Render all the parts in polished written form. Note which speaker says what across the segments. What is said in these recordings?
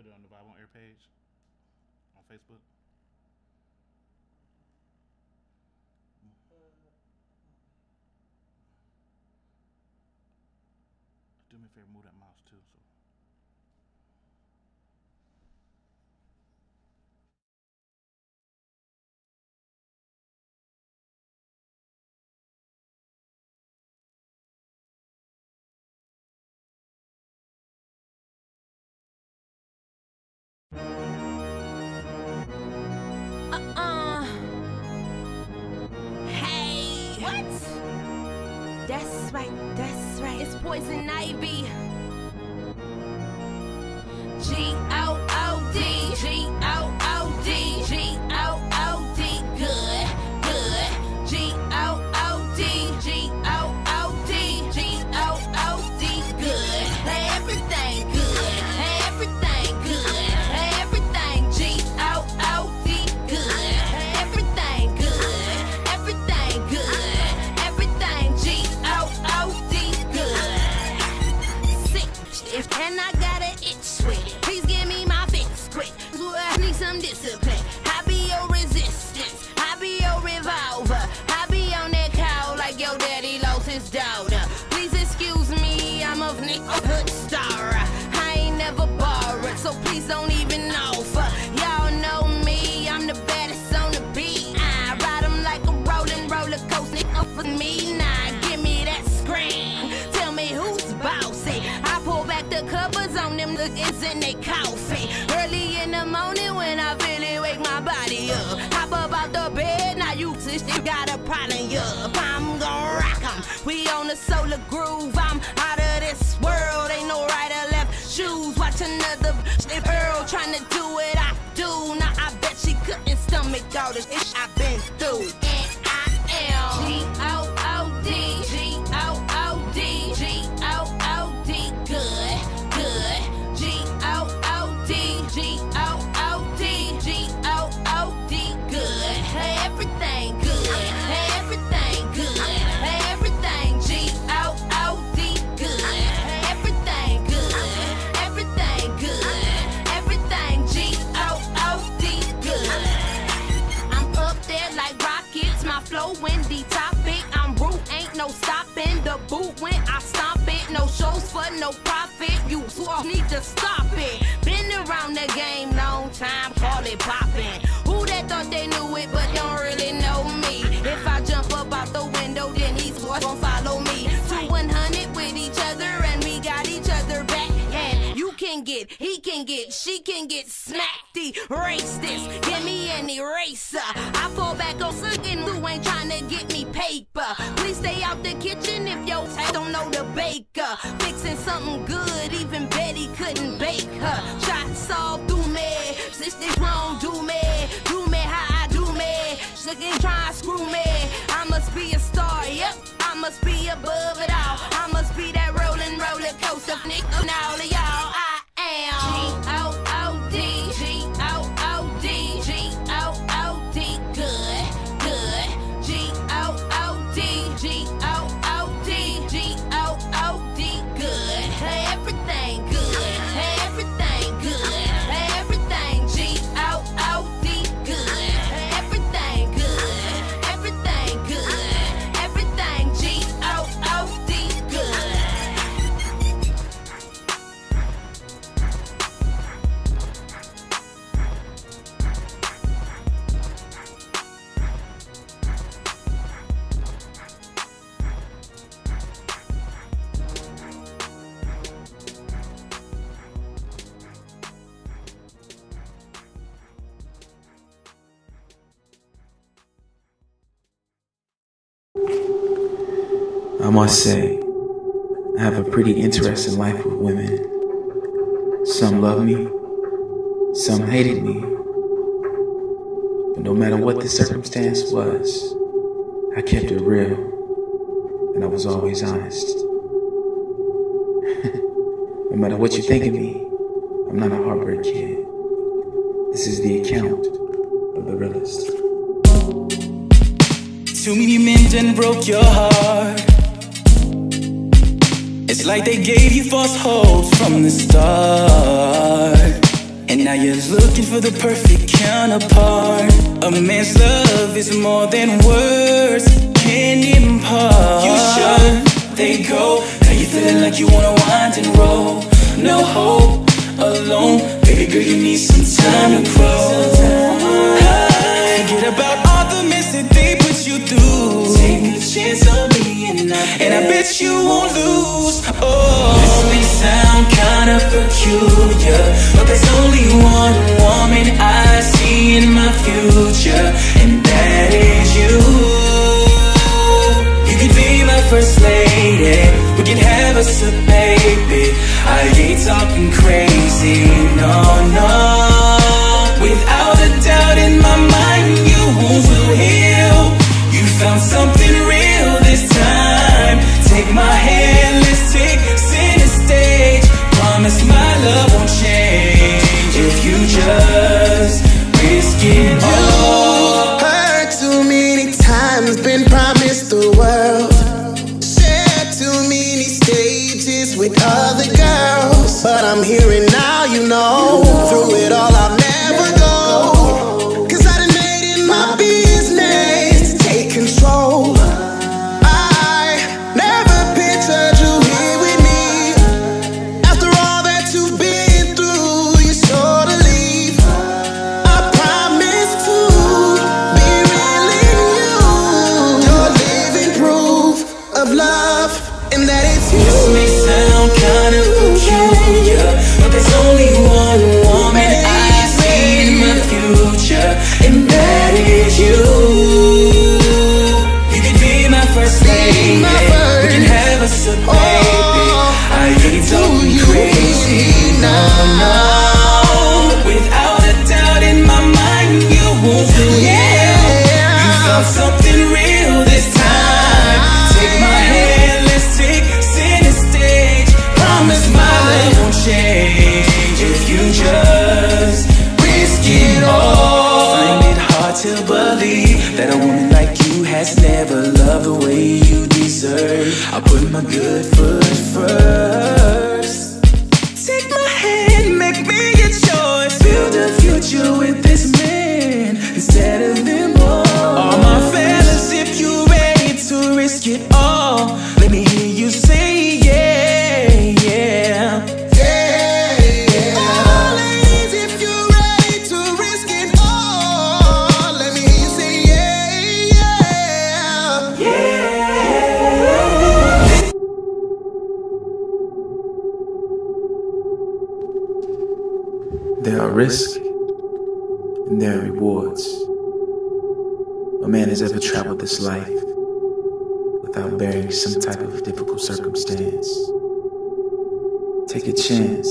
Speaker 1: put it on the Vibe on Air page on Facebook. Do me a favor, move that mouse too. So.
Speaker 2: Hey, what? That's right, it's Poison Ivy. G-O-O-D, G-O-O-D, G-O-O-D, good, good. G-O-O-D, G-O-O-D, G-O-O-D, good. Everything good, everything good, everything G-O-O-D, good. Everything good, everything good, everything G-O-O-D, good. Sick, and I got an itch with it. Please give me my fix quick. I need some discipline. I be your resistance. I be your revolver. I be on that cow like your daddy lost his daughter. Please excuse me, I'm of neighborhood star. I ain't never borrowed, so please don't even offer. Y'all know me, I'm the baddest on the beat. I ride 'em like a rolling roller coaster. For me now, give me that scream. Tell me who's bossy. I pull back the covers on them lookins in they coffee. Early in the morning when I feel it, wake my body up. Hop up out the bed, now you still got a problem, yup. I'm gon' rock 'em. We on the solar groove. I'm out of this world. Ain't no right or left shoes. Watch another Earl trying to do what I do. Now I bet she couldn't stomach all the shit I've been through. And I am G-O-O-D, G-O-O-D, G-O-O-D, good, good. G-O-O-D, G-O-O-D, G-O-O-D, good. Everything good, everything good, everything G-O-O-D, good. Everything good, everything good, everything G-O-O-D, good. I'm up there like rockets, my flow windy topic. I'm root, ain't no stopping. The boot when I stomp it. No shows for no profit. You need to stop it. Been around the game long time, call it poppin'. Who that thought they knew it but don't really know me? If I jump up out the window, then these boys gon' follow me. 2-100 with each other and we got each other back. And you can get, he can get, she can get smacked. Erase this, give me an eraser. I fall back on something who ain't trying to get me paper. Please stay out the kitchen if your don't know the baker. Fixing something good, even Betty couldn't bake her. Shots all through me, sisters won't do me how I do me. She can try and screw me. I must be a star, yep. I must be above it all. I must be that rolling roller coaster, nigga. And all of y'all, I am G-O-O-D, G-O-O-D, G-O-O-D, good, good. G-O-O-D, G-O-O-D, G-O-O-D, good. Everything good, everything good, everything G-O-O-D, good. Everything good, everything good, everything G-O-O-D, good.
Speaker 3: I must say, I have a pretty interesting life with women. Some love me, some hated me. But no matter what the circumstance was, I kept it real, and I was always honest. No matter what you think of me, I'm not a heartbreak kid. This is the account of the realest.
Speaker 4: Too many men done broke your heart. It's like they gave you false hopes from the start. Now you're looking for the perfect counterpart. A man's love is more than words can impart. You sure they go? Now you feeling like you wanna wind and roll. No hope, alone. Baby girl, you need some time to grow. Forget about all the mess that they put you through. Take a chance on me and I bet you won't lose. Oh, this may sound kinda peculiar, but there's only one woman I see in my future, and that is you. You could be my first lady, we can have us a baby. I ain't talking crazy, no, no. Without a doubt in my mind, your wounds will heal. You found something real this time. Take my hand, let's take center stage. Promise my love won't change if you just risk it all.
Speaker 5: Heard too many times, been promised the world. Shared too many stages with other girls, but I'm here and now, you know. Through it all, I'll never go, 'cause I done made it my business to take control. I never pictured you here with me. After all that you've been through, you're sure to leave. I promise to be real in you. You're living proof of love, and that it's you.
Speaker 4: This may sound kind of peculiar, but there's only one woman I see in my future, and that is you. You can be my first lady, we can have us a baby. I ain't talking crazy, no, no. Without a doubt in my mind, you won't heal. You found something real this time. Take my hand, let's take center stage. Promise my love won't change if you just risk it all. Find it hard to believe that a woman like you has never loved the way you deserve. I put my good foot first. Take my hand, make me your choice. Build a future with this man instead of them all. All my fellas, if you're ready to risk it all, let me hear you say yeah, yeah.
Speaker 5: All ladies, if you're ready to risk it all, let me hear you say yeah, yeah.
Speaker 3: There are risks and there are rewards. No man has ever traveled this life without bearing some type of difficult circumstance. Take a chance.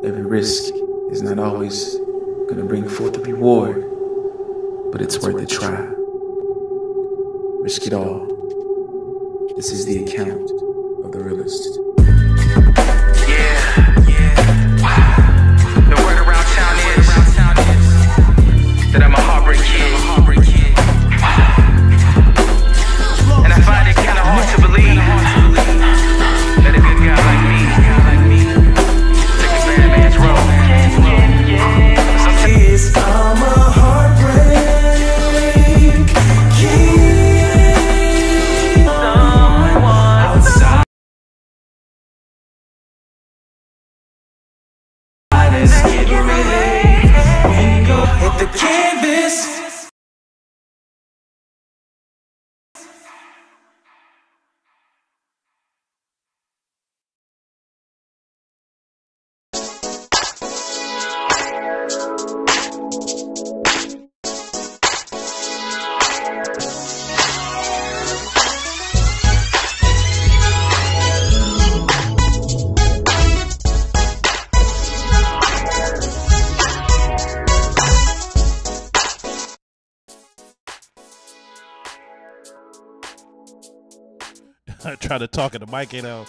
Speaker 3: Every risk is not always going to bring forth a reward, but it's worth a try. Risk it all. This is the account of the realist.
Speaker 6: The word around town is that I'm a heartbreak kid. And I find it kinda hard to believe that a good guy like me take a bad man's role.
Speaker 4: I'm a heartbreak kid. Outside. Let's get ready. We go hit the canvas.
Speaker 1: I try to talk at the mic, you know.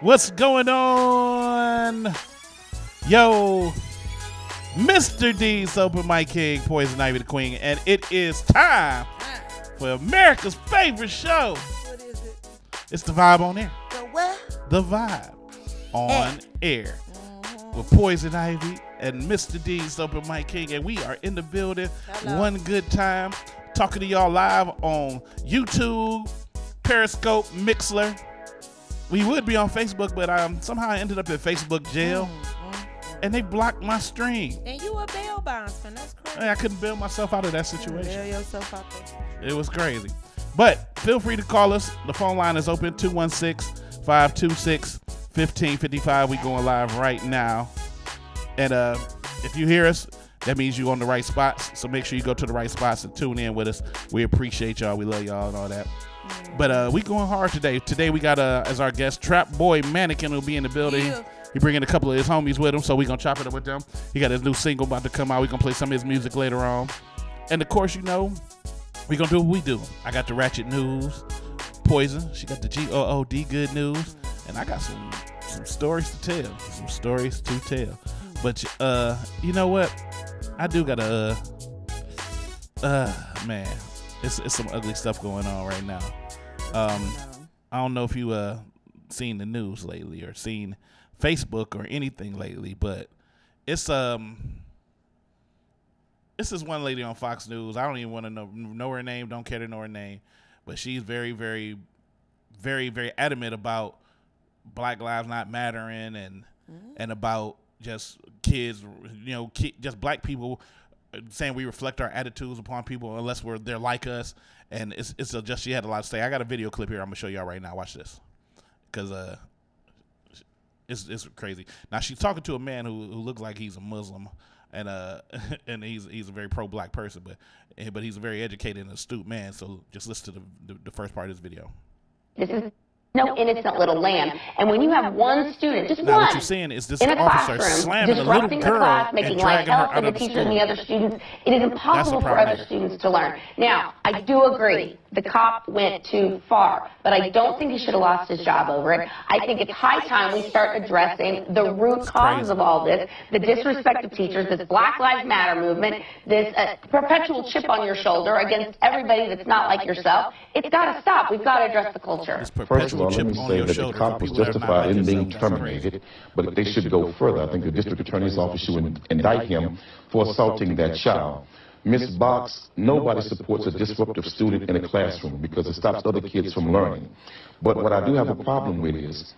Speaker 1: What's going on? Yo, Mr. D's Open Mic King, Poison Ivy the Queen, and it is time for America's favorite show.
Speaker 7: What is it?
Speaker 1: It's The Vibe on Air.
Speaker 7: The what?
Speaker 1: The Vibe on Air. with Poison Ivy and Mr. D's Open Mike King, and we are in the building.
Speaker 7: Hello.
Speaker 1: One good time talking to y'all live on YouTube, Periscope, Mixler. We would be on Facebook, but somehow I ended up in Facebook jail, and they blocked my stream.
Speaker 7: And you a bail bondsman. That's crazy.
Speaker 1: I couldn't bail myself out of that situation.
Speaker 7: Bail yourself out there.
Speaker 1: It was crazy. But feel free to call us. The phone line is open, 216-526-1555. We going live right now. And if you hear us, that means you're on the right spots. So make sure you go to the right spots and tune in with us. We appreciate y'all. We love y'all and all that. But we going hard today. Today we got as our guest, TRAPBOI MANIKIN will be in the building.
Speaker 7: Yeah.
Speaker 1: He bringing a couple of his homies with him, so we gonna chop it up with them. He got his new single about to come out. We gonna play some of his music later on. And of course, you know, we gonna do what we do. I got the ratchet news. Poison, she got the GOOD good news, and I got some stories to tell. Some stories to tell. But you know what? I do gotta man, it's some ugly stuff going on right now. I don't know if you seen the news lately or seen Facebook or anything lately, but it's this is one lady on Fox News. I don't even want to know her name, don't care to know her name, but she's very, very, very, very adamant about Black Lives Not Mattering and about just kids, you know, just black people saying we reflect our attitudes upon people unless they're like us. And it's just, she had a lot to say. I got a video clip here I'm gonna show y'all right now. Watch this, because it's crazy. Now she's talking to a man who looks like he's a Muslim, and and he's a very pro-black person, but he's a very educated and astute man. So just listen to the first part of this video.
Speaker 8: This is no innocent little lamb. And when you have one student, just
Speaker 1: now
Speaker 8: one,
Speaker 1: what you're seeing is this
Speaker 8: in a
Speaker 1: officer
Speaker 8: classroom,
Speaker 1: slamming a little
Speaker 8: disrupting the
Speaker 1: girl
Speaker 8: class, making
Speaker 1: and
Speaker 8: life
Speaker 1: dragging her
Speaker 8: hell
Speaker 1: out
Speaker 8: for the
Speaker 1: of the
Speaker 8: teachers
Speaker 1: school.
Speaker 8: and the other students, it is impossible for
Speaker 1: problem.
Speaker 8: other students to learn. Now, I do agree, the cop went too far, but I don't think he should have lost his job over it. I think it's high time we start addressing the root cause of all this, the disrespect of teachers, this Black Lives Matter movement, this perpetual chip on your shoulder against everybody that's not like yourself. It's got to stop. We've got to address the culture.
Speaker 9: First of all, let me say that the cop was justified in being terminated, but they should go further. I think the district attorney's office should indict him for assaulting that child. Ms. Box, nobody supports a disruptive student in a classroom because it stops other kids from learning. But what I do have a problem with is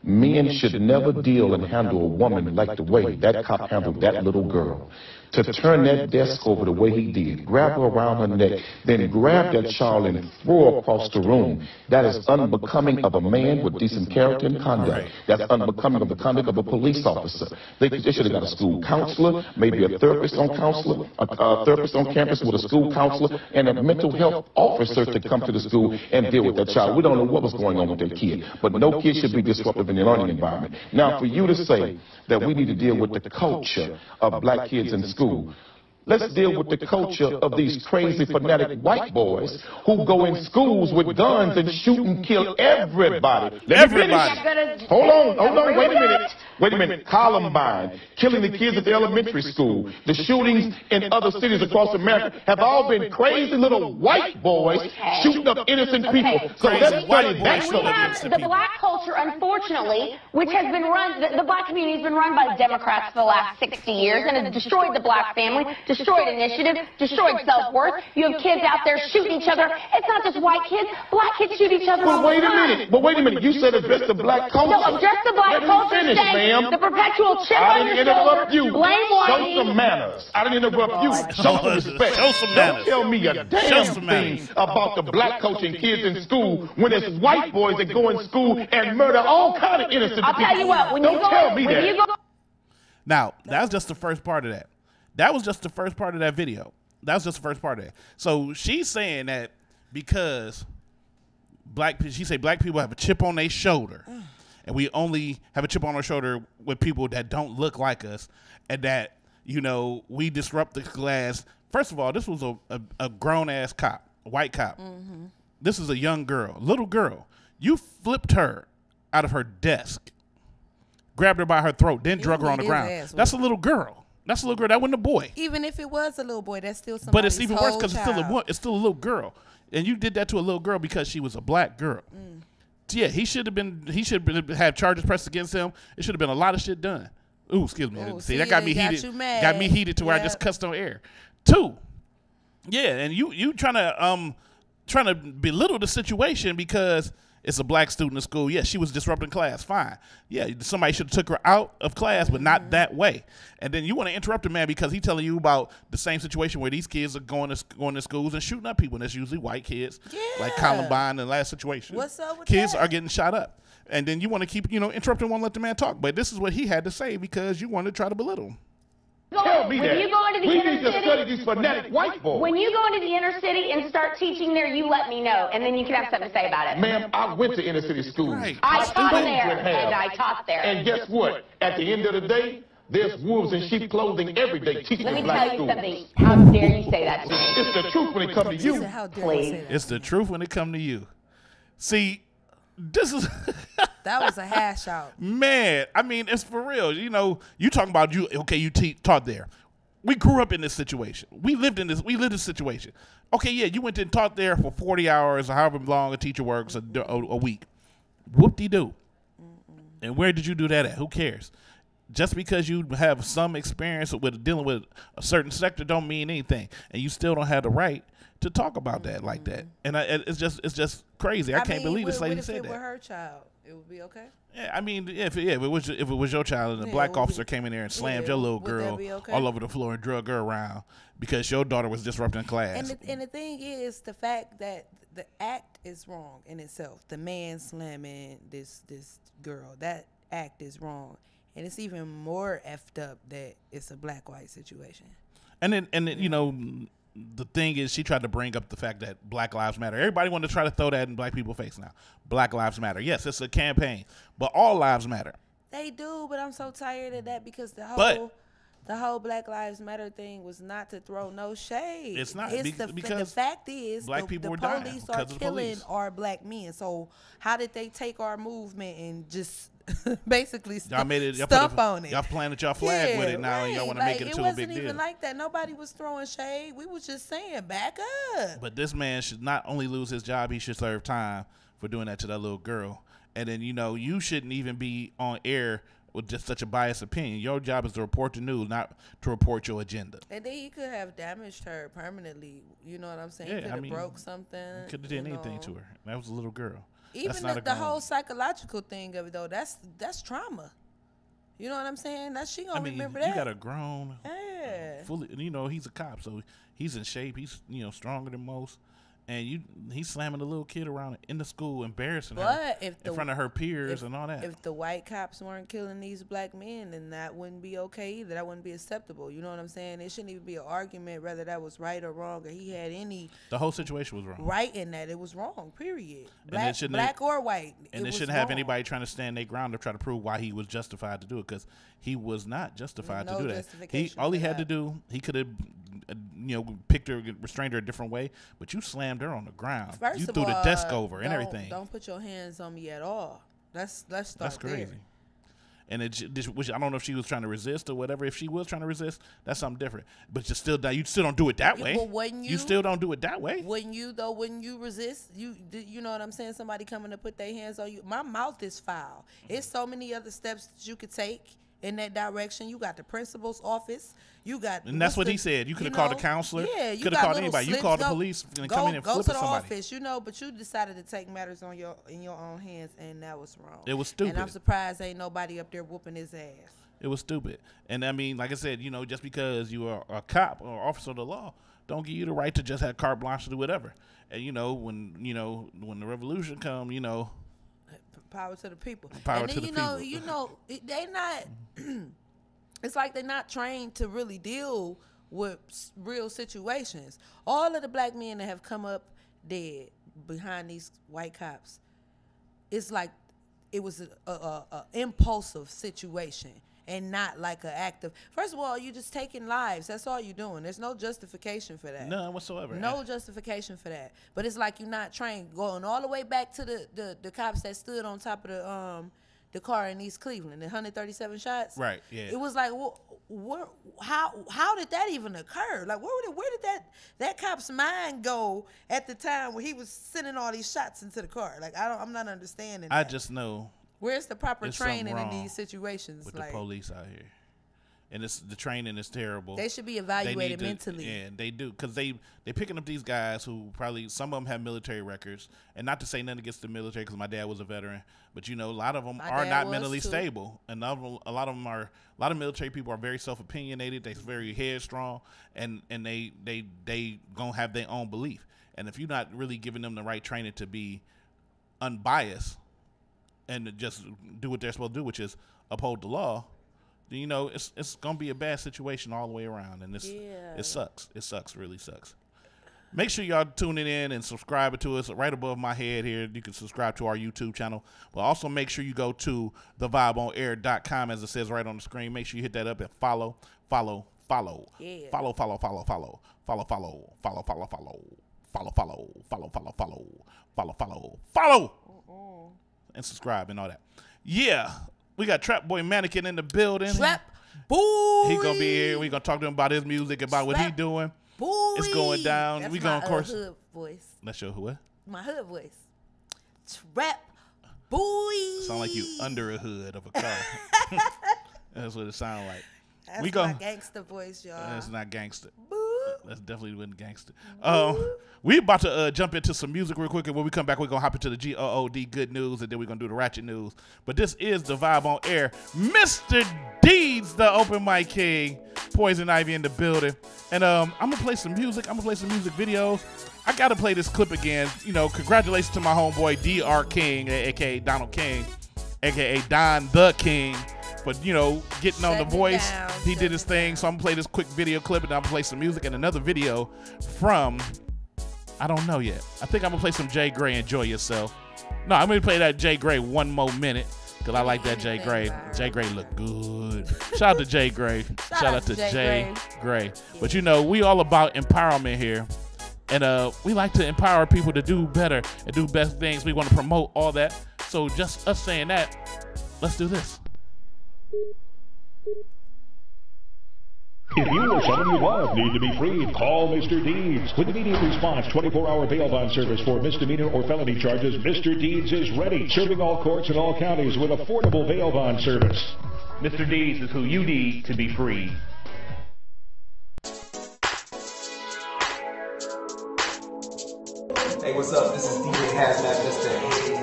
Speaker 9: men should never deal and handle a woman like the way that cop handled that little girl. To turn that desk over the way he did, grab her around her neck, then grab that child and throw her across the room. That is unbecoming of a man with decent character and conduct. That's unbecoming of the conduct of a police officer. They should have got a school counselor, maybe a therapist on therapist on campus with a school counselor, and a mental health officer to come to the school and deal with that child. We don't know what was going on with that kid, but no kid should be disruptive in the learning environment. Now, for you to say that we need to deal with the culture of black kids in school, let's deal with the culture of these crazy, fanatic white boys who go in schools with guns and shoot and kill everybody. Hold on, wait a minute. Columbine, killing the kids at the elementary school, the shootings in other cities across America have all been crazy little white boys shooting up innocent people. So let's study that.
Speaker 8: We have the black culture, unfortunately, which has been run, the black community has been run by the Democrats for the last 60 years and has destroyed the black family, destroyed initiative, destroyed self-worth. You have kids out there shooting each other. It's not just white kids. Black kids shoot each other all the time.
Speaker 9: But wait a minute. You said address the black culture.
Speaker 8: No, address the black culture.
Speaker 9: Finish, ma'am.
Speaker 8: The perpetual chip on your shoulder. Blame white.
Speaker 9: Show some manners. I didn't interrupt you. Show some respect.
Speaker 1: Show some manners.
Speaker 9: Don't tell me a damn thing about the black culture and kids in school when it's white boys that go in school and murder all kind of innocent people.
Speaker 8: I'll tell you what.
Speaker 9: Don't tell me that.
Speaker 1: Now, that was just the first part of that. That was just the first part of that video. That was just the first part of it. So she's saying that because she said black people have a chip on their shoulder, and we only have a chip on our shoulder with people that don't look like us, and that, you know, we disrupt the class. First of all, this was a grown-ass cop, a white cop. This is a young girl, little girl. You flipped her out of her desk, grabbed her by her throat, then drug her on the ground. That's a little girl. That's a little girl. That wasn't a boy.
Speaker 7: Even if it was a little boy, that's still somebody's
Speaker 1: But it's even worse because
Speaker 7: child.
Speaker 1: it's still a little girl, and you did that to a little girl because she was a black girl. Yeah, he should have had charges pressed against him. It should have been a lot of shit done. Ooh, excuse me.
Speaker 7: Ooh,
Speaker 1: see, that got me heated.
Speaker 7: you mad.
Speaker 1: Got me heated to where I just cussed on air. 2, yeah, and you trying to belittle the situation because it's a black student in school. Yeah, she was disrupting class. Fine. Yeah, somebody should have took her out of class, but not that way. And then you want to interrupt a man because he's telling you about the same situation where these kids are going to schools and shooting up people. And it's usually white kids, like Columbine and the last situation.
Speaker 7: What's up with
Speaker 1: kids
Speaker 7: that?
Speaker 1: are getting shot up. And then you want to keep, interrupting, won't let the man talk. But this is what he had to say because you want to try to belittle him.
Speaker 9: Tell me
Speaker 8: when
Speaker 9: that.
Speaker 8: you go into the
Speaker 9: We
Speaker 8: inner
Speaker 9: need to
Speaker 8: city,
Speaker 9: study these fanatic white boys.
Speaker 8: when you go into the inner city and start teaching there, you let me know, and then you can have something to say about it.
Speaker 9: Ma'am, I went to inner city schools.
Speaker 1: Right.
Speaker 8: I taught
Speaker 9: Students
Speaker 8: there,
Speaker 9: would have.
Speaker 8: and I taught there.
Speaker 9: And guess what? At the end of the day, there's wolves in sheep clothing every day teaching
Speaker 8: Let me
Speaker 9: in
Speaker 8: tell
Speaker 9: black
Speaker 8: you
Speaker 9: schools.
Speaker 8: something. How dare you say that to me?
Speaker 9: It's the truth when it comes to
Speaker 7: She
Speaker 9: you.
Speaker 7: said, how dare
Speaker 8: Please.
Speaker 7: you say that?
Speaker 1: It's the truth when it comes to you. See, this is...
Speaker 7: That was a hash out.
Speaker 1: Man, I mean, it's for real. You talking about you taught there. We grew up in this situation. We lived this situation. Okay, yeah, you went and taught there for 40 hours or however long a teacher works a week. Whoop-de-doo. And where did you do that at? Who cares? Just because you have some experience with dealing with a certain sector don't mean anything. And you still don't have the right to talk about that like that. And it's just crazy. I can't believe this lady said that.
Speaker 7: What if it were her child? It would be okay?
Speaker 1: Yeah, I mean, if it was your child and a black officer came in there and slammed your little girl all over the floor and drug her around because your daughter was disrupting class.
Speaker 7: And the thing is, the fact that the act is wrong in itself. The man slamming this girl, that act is wrong, and it's even more effed up that it's a black-white situation. And
Speaker 1: then the thing is, she tried to bring up the fact that Black Lives Matter. Everybody wanted to try to throw that in black people's face now. Black Lives Matter. Yes, it's a campaign, but all lives matter.
Speaker 7: They do, but I'm so tired of that because the whole Black Lives Matter thing was not to throw no shade.
Speaker 1: It's not.
Speaker 7: The fact is,
Speaker 1: black people
Speaker 7: the
Speaker 1: were dying
Speaker 7: police are
Speaker 1: because of the
Speaker 7: killing
Speaker 1: police.
Speaker 7: our black men. So how did they take our movement and just basically stomp on it?
Speaker 1: Y'all planted y'all flag with it now, and y'all want to make it into a big deal.
Speaker 7: It wasn't even like that. Nobody was throwing shade. We was just saying, back up.
Speaker 1: But this man should not only lose his job, he should serve time for doing that to that little girl. And then, you shouldn't even be on air with just such a biased opinion. Your job is to report the news, not to report your agenda.
Speaker 7: And then he could have damaged her permanently. You know what I'm saying?
Speaker 1: Yeah,
Speaker 7: he could have broke something.
Speaker 1: Could have did anything to her. That was a little girl.
Speaker 7: Even the whole psychological thing of it, though, that's trauma. You know what I'm saying? She gonna remember that.
Speaker 1: You got a grown,
Speaker 7: yeah,
Speaker 1: fully. He's a cop, so he's in shape. He's stronger than most. And he's slamming the little kid around in the school, embarrassing her in front of her peers and all that.
Speaker 7: If the white cops weren't killing these black men, then that wouldn't be okay either. That wouldn't be acceptable. You know what I'm saying? It shouldn't even be an argument whether that was right or wrong, or he had any.
Speaker 1: The whole situation was wrong.
Speaker 7: Right in that it was wrong. Period.
Speaker 1: Black
Speaker 7: or white.
Speaker 1: And it shouldn't have anybody trying to stand their ground or try to prove why he was justified to do it, because he was not justified to do that. All he had to do, he could have, picked her, restrained her a different way, but you slammed her on the ground.
Speaker 7: First
Speaker 1: you
Speaker 7: of
Speaker 1: threw
Speaker 7: all,
Speaker 1: the desk over and everything.
Speaker 7: Don't put your hands on me at all. Let's start
Speaker 1: That's crazy.
Speaker 7: there.
Speaker 1: And which I don't know if she was trying to resist or whatever. If she was trying to resist, that's something different. But you still don't do it that way. You still don't do it that way.
Speaker 7: Wouldn't you resist? You know what I'm saying? Somebody coming to put their hands on you. My mouth is foul. It's so many other steps that you could take in that direction. You got the principal's office.
Speaker 1: And that's what he said. You could have called a counselor.
Speaker 7: Yeah, you
Speaker 1: could have called anybody. You called the police and come in and flip somebody.
Speaker 7: Go to the office, but you decided to take matters in your own hands, and that was wrong.
Speaker 1: It was stupid.
Speaker 7: And I'm surprised ain't nobody up there whooping his ass.
Speaker 1: It was stupid. And I mean, like I said, just because you are a cop or officer of the law, don't give you the right to just have carte blanche to do whatever. And when the revolution come,
Speaker 7: power to the people.
Speaker 1: Power to the people.
Speaker 7: They not. It's like they're not trained to really deal with real situations. All of the black men that have come up dead behind these white cops, it's like it was a impulsive situation and not like an active. First of all, you just taking lives. That's all you're doing. There's no justification for that.
Speaker 1: None whatsoever.
Speaker 7: No justification for that. But it's like you're not trained. Going all the way back to the cops that stood on top of the car in East Cleveland, the 137 shots.
Speaker 1: Right. Yeah.
Speaker 7: It was like, how did that even occur? Like, where did that cop's mind go at the time where he was sending all these shots into the car? Like, I'm not understanding.
Speaker 1: I just know.
Speaker 7: Where's the proper training in these situations?
Speaker 1: With the police out here. and the training is terrible.
Speaker 7: They should be evaluated mentally.
Speaker 1: Yeah, they do, because they picking up these guys who probably, some of them have military records, and not to say nothing against the military, because my dad was a veteran, but you know, a lot of them are not mentally stable, and a lot of military people are very self-opinionated. They're very headstrong, and they gonna have their own belief, and if you're not really giving them the right training to be unbiased and to just do what they're supposed to do, which is uphold the law, you know, it's gonna be a bad situation all the way around, and it sucks. It sucks, really sucks. Make sure y'all tuning in and subscribing to us. Right above my head here, you can subscribe to our YouTube channel, but also make sure you go to thevibeonair.com, as it says right on the screen. Make sure you hit that up and follow. Yeah. Follow. And subscribe and all that. Yeah. We got TRAPBOI Mannequin in the building.
Speaker 7: TRAPBOI.
Speaker 1: He gonna be here. We gonna talk to him about his music, about what he doing. It's going down.
Speaker 7: That's
Speaker 1: we gonna,
Speaker 7: my
Speaker 1: of course.
Speaker 7: hood voice.
Speaker 1: That's your what?
Speaker 7: My hood voice. TRAPBOI.
Speaker 1: Sound like you under a hood of a car. That's what it sound like.
Speaker 7: That's my gangster voice, y'all.
Speaker 1: That's not gangster. That's definitely wasn't gangster. We about to jump into some music real quick, and when we come back, we're going to hop into the GOOD good news, and then we're going to do the ratchet news. But this is the Vibe on Air. Mr. Deeds, the open mic king. Poison Ivy in the building. And I'm going to play some music. I'm going to play some music videos. I got to play this clip again. You know, congratulations to my homeboy, DR King, a.k.a. Donald King, a.k.a. Don the King, for, you know, getting on The Voice. He did his thing. So I'm going to play this quick video clip, and I'm going to play some music and another video from... I don't know yet. I think I'm going to play some Jay Gray, Enjoy Yourself. No, I'm going to play that Jay Gray one more minute, because I like that Jay Gray. Jay Gray look good. Shout out to Jay Gray. Shout out to Jay Gray. But, you know, we all about empowerment here. And we like to empower people to do better and do best things. We want to promote all that. So just us saying that, let's do this.
Speaker 10: If you or someone you love need to be freed, call Mr. Deeds. With immediate response, 24-hour bail bond service for misdemeanor or felony charges, Mr. Deeds is ready, serving all courts in all counties with affordable bail bond service.
Speaker 6: Mr. Deeds is who you need to be free.
Speaker 11: Hey, what's up? This is DJ Hazmat, Mr.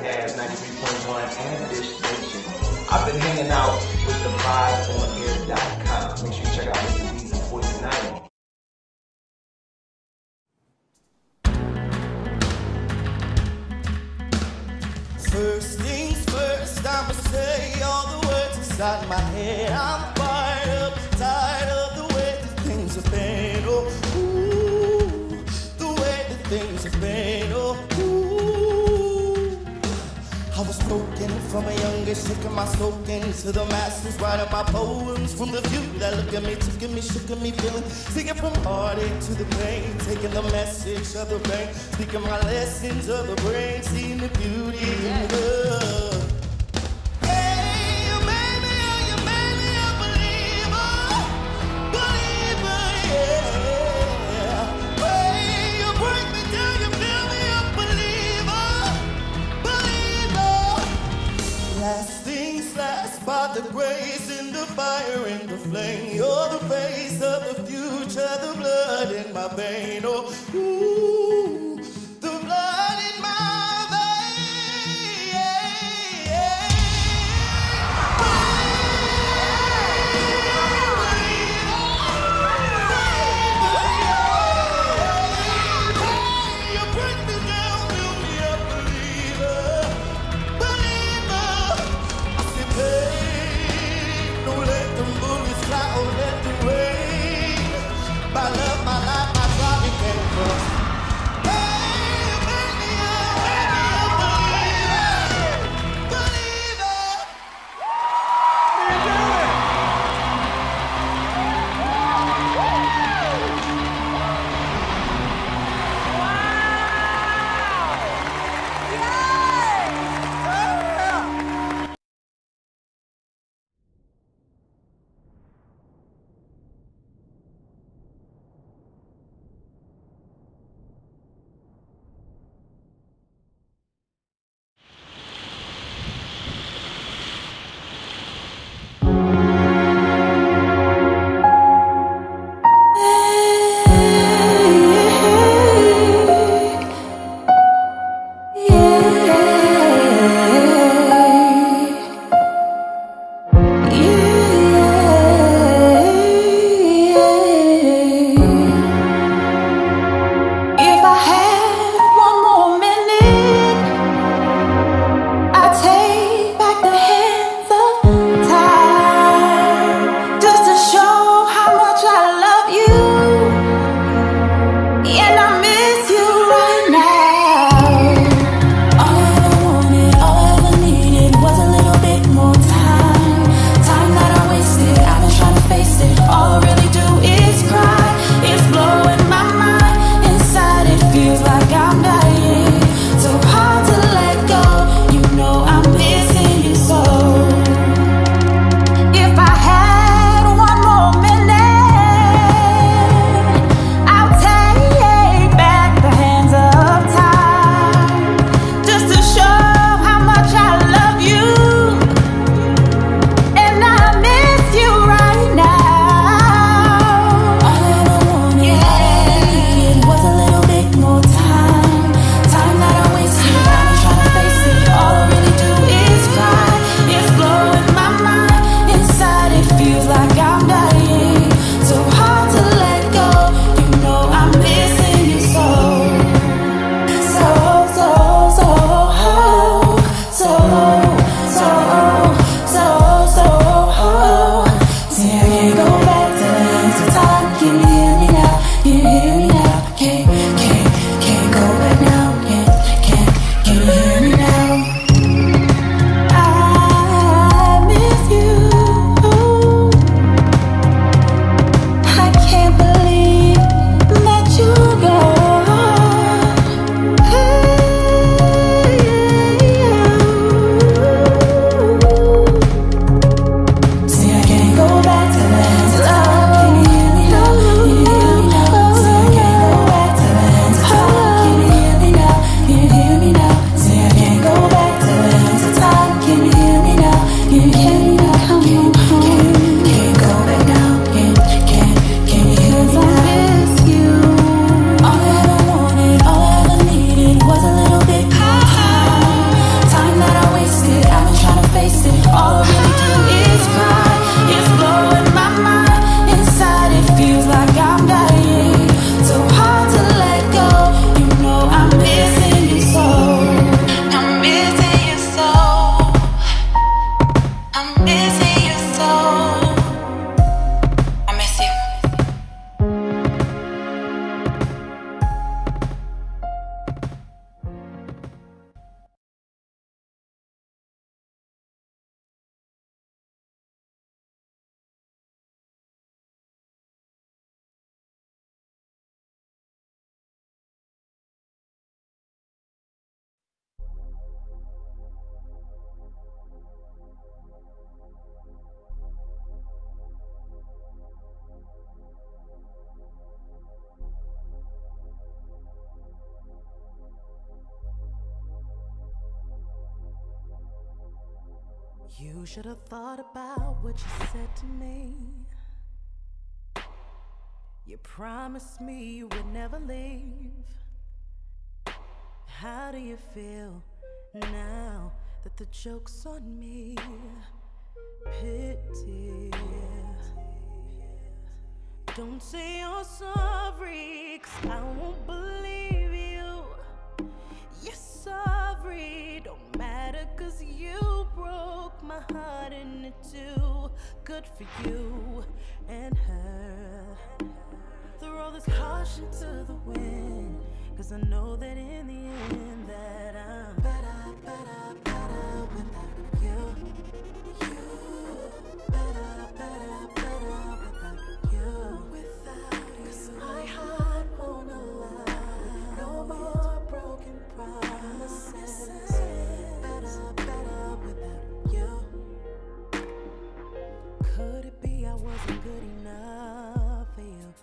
Speaker 11: Haz 93.1 and Dish Nation. I've been hanging out with the VibeOnAir.com. Make sure you check out Mr. Deeds and Poison Ivy.
Speaker 5: First things first, I'ma say all the words inside my head. I'm tired of the way that things have been. Oh, ooh, the way that things have been. Oh, ooh. I was broken from a young age, taking my slogan to the masses, writing my poems from the few that look at me, took at me, shook at me, feeling, singing from heartache to the pain, taking the message of the rain, speaking my lessons of the brain, seeing the beauty in love. Hey, you made me a believer, yeah. Hey, you break me down, you fill me up, believer. Last things last, by the grace in the fire and the flame. You're the face of the future, the blood in my vein. Oh, ooh, the blood in my vein. You break me down, build me up, believer. Don't let them bullets fly or let them rain. My love, my life, my body came from.
Speaker 12: You should have thought about what you said to me. You promised me you would never leave. How do you feel now that the joke's on me? Pity. Don't say you're sorry, 'cause I won't believe you. You're sorry, don't matter, 'cause you broke my heart into two. Good for you and her. Throw this caution to the wind, 'cause I know that in the end that I'm better without you. Better without you. Without you. 'Cause my heart won't allow no more broken promises. Better without you. Could it be I wasn't good enough for you?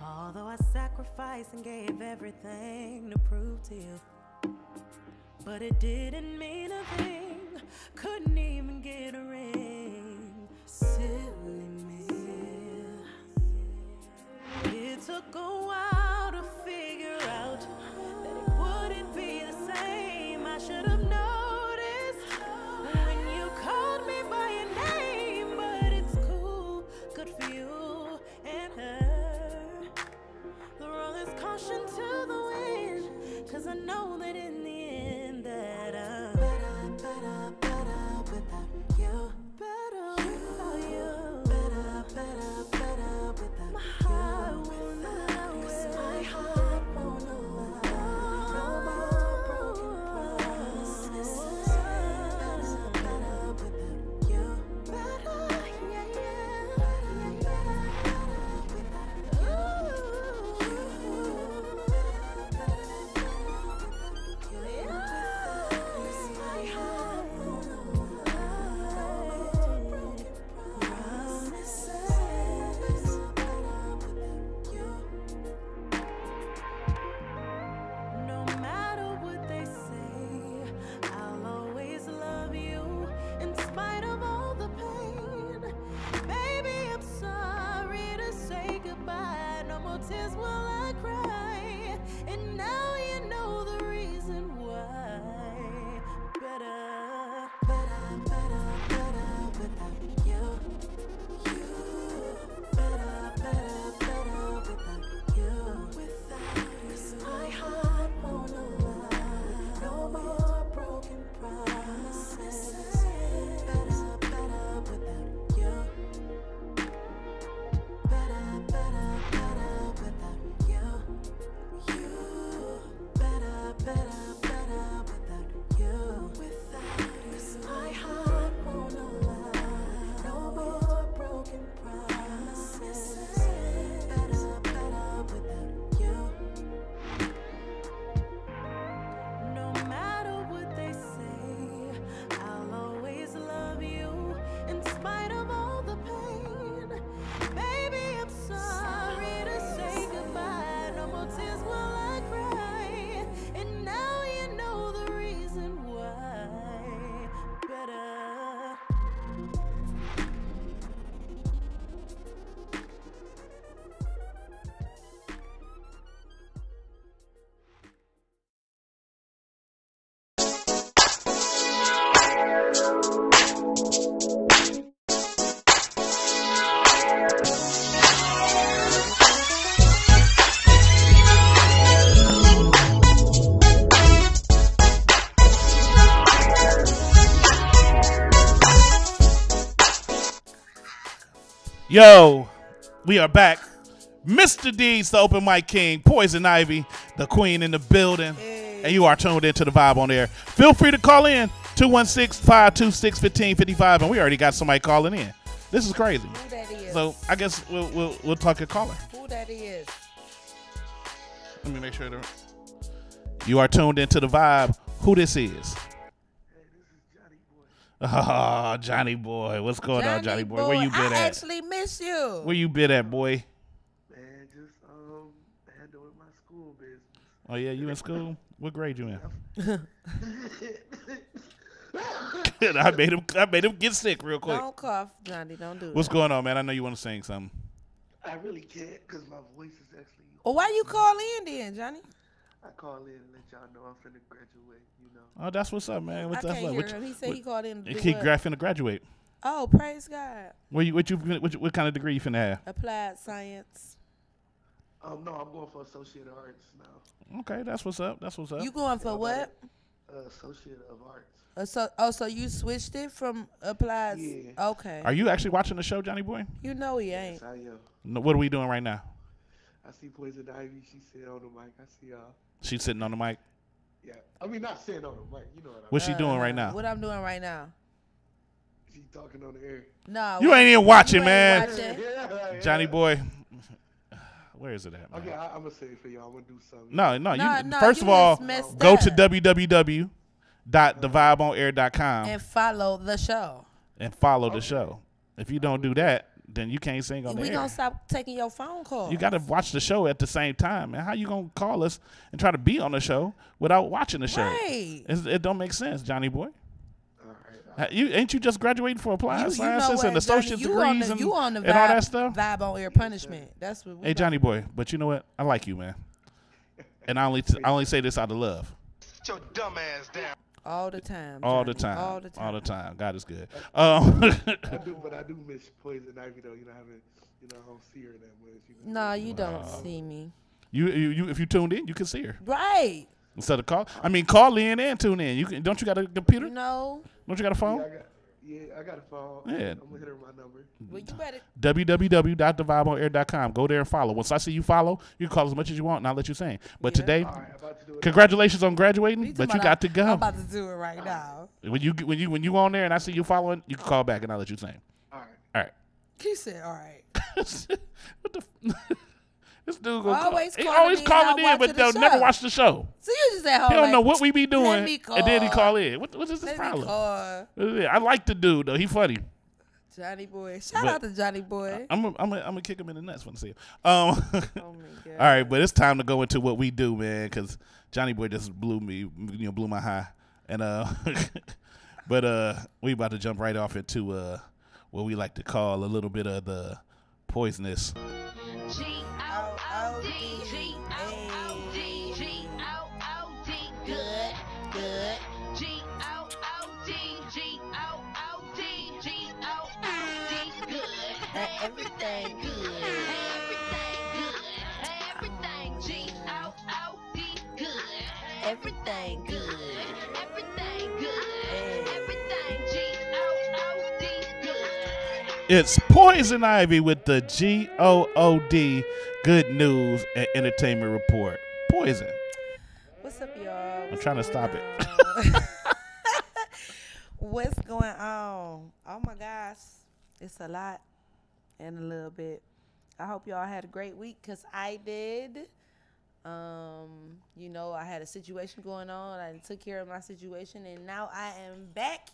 Speaker 12: Although I sacrificed and gave everything to prove to you, but it didn't mean a thing. Couldn't even get a ring. Silly me. It took a while to figure out that it wouldn't be the same. I should have noticed when you called me by your name, but it's cool. Good for you and her. Throw this caution to the wind, 'cause I know that in the end that I'm better without you. Better without you. Better without my heart without you. 'Cause my heart won't allow no more broken promises. Better without you. Better, yeah. Better without no matter what they say, I'll always love you in spite of all the pain. Baby, I'm sorry to say goodbye. No more tears will I cry. And now you know the reason why. Better without you. Better without you. Without you. 'Cause my heart won't allow no more broken promises. Better without you. Better without you. Better without you. Without you. 'Cause my heart won't allow no more broken promises. Better without you. No matter what they say, I'll always love you in spite of all the pain. Baby, I'm sorry to say goodbye. No more tears will I cry. And now you know the reason why. Better.
Speaker 1: Yo, we are back. Mr. D's, the open mic king, Poison Ivy, the queen in the building. And you are tuned into the vibe on air. Feel free to call in 216-526-1555. And we already got somebody calling in. This is crazy.
Speaker 7: Who that is?
Speaker 1: So I guess we'll talk to caller.
Speaker 7: Who that is?
Speaker 1: Let me make sure that you are tuned into the vibe. Who this is? Oh, Johnny boy. What's going on, Johnny boy? Where you been at?
Speaker 7: I actually miss you.
Speaker 1: Where you been at, boy?
Speaker 13: Man, just handling my school business.
Speaker 1: Oh, yeah, you in school? What grade you in? I made him get sick real quick.
Speaker 7: Don't cough, Johnny. Don't do
Speaker 1: What's
Speaker 7: that.
Speaker 1: going on, man? I know you want to sing something.
Speaker 13: I really can't because my voice is actually.
Speaker 7: Well, why you call in then, Johnny?
Speaker 13: I call in and let y'all know I'm finna graduate. You know.
Speaker 1: Oh, that's what's up, man. What's
Speaker 7: I
Speaker 1: up?
Speaker 7: can't hear him. He said he called in to do
Speaker 1: He
Speaker 7: what?
Speaker 1: finna graduate.
Speaker 7: Oh, praise God.
Speaker 1: What kind of degree you finna have?
Speaker 7: Applied science.
Speaker 13: No, I'm going for Associate of Arts now.
Speaker 1: Okay, that's what's up. That's what's up.
Speaker 7: You going for what?
Speaker 13: Associate of Arts.
Speaker 7: So you switched it from applied?
Speaker 13: Yeah.
Speaker 7: Okay.
Speaker 1: Are you actually watching the show, Johnny Boy?
Speaker 7: You know he ain't.
Speaker 13: Yes, I am.
Speaker 1: No, what are we doing right now?
Speaker 13: I see Poison Ivy. She sitting on the mic. I see y'all.
Speaker 1: She's sitting on the mic.
Speaker 13: Yeah. I mean, not sitting on the mic. You know what I mean.
Speaker 1: What's she doing right now?
Speaker 7: What I'm doing right now?
Speaker 13: She talking on the air.
Speaker 7: No.
Speaker 1: You ain't even watching,
Speaker 7: you
Speaker 1: man.
Speaker 7: Ain't watching.
Speaker 13: Yeah.
Speaker 1: Johnny Boy. Where is it at, man?
Speaker 13: Okay, I'm going to say it for y'all. I'm going to do something.
Speaker 1: No. First of all, go to www.thevibeonair.com
Speaker 7: and follow the show.
Speaker 1: And follow the show. If you don't do that, then you can't sing on the air.
Speaker 7: We gonna stop taking your phone calls.
Speaker 1: You got to watch the show at the same time, man. How you gonna call us and try to be on the show without watching the show?
Speaker 7: Right.
Speaker 1: It don't make sense, Johnny Boy.
Speaker 13: All right.
Speaker 1: Ain't you just graduating for applied
Speaker 7: You know
Speaker 1: sciences
Speaker 7: what,
Speaker 1: and associate
Speaker 7: Johnny,
Speaker 1: degrees
Speaker 7: you on the
Speaker 1: and all that stuff?
Speaker 7: Vibe on air punishment. That's what.
Speaker 1: Hey, Johnny Boy, but you know what? I like you, man. And I only say this out of love.
Speaker 6: Sit your dumb ass down.
Speaker 7: All the time.
Speaker 1: All
Speaker 7: Johnny.
Speaker 1: the time.
Speaker 7: All the time.
Speaker 1: All the time. God is good.
Speaker 13: I do miss Poison Ivy though. You know, I don't see her that much. You know?
Speaker 7: No, you don't see me.
Speaker 1: You if you tuned in, you can see her.
Speaker 7: Right.
Speaker 1: Instead of call in and tune in. Don't you got a computer?
Speaker 7: No.
Speaker 1: Don't you got a phone?
Speaker 13: I got a phone.
Speaker 1: Yeah.
Speaker 13: I'm gonna hit her my number.
Speaker 7: Well, you better.
Speaker 1: www.thevibeonair.com. Go there and follow. Once I see you follow, you can call as much as you want and I'll let you sing. But today,
Speaker 13: about to do it.
Speaker 1: congratulations on graduating, but you got to go.
Speaker 7: I'm about to do it right now.
Speaker 1: When you on there and I see you following, you can call back and I'll let you sing.
Speaker 13: All right.
Speaker 1: All right.
Speaker 7: He said, "All right."
Speaker 1: What the? This dude
Speaker 7: Always
Speaker 1: always calling in, but they'll never watch the show.
Speaker 7: So you just at home.
Speaker 1: He don't know
Speaker 7: like,
Speaker 1: what we be doing,
Speaker 7: let me call.
Speaker 1: and then he call in. What is this
Speaker 7: Let me
Speaker 1: problem?
Speaker 7: call.
Speaker 1: I like the dude though. He funny.
Speaker 7: Johnny Boy. Shout out to Johnny Boy.
Speaker 1: I'm gonna kick him in the nuts when I see him.
Speaker 7: Oh my God.
Speaker 1: All right, but it's time to go into what we do, man, because Johnny Boy just blew my high, and but we about to jump right off into what we like to call a little bit of the poisonous.
Speaker 2: G-O-O-D, G-O-O-D, G-O-O-D, good, good. G-O-O-D, G-O-O-D, G-O-O-D, good. Everything good. Everything good. Everything G-O-O-D, good. Everything good. Everything good. Everything G-O-O-D, good.
Speaker 1: It's Poison Ivy with the GOOD Good News and Entertainment Report. Poison.
Speaker 7: What's up, y'all?
Speaker 1: I'm trying to stop it.
Speaker 7: What's going on? Oh my gosh, it's a lot and a little bit. I hope y'all had a great week, because I did. I had a situation going on. I took care of my situation, and now I am back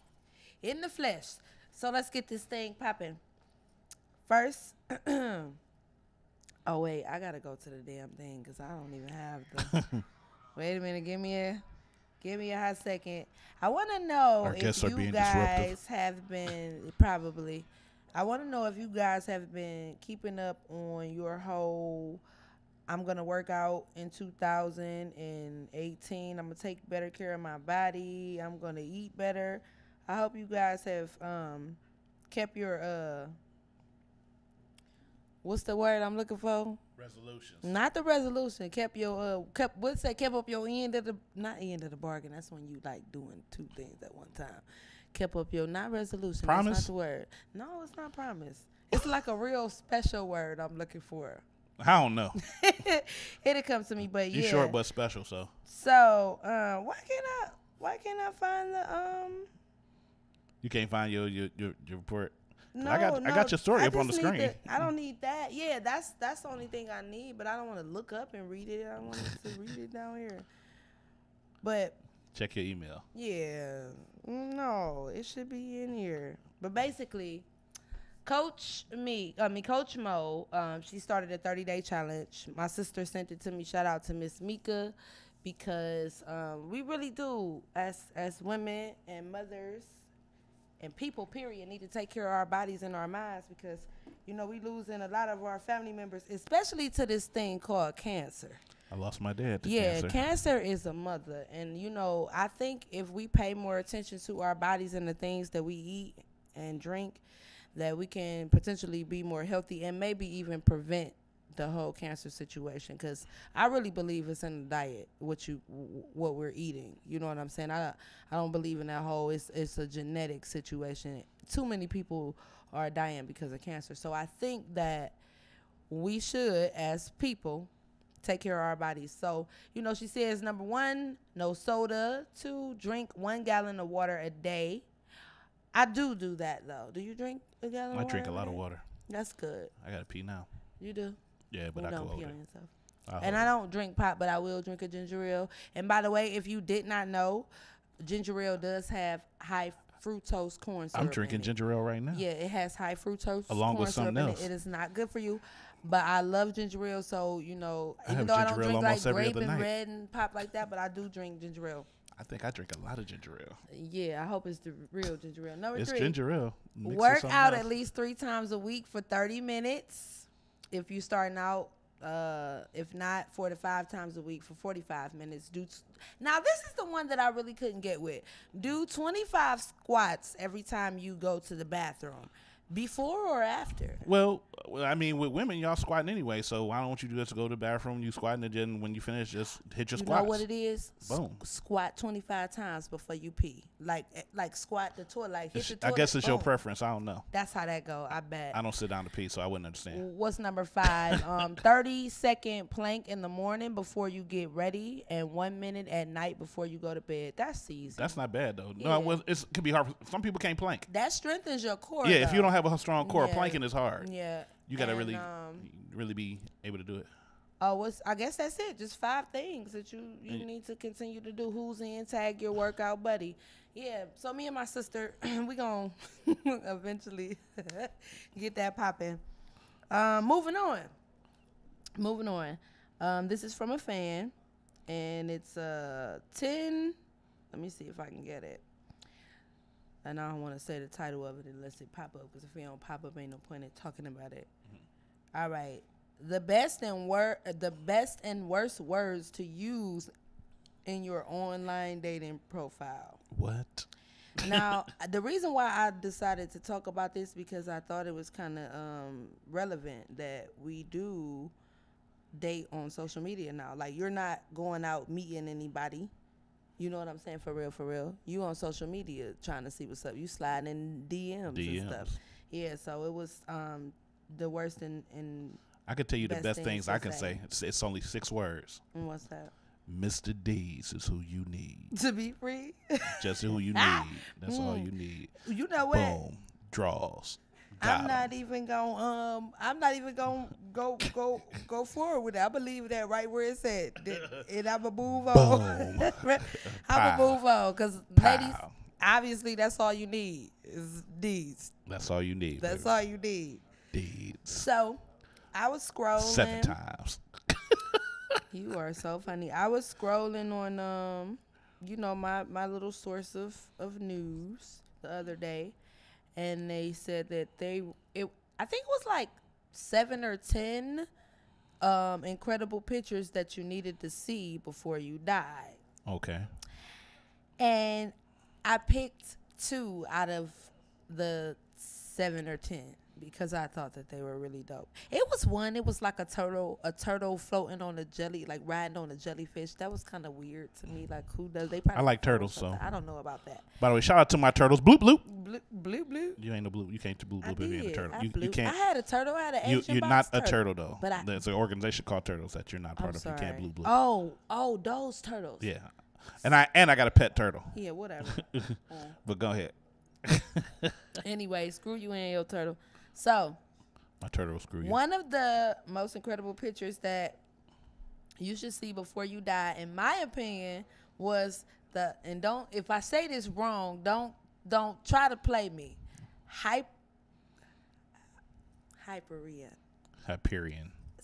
Speaker 7: in the flesh. So let's get this thing popping. First, oh wait, I gotta go to the damn thing because I don't even have the. Wait a minute, give me a hot second. I want to know if you guys have been I want to know if you guys have been keeping up on your whole. I'm gonna work out in 2018. I'm gonna take better care of my body. I'm gonna eat better. I hope you guys have kept your what's the word I'm looking for?
Speaker 1: Resolutions.
Speaker 7: Not the resolution. Kept your kept up your end of the bargain. That's when you like doing two things at one time. Kept up your not resolution.
Speaker 1: Promise?
Speaker 7: That's not the word. No, it's not promise. It's like a real special word I'm looking for.
Speaker 1: I don't know.
Speaker 7: It'll come to me, but
Speaker 1: you short but special, so.
Speaker 7: So why can't I find the
Speaker 1: You can't find your report.
Speaker 7: No,
Speaker 1: I got your story up on the screen.
Speaker 7: I don't need that. Yeah, that's the only thing I need, but I don't want to look up and read it. I want to read it down here. But
Speaker 1: check your email.
Speaker 7: Yeah. No, it should be in here. But basically, Coach Mo, she started a 30-day challenge. My sister sent it to me. Shout out to Miss Mika. because we really do, as women and mothers and people, period, need to take care of our bodies and our minds, because, you know, we losing a lot of our family members, especially to this thing called cancer.
Speaker 1: I lost my dad to
Speaker 7: Yeah,
Speaker 1: cancer.
Speaker 7: cancer is a mother. And, you know, I think if we pay more attention to our bodies and the things that we eat and drink, that we can potentially be more healthy and maybe even prevent the whole cancer situation. Because I really believe it's in the diet, what we're eating. You know what I'm saying? I don't believe in that whole it's a genetic situation. Too many people are dying because of cancer. So I think that we should, as people, take care of our bodies. So, you know, she says, number 1, no soda. 2, drink 1 gallon of water a day. I do that, though. Do you drink a gallon of water?
Speaker 1: I drink a lot of water.
Speaker 7: That's good.
Speaker 1: I got to pee now.
Speaker 7: You do?
Speaker 1: Yeah, but
Speaker 7: Well,
Speaker 1: I
Speaker 7: don't
Speaker 1: go
Speaker 7: pee
Speaker 1: over
Speaker 7: on
Speaker 1: it.
Speaker 7: yourself. And I don't drink pop, but I will drink a ginger ale. And by the way, if you did not know, ginger ale does have high fructose corn syrup.
Speaker 1: I'm drinking ginger ale right now.
Speaker 7: Yeah, it has high fructose
Speaker 1: along
Speaker 7: corn
Speaker 1: with something
Speaker 7: syrup
Speaker 1: else.
Speaker 7: in it. It is not good for you. But I love ginger ale, so, you know,
Speaker 1: I
Speaker 7: even
Speaker 1: have
Speaker 7: though I
Speaker 1: ginger
Speaker 7: don't
Speaker 1: ale
Speaker 7: drink like
Speaker 1: almost every
Speaker 7: grape
Speaker 1: other
Speaker 7: and
Speaker 1: night.
Speaker 7: red and pop like that, but I do drink ginger ale.
Speaker 1: I think I drink a lot of ginger ale.
Speaker 7: Yeah, I hope it's the real ginger ale. Number
Speaker 1: It's
Speaker 7: 3,
Speaker 1: ginger ale. Mix with
Speaker 7: work
Speaker 1: something
Speaker 7: out
Speaker 1: else.
Speaker 7: at least 3 times a week for 30 minutes. If you're starting out, if not 4 to 5 times a week for 45 minutes. Now, this is the one that I really couldn't get with. Do 25 squats every time you go to the bathroom. Before or after?
Speaker 1: Well, I mean, with women, y'all squatting anyway, so why don't you just go to the bathroom, you squatting, and then when you finish, just hit your
Speaker 7: You
Speaker 1: squats.
Speaker 7: know what it is?
Speaker 1: Boom.
Speaker 7: Squat 25 times before you pee. Like squat the toilet. Like hit the
Speaker 1: I
Speaker 7: toilet.
Speaker 1: guess it's your
Speaker 7: boom.
Speaker 1: preference. I don't know.
Speaker 7: That's how that go. I bet.
Speaker 1: I don't sit down to pee, so I wouldn't understand.
Speaker 7: What's number 5? 30-second plank in the morning before you get ready, and 1 minute at night before you go to bed. That's easy.
Speaker 1: That's not bad, though.
Speaker 7: Yeah.
Speaker 1: No, it could be hard. Some people can't plank.
Speaker 7: That strengthens your core.
Speaker 1: Yeah, if you
Speaker 7: though.
Speaker 1: don't have a strong core,
Speaker 7: Yeah.
Speaker 1: planking is hard.
Speaker 7: Yeah.
Speaker 1: You got to
Speaker 7: And,
Speaker 1: really be able to do it.
Speaker 7: I guess that's it. Just 5 things that you need to continue to do. Who's in? Tag your workout buddy. Yeah. So me and my sister, we gonna eventually get that popping. Moving on. This is from a fan, and it's 10. Let me see if I can get it. And I don't want to say the title of it unless it pop up, because if it don't pop up, ain't no point in talking about it. All right. The best and worst words to use in your online dating profile.
Speaker 1: What?
Speaker 7: Now, the reason why I decided to talk about this, because I thought it was kind of relevant that we do date on social media now. Like, you're not going out meeting anybody. You know what I'm saying? For real. You on social media trying to see what's up. You sliding in DMs and stuff. Yeah, so it was the worst and
Speaker 1: I could tell you the best things
Speaker 7: to
Speaker 1: I can say. It's only 6 words.
Speaker 7: And what's that?
Speaker 1: Mr. D's is who you need.
Speaker 7: To be free?
Speaker 1: Just who you need. That's all you need.
Speaker 7: You know what?
Speaker 1: Boom. Draws.
Speaker 7: I'm not even gonna go forward with it. I believe that right where it's at. And I'ma move on. I'ma move on. Because ladies, obviously that's all you need is D's.
Speaker 1: That's all you need.
Speaker 7: That's
Speaker 1: baby.
Speaker 7: all you need.
Speaker 1: D's.
Speaker 7: So I was scrolling
Speaker 1: 7 times.
Speaker 7: You are so funny. I was scrolling on my little source of news the other day, and they said that I think it was like 7 or 10 incredible pictures that you needed to see before you died.
Speaker 1: Okay.
Speaker 7: And I picked 2 out of the 7 or 10 because I thought that they were really dope. It was like a turtle floating on a jelly, like riding on a jellyfish. That was kind of weird to me. Like, who does? They probably
Speaker 1: I like turtles, so
Speaker 7: I don't know about that.
Speaker 1: By the way, shout out to my turtles. Bloop bloop.
Speaker 7: Bloop bloop.
Speaker 1: You ain't no bloop. You can't do bloop bloop if you ain't a turtle. You
Speaker 7: I
Speaker 1: can't.
Speaker 7: had a turtle. I had an Asian
Speaker 1: You're
Speaker 7: box
Speaker 1: not a turtle though.
Speaker 7: But
Speaker 1: there's an organization called Turtles that you're not part of.
Speaker 7: Sorry.
Speaker 1: You can't bloop bloop.
Speaker 7: Oh, those turtles.
Speaker 1: Yeah, and I got a pet turtle.
Speaker 7: Yeah, whatever.
Speaker 1: But go ahead.
Speaker 7: Anyway, screw you and your turtle. So.
Speaker 1: My turtle will screw you.
Speaker 7: One of the most incredible pictures that you should see before you die, in my opinion, was if I say this wrong, don't try to play me. Hyperion.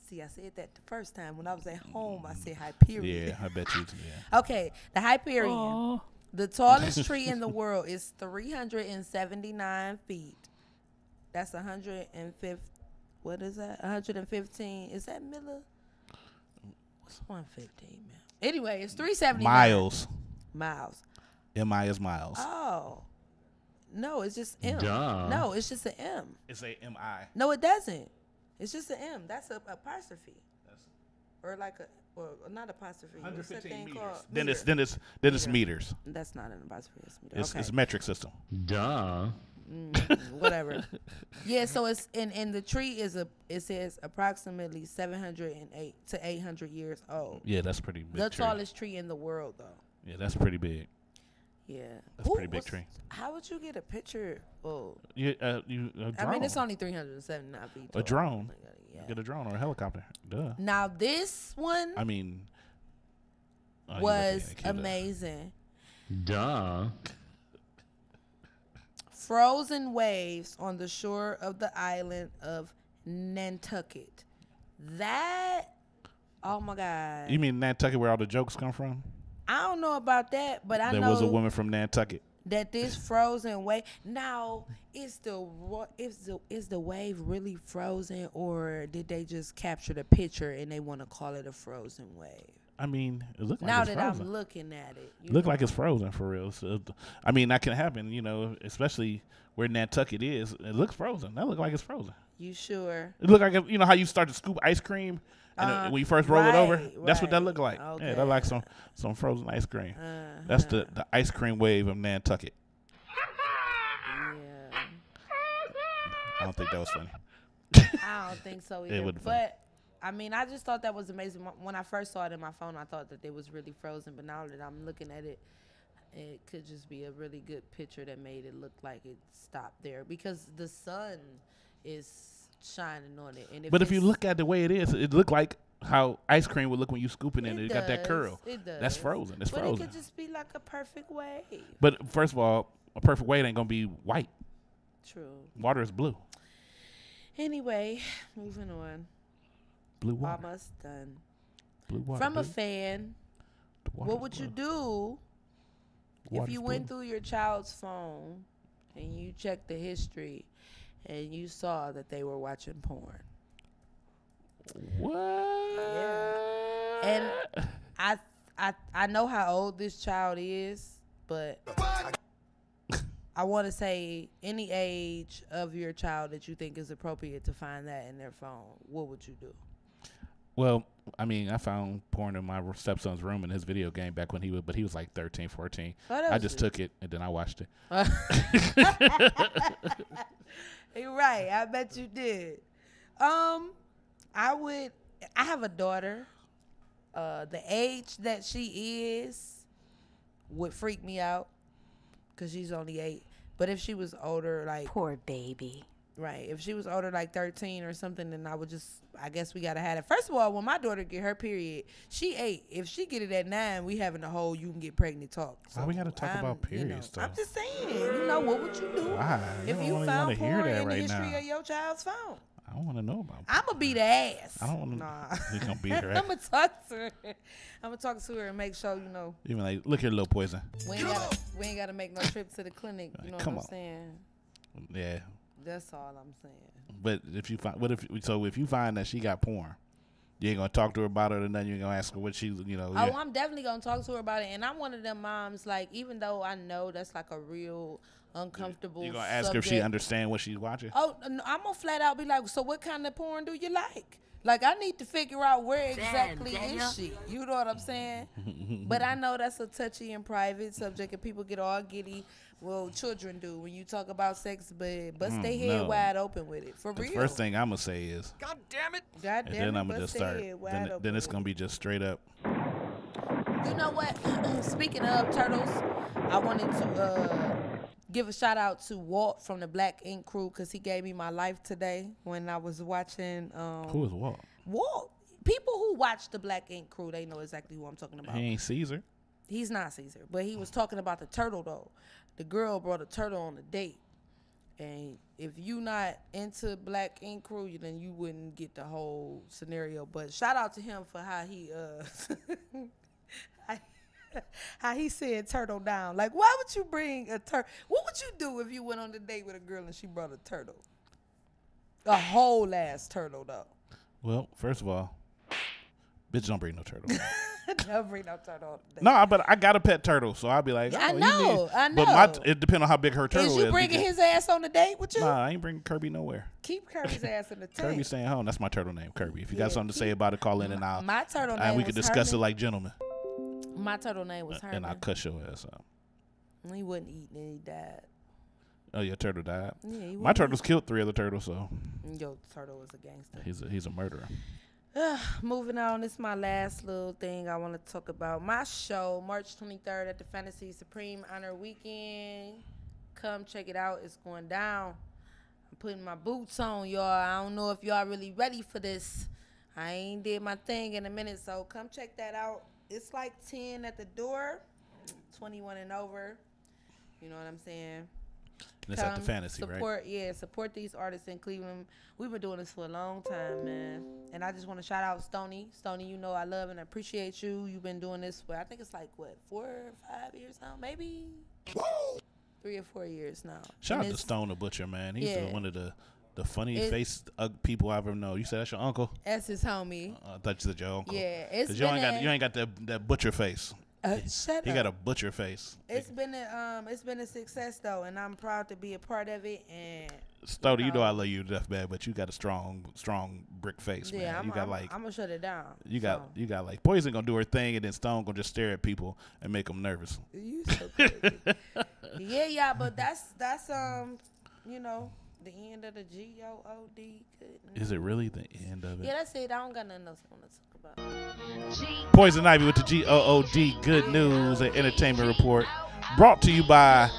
Speaker 7: See, I said that the first time when I was at home. I said Hyperion.
Speaker 1: Yeah, I bet you. Yeah.
Speaker 7: Okay, the Hyperion.
Speaker 1: Aww.
Speaker 7: The tallest tree in the world is 379 feet. That's 150. What is that? 115. Is that Miller? What's 115, man? Anyway, it's 379.
Speaker 1: Miles. M-I is miles.
Speaker 7: Oh. No, it's just M.
Speaker 1: Duh.
Speaker 7: No, it's just an M.
Speaker 1: It's a M-I.
Speaker 7: No, it doesn't. It's just an M. That's a apostrophe. Or like a, or not apostrophe. What's that thing called?
Speaker 1: Then it's meters.
Speaker 7: That's not an apostrophe. It's meters.
Speaker 1: It's a metric system.
Speaker 10: Duh.
Speaker 7: Whatever. Yeah, so it's and the tree it says approximately 708 to 800 years old.
Speaker 1: Yeah, that's pretty big.
Speaker 7: The tallest tree in the world, though.
Speaker 1: Yeah, that's pretty big.
Speaker 7: Yeah,
Speaker 1: that's a pretty big tree.
Speaker 7: How would you get a picture? Oh,
Speaker 1: a drone.
Speaker 7: I mean, it's only 379 feet tall.
Speaker 1: A drone. Yeah. Get a drone or a helicopter. Duh.
Speaker 7: Now this one.
Speaker 1: I mean,
Speaker 7: was amazing.
Speaker 10: Duh.
Speaker 7: Frozen waves on the shore of the island of Nantucket. That, oh my God.
Speaker 1: You mean Nantucket where all the jokes come from?
Speaker 7: I don't know about that, but I know
Speaker 1: there was a woman from Nantucket.
Speaker 7: That this frozen wave. Now, is the wave really frozen, or did they just capture the picture and they want to call it a frozen wave?
Speaker 1: I mean, it looked like
Speaker 7: now
Speaker 1: it's
Speaker 7: that
Speaker 1: frozen.
Speaker 7: I'm looking at it,
Speaker 1: Look like it's frozen for real. So, I mean, that can happen, especially where Nantucket is. It looks frozen. That look like it's frozen.
Speaker 7: You sure?
Speaker 1: It look like how you start to scoop ice cream, and when you first roll it over, that's what that looked like.
Speaker 7: Okay.
Speaker 1: Yeah, that like some frozen ice cream. That's the ice cream wave of Nantucket.
Speaker 7: Yeah.
Speaker 1: I don't think that was funny.
Speaker 7: I don't think so either.
Speaker 1: It wasn't funny.
Speaker 7: But I mean, I just thought that was amazing. When I first saw it in my phone, I thought that it was really frozen. But now that I'm looking at it, it could just be a really good picture that made it look like it stopped there because the sun is shining on it. And
Speaker 1: if you look at the way it is, it looked like how ice cream would look when you scoop it in. It got that curl.
Speaker 7: It does.
Speaker 1: That's frozen. It's frozen.
Speaker 7: But it could just be like a perfect wave.
Speaker 1: But first of all, a perfect wave ain't gonna be white.
Speaker 7: True.
Speaker 1: Water is blue.
Speaker 7: Anyway, moving on.
Speaker 1: Blue water.
Speaker 7: Almost done.
Speaker 1: Blue water.
Speaker 7: From a fan, what would you do if you went through your child's phone and you checked the history and you saw that they were watching porn?
Speaker 1: What?
Speaker 7: Yeah. And I know how old this child is, but I want to say any age of your child that you think is appropriate to find that in their phone, what would you do?
Speaker 1: Well, I mean, I found porn in my stepson's room in his video game back when he was like 13, 14. I just took it and then I watched it.
Speaker 7: You're right. I bet you did. I have a daughter. The age that she is would freak me out because she's only 8. But if she was older, like...
Speaker 14: Poor baby.
Speaker 7: Right. If she was older, like 13 or something, then I guess we got to have it. First of all, when my daughter get her period, she 8. If she get it at 9, we having the whole you can get pregnant talk. So
Speaker 1: why we got to talk about periods, though?
Speaker 7: I'm just saying, what would you do if you found porn in the history of your child's phone?
Speaker 1: I don't want to know about.
Speaker 7: I'm gonna beat her ass.
Speaker 1: I don't want to.
Speaker 7: Nah.
Speaker 1: You gonna beat her ass?
Speaker 7: I'm gonna talk to her. I'm gonna talk to her and make sure
Speaker 1: You mean like, look here, little poison.
Speaker 7: We ain't gotta make no trip to the clinic. You know what I'm saying?
Speaker 1: Yeah.
Speaker 7: That's all I'm saying.
Speaker 1: But if you find if you find that she got porn, you ain't gonna talk to her about it or nothing. You ain't gonna ask her what she
Speaker 7: I'm definitely gonna talk to her about it. And I'm one of them moms, like, even though I know that's like a real uncomfortable
Speaker 1: You gonna ask her if she understand what she's watching?
Speaker 7: Oh, no, I'm gonna flat out be like, so what kind of porn do you like? Like, I need to figure out where exactly is she. You know what I'm saying? But I know that's a touchy and private subject, and people get all giddy. Well, children do when you talk about sex, but bust their head wide open with it. For real.
Speaker 1: The first thing I'm gonna say is,
Speaker 7: God damn it. God damn it.
Speaker 1: And then I'm gonna just start. Then it's gonna be just straight up.
Speaker 7: You know what? Speaking of turtles, I wanted to give a shout out to Walt from the Black Ink Crew because he gave me my life today when I was watching.
Speaker 1: Who is Walt?
Speaker 7: Walt. People who watch the Black Ink Crew, they know exactly who I'm talking about.
Speaker 1: He ain't Caesar.
Speaker 7: He's not Caesar, but he was talking about the turtle though. The girl brought a turtle on a date, And if you not into Black Ink Crew, then you wouldn't get the whole scenario. But shout out to him for how he how he said turtle down. Like, why would you bring a turtle? What would you do if you went on a date with a girl and she brought a turtle? A whole ass turtle, though.
Speaker 1: Well, first of all, bitch, don't bring no turtle.
Speaker 7: Don't bring no turtle on the date.
Speaker 1: No, but I got a pet turtle, so I'll be like, oh,
Speaker 7: I know.
Speaker 1: But it depends on how big her turtle is.
Speaker 7: Is you bringing his ass on the date with you?
Speaker 1: Nah, I ain't bringing Kirby nowhere.
Speaker 7: Keep Kirby's ass in the tank.
Speaker 1: Kirby's staying home. That's my turtle name, Kirby. If you got something to say about it, call in and I'll.
Speaker 7: My turtle name
Speaker 1: and we could discuss
Speaker 7: Herman.
Speaker 1: it like gentlemen.
Speaker 7: My turtle name was Herman.
Speaker 1: And I'll cuss your ass out.
Speaker 7: He wasn't eating and he died.
Speaker 1: Oh, your turtle died?
Speaker 7: Yeah,
Speaker 1: my turtles killed 3 other turtles, so.
Speaker 7: Your turtle was a gangster.
Speaker 1: He's a murderer.
Speaker 7: Moving on, this is my last little thing I want to talk about. My show, March 23rd at the Fantasy Supreme Honor Weekend. Come check it out. It's going down. I'm putting my boots on, y'all. I don't know if y'all really ready for this. I ain't did my thing in a minute, so come check that out. It's like 10 at the door, 21 and over. You know what I'm saying?
Speaker 1: And it's at the Fantasy,
Speaker 7: support,
Speaker 1: right?
Speaker 7: Yeah, support these artists in Cleveland. We've been doing this for a long time, man. And I just want to shout out Stoney. Stoney, you know I love and appreciate you. You've been doing this for, I think it's like, what, 4 or 5 years now? Maybe 3 or 4 years now.
Speaker 1: Shout out to Stone the Butcher, man. He's one of the funniest faced people I've ever known. You said that's your uncle?
Speaker 7: That's his homie.
Speaker 1: I thought you said your uncle.
Speaker 7: Yeah, it's
Speaker 1: you ain't got that butcher face.
Speaker 7: Shut
Speaker 1: he
Speaker 7: up.
Speaker 1: got a butcher face.
Speaker 7: It's been a success though, and I'm proud to be a part of it. And
Speaker 1: Stody, you know I love you to death, man, but you got a strong brick face, man.
Speaker 7: Yeah,
Speaker 1: I'm
Speaker 7: gonna shut it down.
Speaker 1: You got like Poison gonna do her thing, and then Stone gonna just stare at people and make them nervous.
Speaker 7: You so crazy. yeah, but that's you know, the end of the G-O-O-D.
Speaker 1: Is it really the end of it?
Speaker 7: Yeah, that's it. I don't got nothing else I want to talk about.
Speaker 1: Poison Ivy with the G-O-O-D Good News and Entertainment Report, brought to you by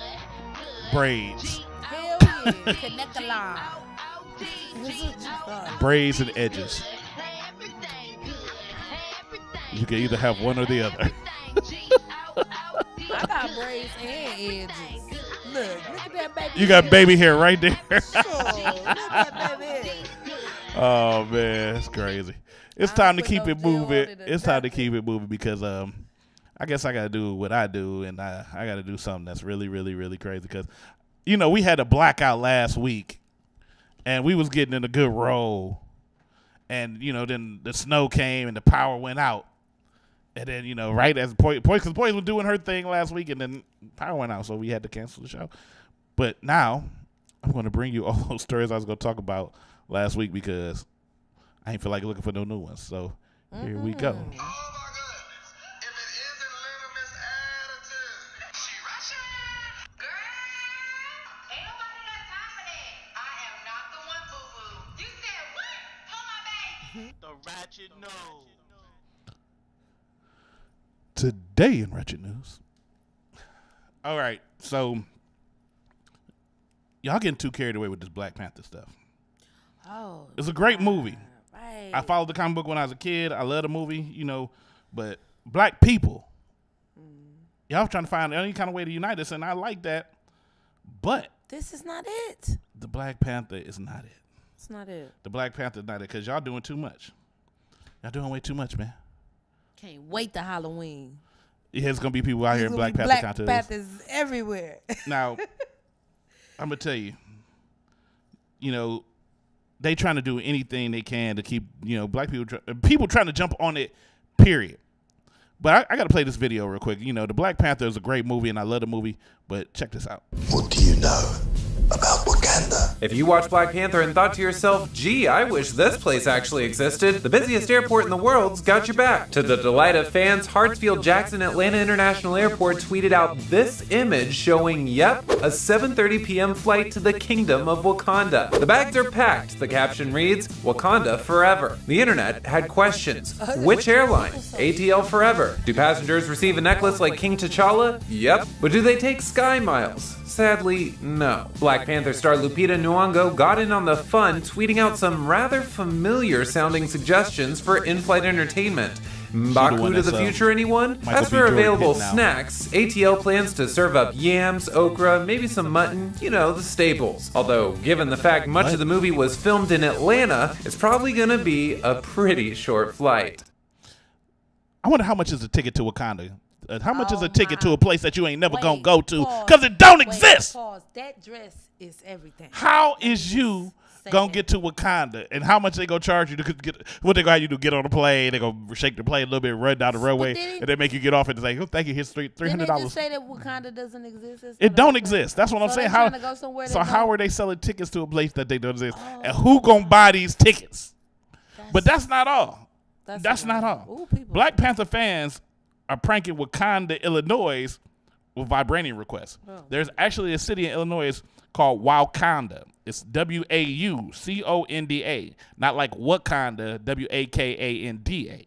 Speaker 1: Braids.
Speaker 7: Hell yeah, connect the line.
Speaker 1: Braids and edges. You can either have one or the other.
Speaker 7: I got braids and edges. Look at that baby.
Speaker 1: You got baby hair right there.
Speaker 7: Look at that baby hair.
Speaker 1: Oh man, it's crazy. It's time to keep it moving. It's time to keep it moving because I guess I gotta do what I do, and I gotta do something that's really, really, really crazy. Because you know we had a blackout last week, and we was getting in a good roll, and you know then the snow came and the power went out, and then you know right as Poison was doing her thing last week, and then power went out, so we had to cancel the show. But now I'm going to bring you all those stories I was going to talk about last week because I ain't feel like looking for no new ones. So here we go.
Speaker 14: The ratchet nose.
Speaker 1: Today in Ratchet News. All right, so y'all getting too carried away with this Black Panther stuff.
Speaker 7: Oh,
Speaker 1: it's a great movie.
Speaker 7: Right.
Speaker 1: I followed the comic book when I was a kid. I love the movie, you know, but black people, y'all trying to find any kind of way to unite us, and I like that. But
Speaker 7: this is not it.
Speaker 1: The Black Panther is not it.
Speaker 7: It's not it.
Speaker 1: The Black Panther is not it because y'all doing too much. Y'all doing way too much, man.
Speaker 7: Can't wait to Halloween.
Speaker 1: Yeah, it's gonna be people out here in Black Panther
Speaker 7: Black
Speaker 1: contests.
Speaker 7: Panthers everywhere.
Speaker 1: Now, I'm gonna tell you, you know, they trying to do anything they can to keep, you know, black people trying to jump on it, period. But I got to play this video real quick. You know, the Black Panther is a great movie, and I love the movie, but check this out.
Speaker 15: What do you know about Wakanda?
Speaker 16: If you watched Black Panther and thought to yourself, gee, I wish this place actually existed, the busiest airport in the world's got your back. To the delight of fans, Hartsfield-Jackson Atlanta International Airport tweeted out this image showing, yep, a 7:30 p.m. flight to the Kingdom of Wakanda. The bags are packed. The caption reads, Wakanda forever. The internet had questions. Which airline? ATL forever. Do passengers receive a necklace like King T'Challa? Yep. But do they take Sky Miles? Sadly, no. Black Panther star Lupita Nyong'o got in on the fun, tweeting out some rather familiar-sounding suggestions for in-flight entertainment. Mbaku to the future, anyone? As for available snacks, ATL plans to serve up yams, okra, maybe some mutton, you know, the staples. Although, given the fact much of the movie was filmed in Atlanta, it's probably gonna be a pretty short flight.
Speaker 1: I wonder how much is a ticket to Wakanda? How much is a ticket to a place that you ain't never gonna go to? Because it don't exist.
Speaker 7: Pause. That dress is everything.
Speaker 1: How is you gonna get to Wakanda, and how much they gonna charge you to get? What they gonna have you do? Get on the plane? They gonna shake the plane a little bit, run down the runway, and they make you get off and say, "Oh, thank you. Here's $300."
Speaker 7: Didn't they just say that Wakanda doesn't exist?
Speaker 1: It don't exist. That's what I'm saying. How? So how are they selling tickets to a place that they don't exist? And who gonna buy these tickets? But that's not all. That's not all. Black Panther fans are pranking Wakanda, Illinois, with vibranium requests. There's actually a city in Illinois called Wakanda. It's Wauconda, not like Wakanda, Wakanda.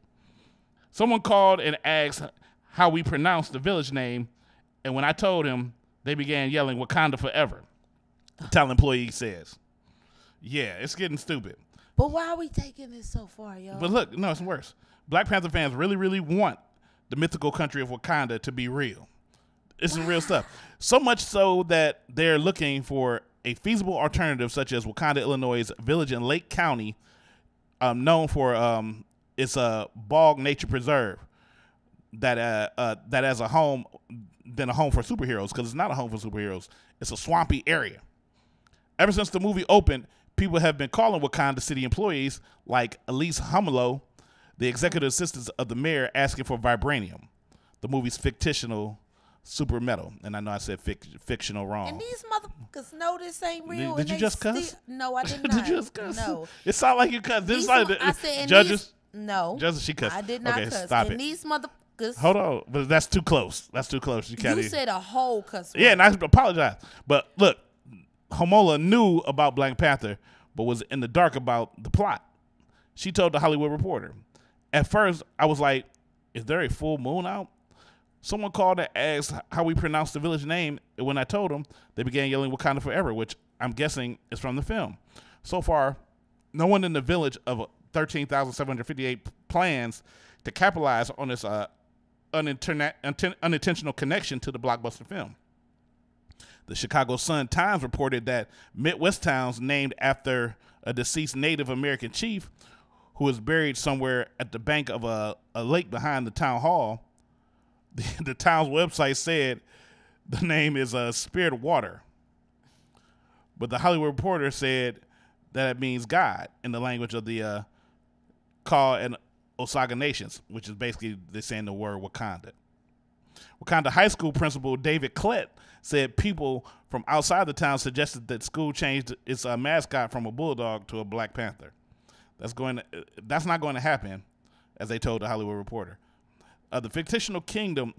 Speaker 1: Someone called and asked how we pronounce the village name, and when I told him, they began yelling Wakanda forever. The town employee says, "Yeah, it's getting stupid."
Speaker 7: But why are we taking this so far, y'all?
Speaker 1: But look, no, it's worse. Black Panther fans really, really want the mythical country of Wakanda to be real. It's some real stuff. So much so that they're looking for a feasible alternative, such as Wakanda, Illinois' village in Lake County, known for its bog nature preserve, that as a home than a home for superheroes, because it's not a home for superheroes. It's a swampy area. Ever since the movie opened, people have been calling Wakanda city employees like Elise Humolo, the executive assistant of the mayor, asking for vibranium, the movie's fictional super metal. And I know I said fictional wrong.
Speaker 7: And these motherfuckers know this ain't real.
Speaker 1: Did you just cuss?
Speaker 7: No, I did not.
Speaker 1: Did you just cuss?
Speaker 7: No.
Speaker 1: It sounded like you cussed.
Speaker 7: I said,
Speaker 1: judges?
Speaker 7: No.
Speaker 1: Judges, she cussed.
Speaker 7: I did not cuss.
Speaker 1: Stop
Speaker 7: and
Speaker 1: it.
Speaker 7: These motherfuckers.
Speaker 1: Hold on. But that's too close. That's too close. You
Speaker 7: said a whole cuss word.
Speaker 1: Yeah, and I apologize. But look, Homola knew about Black Panther, but was in the dark about the plot. She told the Hollywood Reporter. At first, I was like, is there a full moon out? Someone called and asked how we pronounce the village name, and when I told them, they began yelling Wakanda Forever, which I'm guessing is from the film. So far, no one in the village of 13,758 plans to capitalize on this unintentional connection to the blockbuster film. The Chicago Sun-Times reported that Midwest towns named after a deceased Native American chief who is buried somewhere at the bank of a lake behind the town hall. The town's website said the name is Spirit Water. But the Hollywood Reporter said that it means God in the language of the Kaw and Osage nations, which is basically they're saying the word Wakanda. Wakanda High School principal David Klett said people from outside the town suggested that school changed its mascot from a bulldog to a Black Panther. That's not going to happen, as they told the Hollywood Reporter. The fictional kingdom,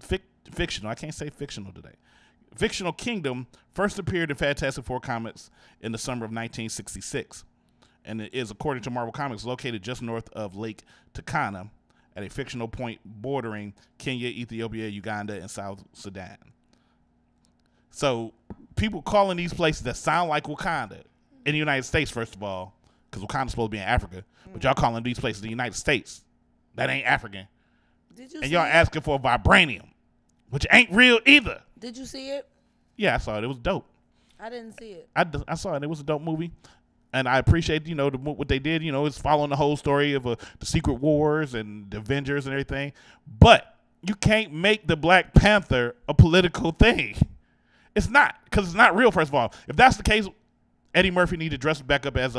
Speaker 1: fictional, I can't say fictional today. Fictional Kingdom first appeared in Fantastic Four comics in the summer of 1966. And it is, according to Marvel Comics, located just north of Lake Turkana at a fictional point bordering Kenya, Ethiopia, Uganda, and South Sudan. So people calling these places that sound like Wakanda in the United States, first of all, because Wakanda's supposed to be in Africa, but y'all calling these places the United States. That ain't African. And y'all asking for vibranium, which ain't real either.
Speaker 7: Did you see it?
Speaker 1: Yeah, I saw it. It was dope.
Speaker 7: I didn't see it.
Speaker 1: I saw it. It was a dope movie. And I appreciate, what they did. It's following the whole story of the Secret Wars and the Avengers and everything. But you can't make the Black Panther a political thing. It's not, because it's not real, first of all. If that's the case, Eddie Murphy need to dress back up as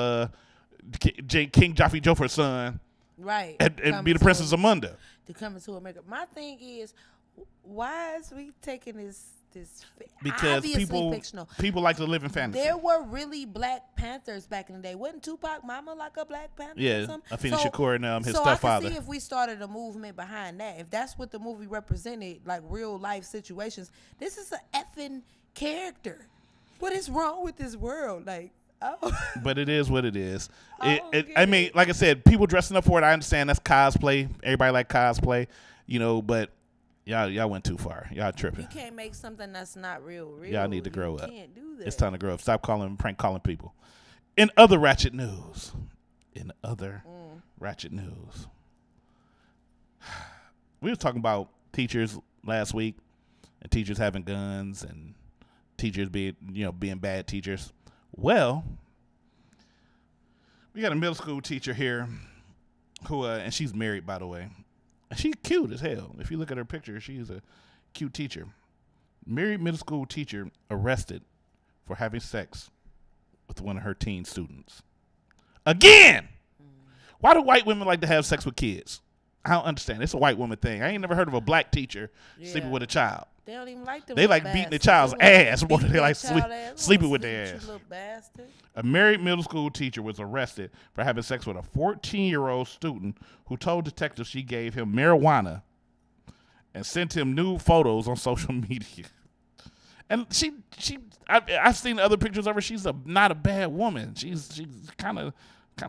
Speaker 1: King Jaffe Joffer's son.
Speaker 7: Right.
Speaker 1: And be the Princess Amunda.
Speaker 7: To come into America. My thing is, why is we taking this
Speaker 1: because
Speaker 7: fictional.
Speaker 1: people like to live in fantasy.
Speaker 7: There were really Black Panthers back in the day. Wasn't Tupac Mama like a Black Panther?
Speaker 1: Yeah, Afeni Shakur and his stepfather.
Speaker 7: So I can see if we started a movement behind that. If that's what the movie represented, like real life situations. This is an effing character. What is wrong with this world? Like, oh.
Speaker 1: But it is what it is. I mean, like I said, people dressing up for it, I understand that's cosplay. Everybody like cosplay, but Y'all went too far. Y'all
Speaker 7: You
Speaker 1: tripping.
Speaker 7: can't make something that's not real.
Speaker 1: Y'all need to grow up.
Speaker 7: You can't do that.
Speaker 1: It's time to grow up. Stop prank calling people. In other ratchet news. We were talking about teachers last week and teachers having guns and teachers being bad teachers. Well, we got a middle school teacher here who and she's married, by the way. And she's cute as hell. If you look at her picture, she's a cute teacher. Married middle school teacher arrested for having sex with one of her teen students. Again! Why do white women like to have sex with kids? I don't understand. It's a white woman thing. I ain't never heard of a black teacher sleeping with a child.
Speaker 7: They don't even like them.
Speaker 1: They like beating the child's ass more than they like sleeping with their ass.
Speaker 7: You little bastard.
Speaker 1: A married middle school teacher was arrested for having sex with a 14-year-old student who told detectives she gave him marijuana and sent him nude photos on social media. And I've seen other pictures of her. She's not a bad woman. She's kind of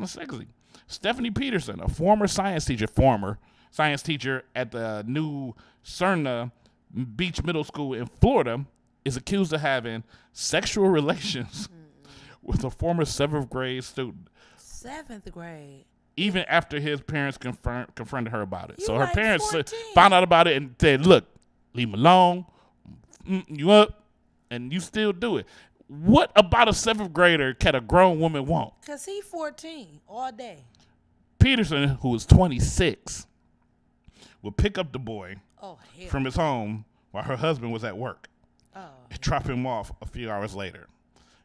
Speaker 1: sexy. Stephanie Peterson, a former science teacher at the new Cerna Beach Middle School in Florida, is accused of having sexual relations with a former 7th grade student.
Speaker 7: 7th grade.
Speaker 1: Even after his parents confronted her about it.
Speaker 7: You
Speaker 1: So her
Speaker 7: like
Speaker 1: parents
Speaker 7: 14.
Speaker 1: found out about it and said, look, leave him alone. You up, and you still do it. What about a 7th grader can a grown woman want?
Speaker 7: Because he 14 all day.
Speaker 1: Peterson, who was 26, would pick up the boy from his home while her husband was at work and drop him off a few hours later.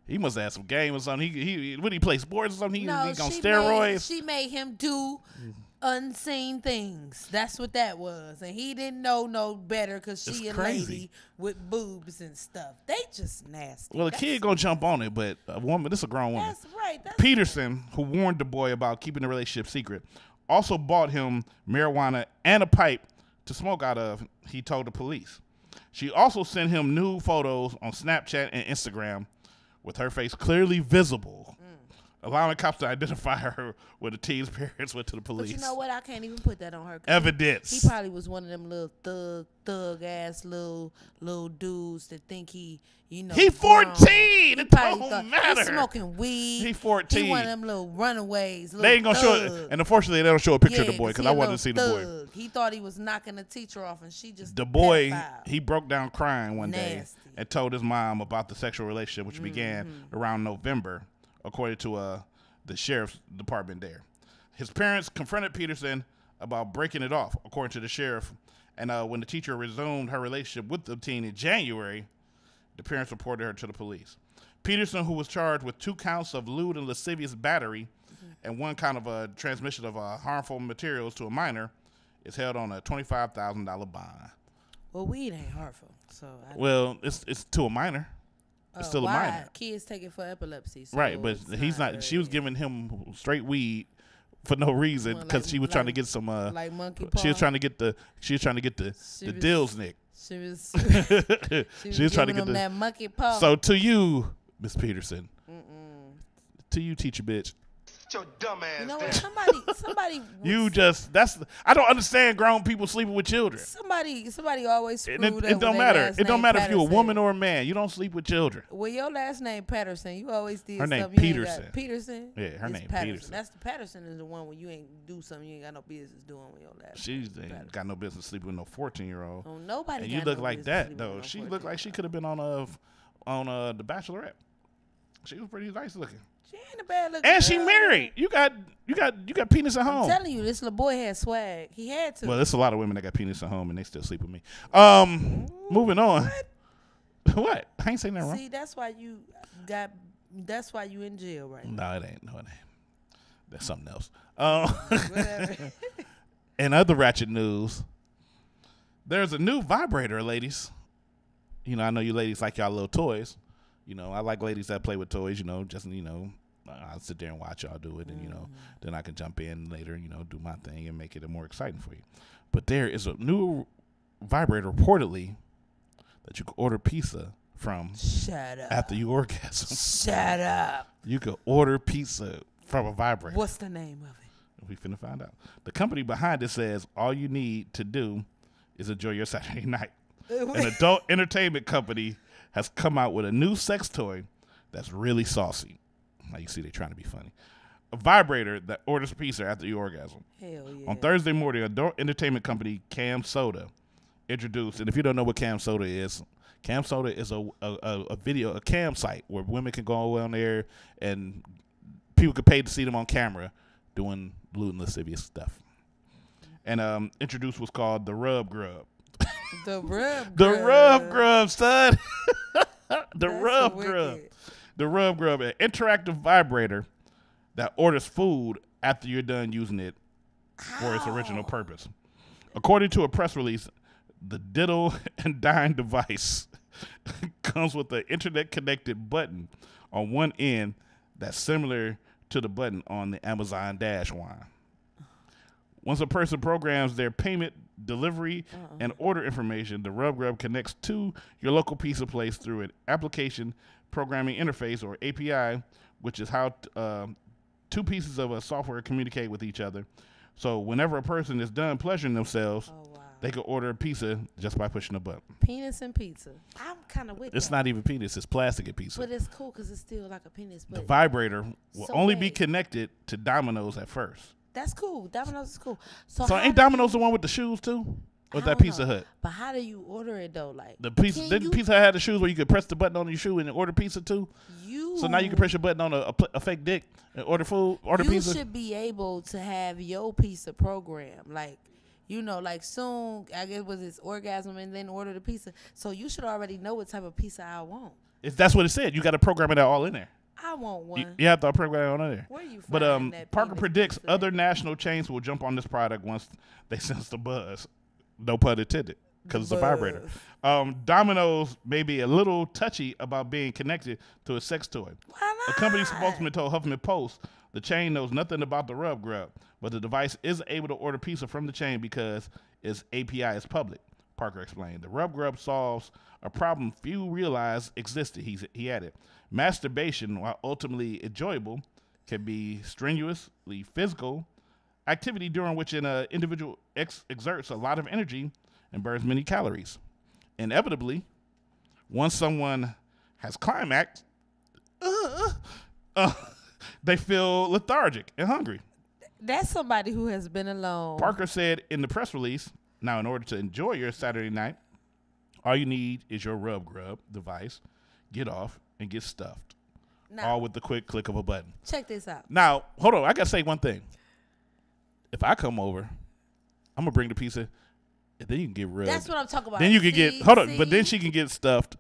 Speaker 1: He must have had some game or something. Would he play sports or something? He on steroids?
Speaker 7: She made him do unseen things. That's what that was. And he didn't know no better because she a lady with boobs and stuff. They just nasty.
Speaker 1: Well, a kid gonna jump on it, but a woman, this is a grown woman.
Speaker 7: That's right.
Speaker 1: Peterson, who warned the boy about keeping the relationship secret, also bought him marijuana and a pipe to smoke out of, he told the police. She also sent him nude photos on Snapchat and Instagram with her face clearly visible, allowing cops to identify her when the teen's parents went to the police.
Speaker 7: But you know what? I can't even put that on her.
Speaker 1: Evidence.
Speaker 7: He probably was one of them little thug ass little dudes that think he
Speaker 1: 14. It don't matter.
Speaker 7: He's smoking weed.
Speaker 1: He 14.
Speaker 7: He one of them little runaways.
Speaker 1: They ain't gonna show it, and unfortunately, they don't show a picture of the boy because I wanted to see the boy.
Speaker 7: He thought he was knocking the teacher off, and she just
Speaker 1: the boy. He broke down crying one day and told his mom about the sexual relationship, which began around November, according to the sheriff's department there. His parents confronted Peterson about breaking it off, according to the sheriff. And when the teacher resumed her relationship with the teen in January, the parents reported her to the police. Peterson, who was charged with 2 counts of lewd and lascivious battery and 1 count of transmission of harmful materials to a minor, is held on a $25,000 bond.
Speaker 7: Well, weed ain't harmful, so.
Speaker 1: It's to a minor. It's still a minor.
Speaker 7: Kids take it for epilepsy. So
Speaker 1: right, but he's not. She was giving him straight weed for no reason because she was trying to get some.
Speaker 7: Like monkey paw.
Speaker 1: She was trying to get the dills nick.
Speaker 7: She was
Speaker 1: trying to get
Speaker 7: that monkey paw.
Speaker 1: So to you, Miss Peterson, to you, teacher bitch.
Speaker 14: Your dumb ass.
Speaker 7: You know what? Somebody.
Speaker 1: I don't understand grown people sleeping with children.
Speaker 7: Somebody always screwed up.
Speaker 1: It don't matter. It don't matter if you're a woman or a man. You don't sleep with children.
Speaker 7: Well, your last name Patterson. You always did.
Speaker 1: Her name
Speaker 7: something
Speaker 1: Peterson.
Speaker 7: Peterson.
Speaker 1: Yeah, her name
Speaker 7: Patterson.
Speaker 1: Peterson.
Speaker 7: That's the Patterson is the one where you ain't do something you ain't got no business doing with your last.
Speaker 1: She ain't got no business sleeping with no 14-year-old.
Speaker 7: Oh, nobody.
Speaker 1: And you look like that though. She looked like she could have been on The Bachelorette. She was pretty nice looking.
Speaker 7: She ain't a bad looking.
Speaker 1: And she married. You got penis at home.
Speaker 7: I'm telling you, this little boy had swag. He had to.
Speaker 1: Well, there's a lot of women that got penis at home and they still sleep with me. Moving on. What? I ain't saying that wrong.
Speaker 7: See, that's why you in jail right
Speaker 1: No,
Speaker 7: now.
Speaker 1: it ain't. That's something else. In other ratchet news, there's a new vibrator, ladies. I know you ladies like y'all little toys. I like ladies that play with toys, I'll sit there and watch y'all do it, and, then I can jump in later, do my thing and make it more exciting for you. But there is a new vibrator, reportedly, that you can order pizza from.
Speaker 7: Shut up.
Speaker 1: After you orgasm.
Speaker 7: Shut up.
Speaker 1: You can order pizza from a vibrator.
Speaker 7: What's the name of it?
Speaker 1: We finna find out. The company behind it says all you need to do is enjoy your Saturday night. An adult entertainment company has come out with a new sex toy that's really saucy. Now you see they're trying to be funny. A vibrator that orders pizza after your orgasm.
Speaker 7: Hell yeah.
Speaker 1: On Thursday morning, adult entertainment company Cam Soda introduced, and if you don't know what Cam Soda is a video, a cam site where women can go on there and people can pay to see them on camera doing lewd and lascivious stuff. And introduced was called the Rub Grub.
Speaker 7: The Rub Grub.
Speaker 1: The Rub Grub, son. The Rub
Speaker 7: wicked.
Speaker 1: Grub. The Rub Grub, an interactive vibrator that orders food after you're done using it for its original purpose. According to a press release, the diddle and dine device comes with an internet-connected button on one end that's similar to the button on the Amazon Dash wine. Once a person programs their payment, delivery, and order information, the Rub Grub connects to your local pizza place through an application programming interface, or API, which is how two pieces of software communicate with each other. So whenever a person is done pleasuring themselves, they can order a pizza just by pushing a button.
Speaker 7: Penis and pizza. I'm kind of with
Speaker 1: It's
Speaker 7: that.
Speaker 1: not even penis. It's plastic and pizza.
Speaker 7: But it's cool because it's still like a penis. But
Speaker 1: The vibrator will
Speaker 7: So
Speaker 1: only be
Speaker 7: wait.
Speaker 1: connected to Domino's at first.
Speaker 7: That's cool. Domino's is cool.
Speaker 1: So
Speaker 7: how
Speaker 1: ain't
Speaker 7: do
Speaker 1: Domino's the one with the shoes too? Or is
Speaker 7: I
Speaker 1: that
Speaker 7: don't
Speaker 1: Pizza
Speaker 7: know.
Speaker 1: Hut?
Speaker 7: But how do you order it though? Like
Speaker 1: The pizza, didn't Pizza Hut have the shoes where you could press the button on your shoe and order pizza too? So now you can press your button on a fake dick and order food, order
Speaker 7: you
Speaker 1: pizza.
Speaker 7: should be able to have your pizza program. Like, you know, like soon, I guess was this orgasm and then order the pizza. So you should already know what type of pizza I want.
Speaker 1: That's what it said. You got to program it all in there.
Speaker 7: I want one.
Speaker 1: You have to program it all in there.
Speaker 7: Where you
Speaker 1: But
Speaker 7: find that
Speaker 1: Parker
Speaker 7: penis
Speaker 1: predicts
Speaker 7: pizza?
Speaker 1: other national chains will jump on this product once they sense the buzz. No pun intended, because it's a vibrator. Domino's may be a little touchy about being connected to a sex toy.
Speaker 7: Why not?
Speaker 1: A company spokesman told Huffman Post the chain knows nothing about the Rub Grub, but the device is able to order pizza from the chain because its API is public. Parker explained. The Rub Grub solves a problem few realized existed, he added. Masturbation, while ultimately enjoyable, can be strenuously physical activity during which an individual exerts a lot of energy and burns many calories. Inevitably, once someone has climaxed, they feel lethargic and hungry.
Speaker 7: That's somebody who has been alone.
Speaker 1: Parker said in the press release, now in order to enjoy your Saturday night, all you need is your Rub Grub device. Get off and get stuffed.
Speaker 7: Now,
Speaker 1: all with the quick click of a button.
Speaker 7: check this out.
Speaker 1: Now, hold on. I got to say one thing. If I come over, I'm going to bring the pizza, and then you can get rubbed.
Speaker 7: That's what I'm talking about.
Speaker 1: Then you can
Speaker 7: See?
Speaker 1: get, hold on, but then she can get stuffed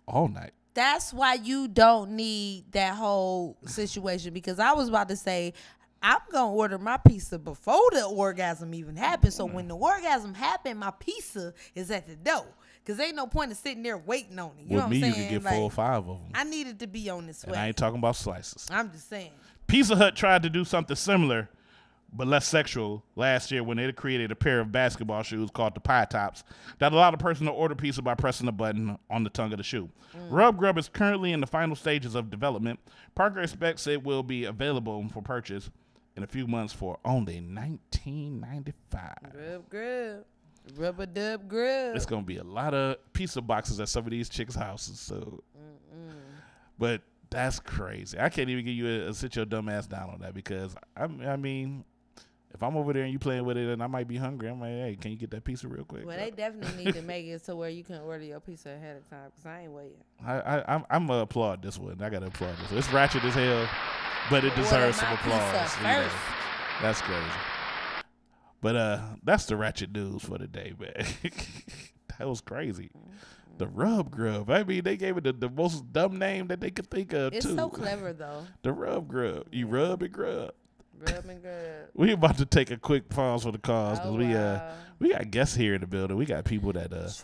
Speaker 1: all night.
Speaker 7: That's why you don't need that whole situation, because I was about to say I'm going to order my pizza before the orgasm even happens. So when the orgasm happens, my pizza is at the door. Because ain't no point in sitting there waiting on it. You know what I'm saying?
Speaker 1: With me, you can get 4 or 5 of them.
Speaker 7: I needed to be on this way.
Speaker 1: And I ain't talking about slices.
Speaker 7: I'm just saying.
Speaker 1: Pizza Hut tried to do something similar, but less sexual, last year when they created a pair of basketball shoes called the Pie Tops that allowed a person to order pizza by pressing a button on the tongue of the shoe. Rub Grub is currently in the final stages of development. Parker expects it will be available for purchase in a few months for only $19.95.
Speaker 7: Rub Grub. Rub-a-dub grub.
Speaker 1: It's going to be a lot of pizza boxes at some of these chicks' houses. So, but that's crazy. I can't even give you a sit your dumb ass down on that, because I mean, if I'm over there and you playing with it and I might be hungry, I'm like, hey, can you get that pizza real quick?
Speaker 7: Well, they definitely need to make it so where you can order your pizza ahead of time, because I ain't waiting.
Speaker 1: I'm going to applaud this one. I got to applaud this one. It's ratchet as hell, but it deserves some applause. You know? That's crazy. But that's the ratchet news for the day, man. That was crazy. The Rub Grub. I mean, they gave it the most dumb name that they could think of,
Speaker 7: It's
Speaker 1: too.
Speaker 7: so clever, though.
Speaker 1: The Rub Grub. You rub and grub.
Speaker 7: Rub and grub.
Speaker 1: We about to take a quick pause for the cause, because
Speaker 7: wow.
Speaker 1: we got guests here in the building. We got people that that's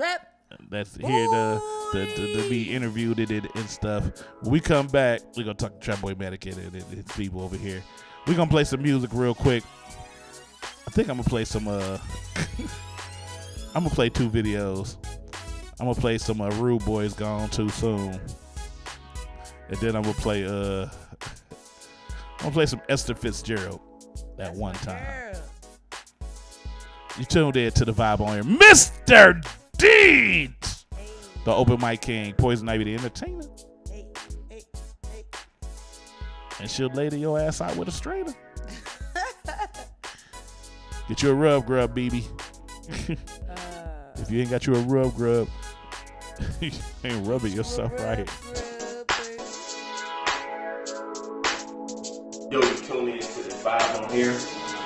Speaker 7: Boy.
Speaker 1: here to be interviewed and stuff. When we come back, we're gonna talk to TRAPBOI Mannequin and his people over here. We're gonna play some music real quick. I think I'm gonna play some I'm gonna play 2 videos. I'm gonna play some Rude Boys Gone Too Soon. And then I'm gonna play some Esther Fitzgerald at one time. You tuned in to the vibe on here. Mr. Deeds, the open mic king, Poison Ivy the entertainer. And she'll later your ass out with a strainer. Get you a rub grub, BB. If you ain't got you a rub grub, you ain't rubbing yourself right.
Speaker 17: Yo, you tune in to the vibe on here.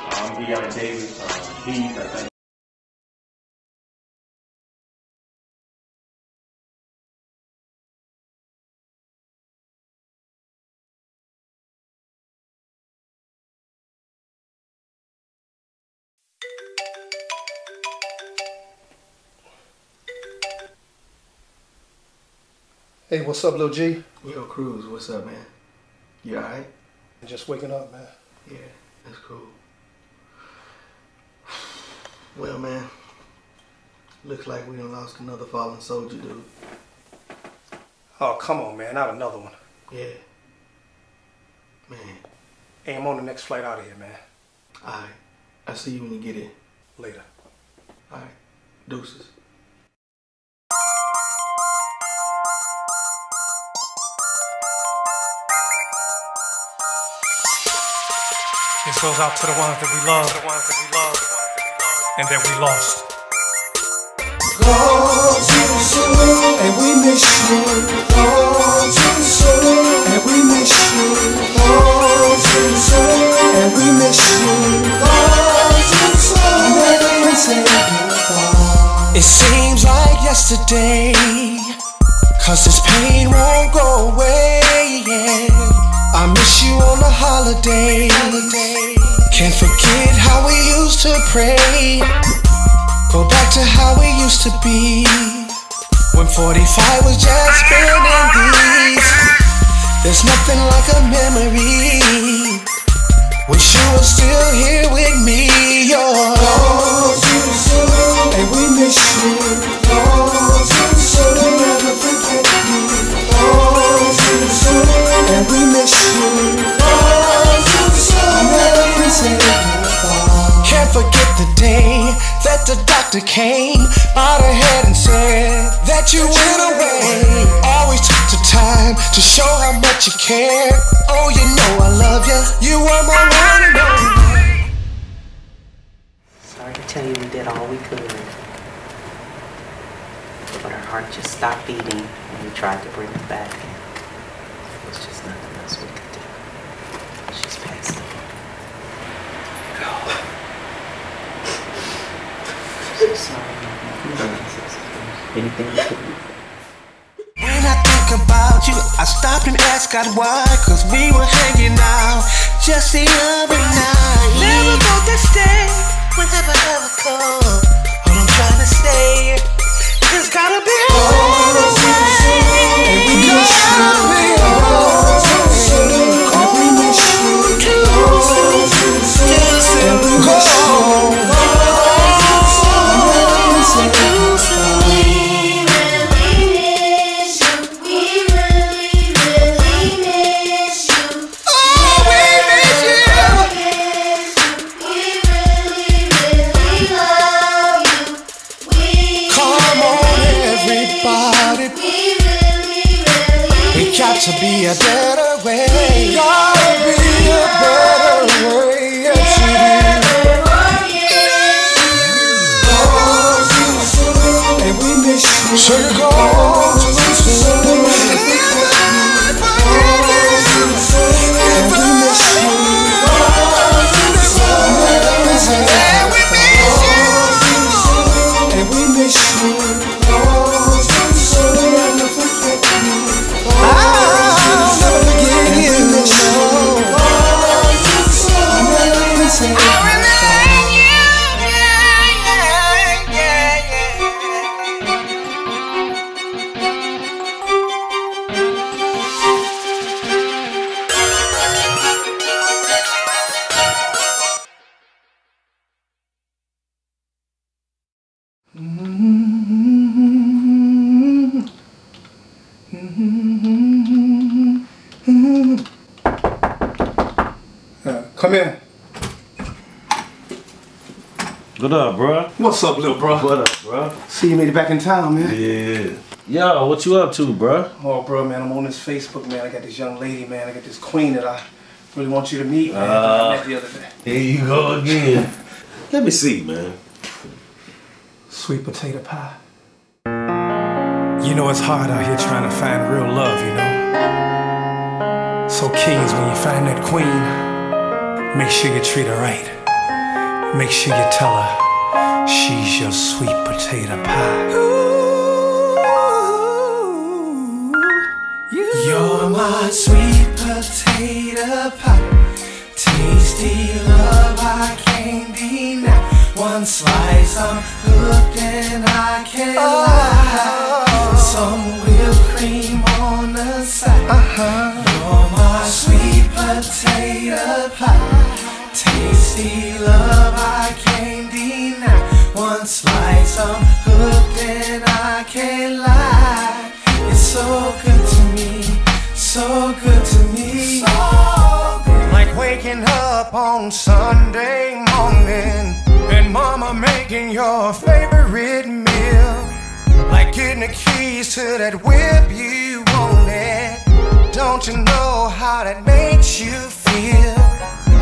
Speaker 17: I'm Deion Davis. Deeds, I think.
Speaker 18: Hey, what's up, Lil G?
Speaker 19: Yo, Cruz, what's up, man? You alright?
Speaker 18: Just waking up, man.
Speaker 19: Yeah, that's cool. Well, man, looks like we done lost another fallen soldier, dude.
Speaker 18: Oh, come on, man, not another one.
Speaker 19: Yeah. Man.
Speaker 18: Hey, I'm on the next flight out of here, man.
Speaker 19: Alright. I'll see you when you get in.
Speaker 18: Later.
Speaker 19: Alright. Deuces.
Speaker 18: This goes out to the ones that we love, and that we lost.
Speaker 5: Gone too soon, and we miss you. Gone too soon, and we miss you. Gone too soon, and we miss you. Gone too soon, and we say goodbye. It seems like yesterday, 'cause this pain won't go away. I miss you on the holiday. Can't forget how we used to pray. Go back to how we used to be, when 45 was just spinning these. There's nothing like a memory. Wish you were still here with me. You're gone too soon, and we miss you. Gone too soon, never forget me. Gone too soon, and we miss you. Gone too soon, never say goodbye. Can't forget the day that the doctor came out ahead and said that you went away. Always took the time to show how much you care. Oh, you know I love you. You were my one and only.
Speaker 20: Sorry to tell you we did all we could, but her heart just stopped beating when we tried to bring her back. There was just nothing else we could do. She's passed on. Anything we could do.
Speaker 5: When I think about you, I stop and ask God why. 'Cause we were hanging out just the other night. Never thought that stay would ever come. All I'm trying to say, it's gotta be all the way. And we miss you. And we miss you. And we miss you. Got to be a better way. Gotta be a better way. Yes, it is. And we miss you. So you're gone too soon. And we miss you. And we miss you.
Speaker 18: Come in.
Speaker 21: What up, bro?
Speaker 19: What's up, little bro?
Speaker 21: What up, bro?
Speaker 19: See, you made it back in town, man.
Speaker 21: Yeah. Yo, what you up to, bro?
Speaker 19: Oh, bro, man, I'm on this Facebook, man. I got this young lady, man. I got this queen that I really want you to meet, man. I met the other day.
Speaker 21: Here you go again. Let me see, man.
Speaker 19: Sweet potato pie.
Speaker 18: You know it's hard out here trying to find real love, you know. So kings, when you find that queen, make sure you treat her right. Make sure you tell her she's your sweet potato pie.
Speaker 4: You're my sweet potato pie. Tasty love I can't deny. One slice I'm hooked and I can't lie. Some whipped cream on the side. You're my sweet potato pie. Tasty love I can't deny. One slice I'm hooked and I can't lie. It's so good to me, so good to me. So good. Like waking up on Sunday morning and mama making your favorite meal. Like getting the keys to that whip you wanted. Don't you know how that makes you feel?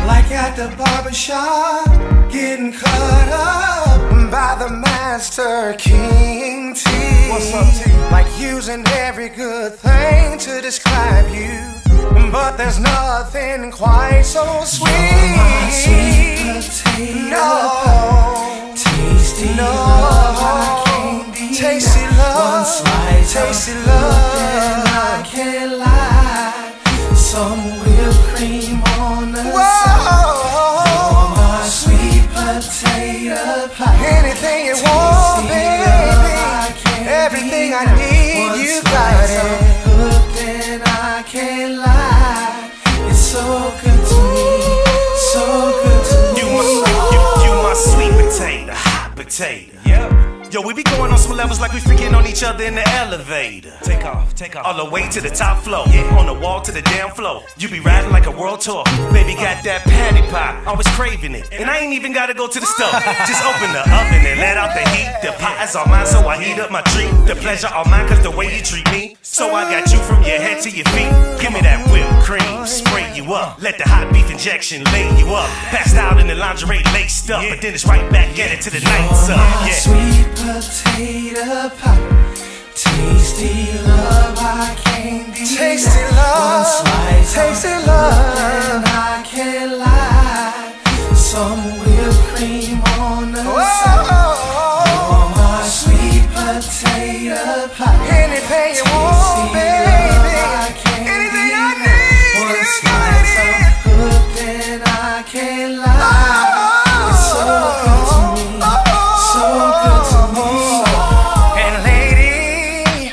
Speaker 4: Like at the barbershop, getting cut up by the master King T. What's up, T? Like using every good thing to describe you, but there's nothing quite so sweet. You're my sweet potato pie. Tasty love I can't deny. Tasty love, one slice, tasty love, and I can't lie. Some whipped cream on the side. You're my sweet potato pie. Anything you want, baby. Everything I need, you got it. Hooked and I can't lie. It's so good to me, so good to me.
Speaker 22: You my sweet potato, hot potato. Yep. Yo, we be going on some levels like we freaking on each other in the elevator. Take off, all the way to the top floor. Yeah. On the wall to the damn floor. You be riding like a world tour. Baby got that patty pie, always craving it. And I ain't even gotta go to the stove. Just open the oven and let out the heat. The pie is all mine, so I heat up my treat. The pleasure all mine, cause the way you treat me. So I got you from your head to your feet. Give me that whipped cream, spray you up. Let the hot beef injection lay you up. Passed out in the lingerie laced up. But then it's right back at it to the night's up. Yeah.
Speaker 4: Sweet potato pie. Tasty love I can't deny. Tasty love, one slice, tasty love, and I can't lie. Some whipped cream on the side. You're my sweet potato pie. Anything you want, baby. Anything I need, one slice I'm hooked and I can't lie. It's so good to me, so good to me. And lady,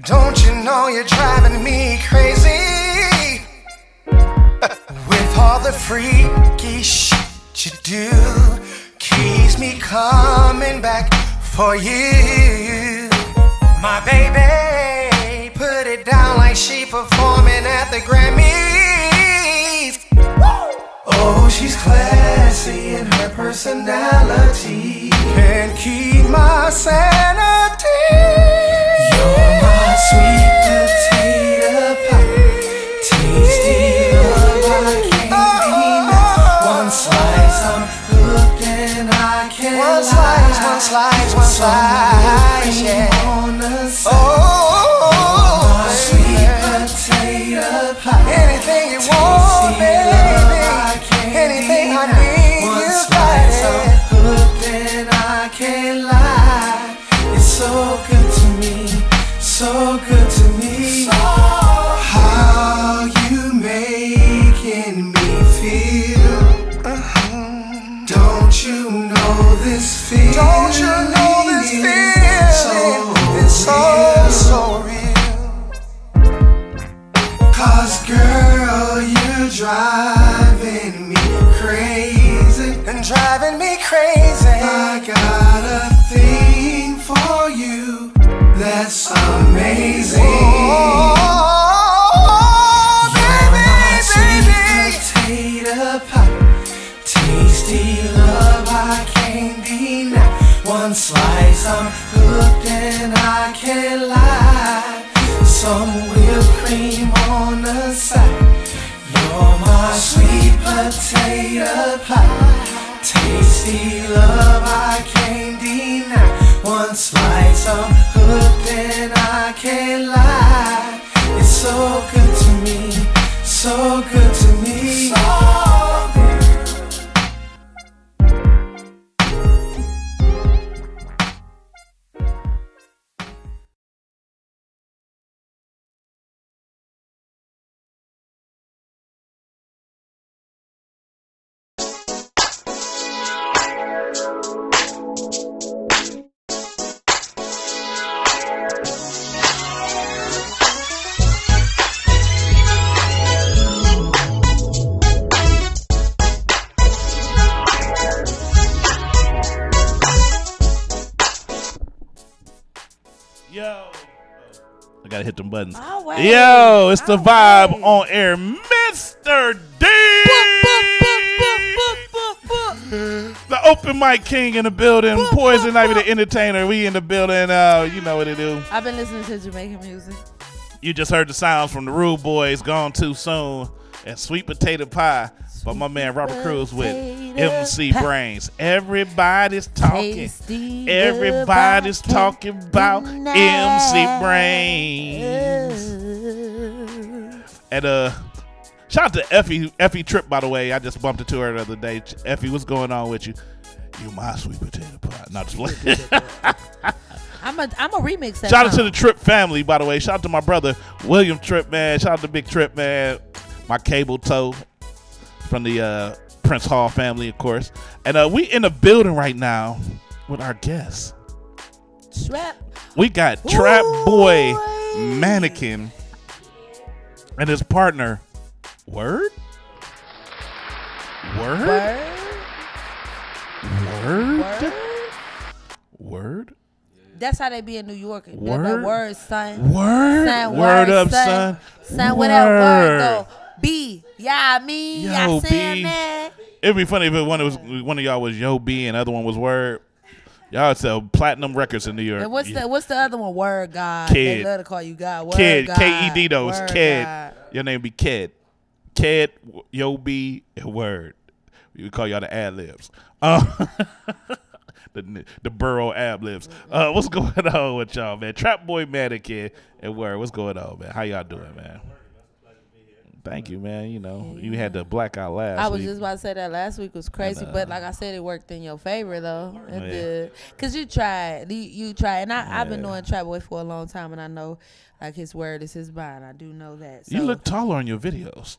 Speaker 4: don't you know you're driving me crazy with all the freaky shit you do? Keeps me coming back for you. My baby, put it down like she performing at the Grammys. Oh, she's classy in her personality. Can't keep my sanity. You're my sweet potato pie. Tasty love I can't deny. One slice I'm hooked and I can't lie. One slice, yeah. On the side. Oh, my sweet potato pie. Anything you want, baby. Anything I need, you got it. I'm hooked and I can't lie. It's so good to me, so good to me. How you making me feel? Don't you know this feeling? Don't you know this feeling? It's so real. Cause girl, you're driving me crazy. And driving me crazy. I got a thing for you that's amazing. Oh, baby, baby. Potato pie. Tasty love I
Speaker 19: I can't deny. One slice, I'm hooked and I can't lie. Some whipped cream on the side. You're my sweet potato pie. Tasty love, I can't deny. One slice, I'm hooked and I can't lie. It's so good to me, so good to me. So good.
Speaker 1: Yo. I gotta hit them buttons.
Speaker 7: Always.
Speaker 1: Yo, it's the vibe on air, Mr. D. The open mic king in the building. Poison Ivy the entertainer. We in the building. You know what to do.
Speaker 7: I've been listening to Jamaican music.
Speaker 1: You just heard the sounds from the Rude Boys, Gone Too Soon, and Sweet Potato Pie by my man Robert Cruz with MC Brains. Everybody's talking. Everybody's talking about MC Brains. And shout out to Effie Tripp, by the way. I just bumped into her the other day. Effie, what's going on with you? You my sweet potato pie. Not just playing.
Speaker 7: I'm a remix that
Speaker 1: Shout out to the Tripp family, by the way. Shout out to my brother William Tripp, man. Shout out to Big Tripp, man. My cable toe from the Prince Hall family, of course. And we in the building right now with our guests. We got TRAPBOI Mannequin and his partner. Word?
Speaker 7: That's how they be in New York.
Speaker 1: Word?
Speaker 7: Word, son.
Speaker 1: Word?
Speaker 7: Son,
Speaker 1: Word up, son.
Speaker 7: Son, where that word go? B. Yeah, me.
Speaker 1: Yo,
Speaker 7: I saying
Speaker 1: B.
Speaker 7: that.
Speaker 1: It'd be funny if one of y'all was Yo B and the other one was Word. Y'all sell platinum records in New York.
Speaker 7: And what's the other one? Word God.
Speaker 1: Kid.
Speaker 7: They love to call you God. Word
Speaker 1: Kid.
Speaker 7: God.
Speaker 1: K-E-D though. It's
Speaker 7: Word
Speaker 1: Kid.
Speaker 7: God.
Speaker 1: Your name be Kid. Kid, Yo B, and Word. We call y'all the ad-libs. The borough ad-libs. What's going on with y'all, man? TRAPBOI Mannequin and Word. What's going on, man? How y'all doing, man? Thank you, man. You know, you had the blackout last week.
Speaker 7: I was just about to say that last week was crazy, but like I said, it worked in your favor though. It did. Cause you tried, and I've been knowing TRAPBOI for a long time, and I know like his word is his bond. I do know that. So.
Speaker 1: You look taller in your videos.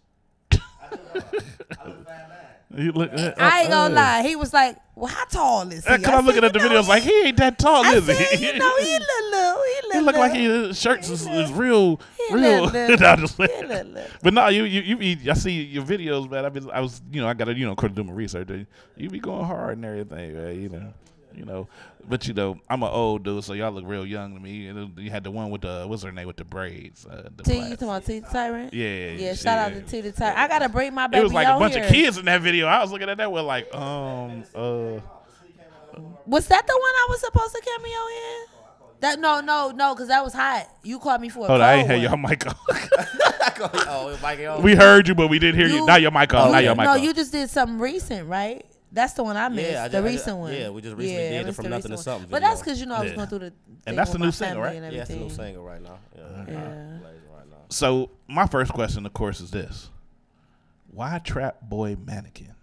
Speaker 1: You look,
Speaker 7: I ain't gonna lie. He was like, "Well, how tall is he?"
Speaker 1: Cause I'm looking at the videos like he ain't that tall, is he?
Speaker 7: You know, he little.
Speaker 1: He look like his shirts is real. No, just but no, you I see your videos, man. I was I gotta do my research. You be going hard and everything, man. You know, but I'm an old dude, so y'all look real young to me. You had the one with the what's her name with the braids.
Speaker 7: T, you talking about T the Tyrant?
Speaker 1: Yeah.
Speaker 7: Shout out to T the Tyrant. I gotta bring my baby.
Speaker 1: It was like a bunch
Speaker 7: here.
Speaker 1: of kids in that video. I was looking at that with like
Speaker 7: Was that the one I was supposed to cameo in? That no, because that was hot. You called me for a cold
Speaker 1: I ain't had
Speaker 7: one.
Speaker 1: your mic on.
Speaker 3: Mic on.
Speaker 1: We heard you, but we didn't hear you. Now your mic on.
Speaker 7: No, you just did something recent, right? That's the one I missed.
Speaker 3: Yeah,
Speaker 7: the recent one.
Speaker 3: Yeah, we just recently did it from nothing to something.
Speaker 7: But that's because I was going through the.
Speaker 1: And that's the new single, right?
Speaker 3: Yeah, that's the new single right now. Yeah.
Speaker 1: So my first question, of course, is this: why TRAPBOI Mannequin?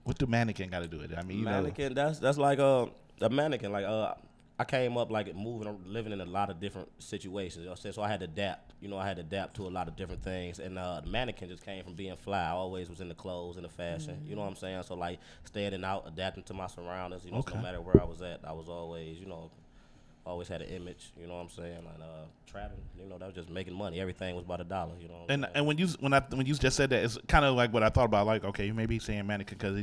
Speaker 1: What do Mannequin got to do with it? I mean,
Speaker 3: Mannequin. That's like a mannequin. Like I came up like living in a lot of different situations. You know what I'm saying? So I had to adapt. I had to adapt to a lot of different things. And the mannequin just came from being fly. I always was in the clothes and the fashion. Mm-hmm. You know what I'm saying? So like standing out, adapting to my surroundings. No matter where I was at, I was always, always had an image. You know what I'm saying? And trapping, you know, that was just making money. Everything was about $1. You know. What I'm saying?
Speaker 1: And when you just said that, it's kind of like what I thought about. Like, okay, maybe he's saying Mannequin because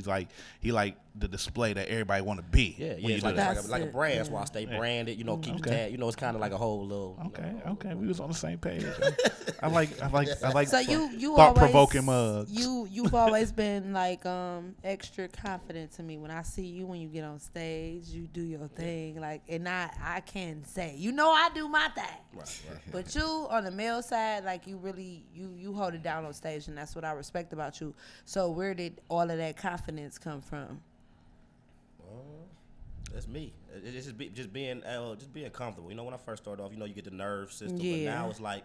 Speaker 1: he like the display that everybody want to be.
Speaker 3: Yeah,
Speaker 1: It's
Speaker 3: like a brand. That's why I stay branded. You know, keep the tag. You know, it's kind of like a whole little.
Speaker 1: Okay, we was on the same page. I like.
Speaker 7: So you
Speaker 1: thought provoking mugs.
Speaker 7: You've always been like extra confident to me when I see you when you get on stage. You do your thing, like, and I can say, you know, I do my thing. Right. But you on the male side, like, you really you hold it down on stage, and that's what I respect about you. So where did all of that confidence come from?
Speaker 3: That's me. It's just being comfortable. You know, when I first started off, you know, you get the nerve system, but now it's like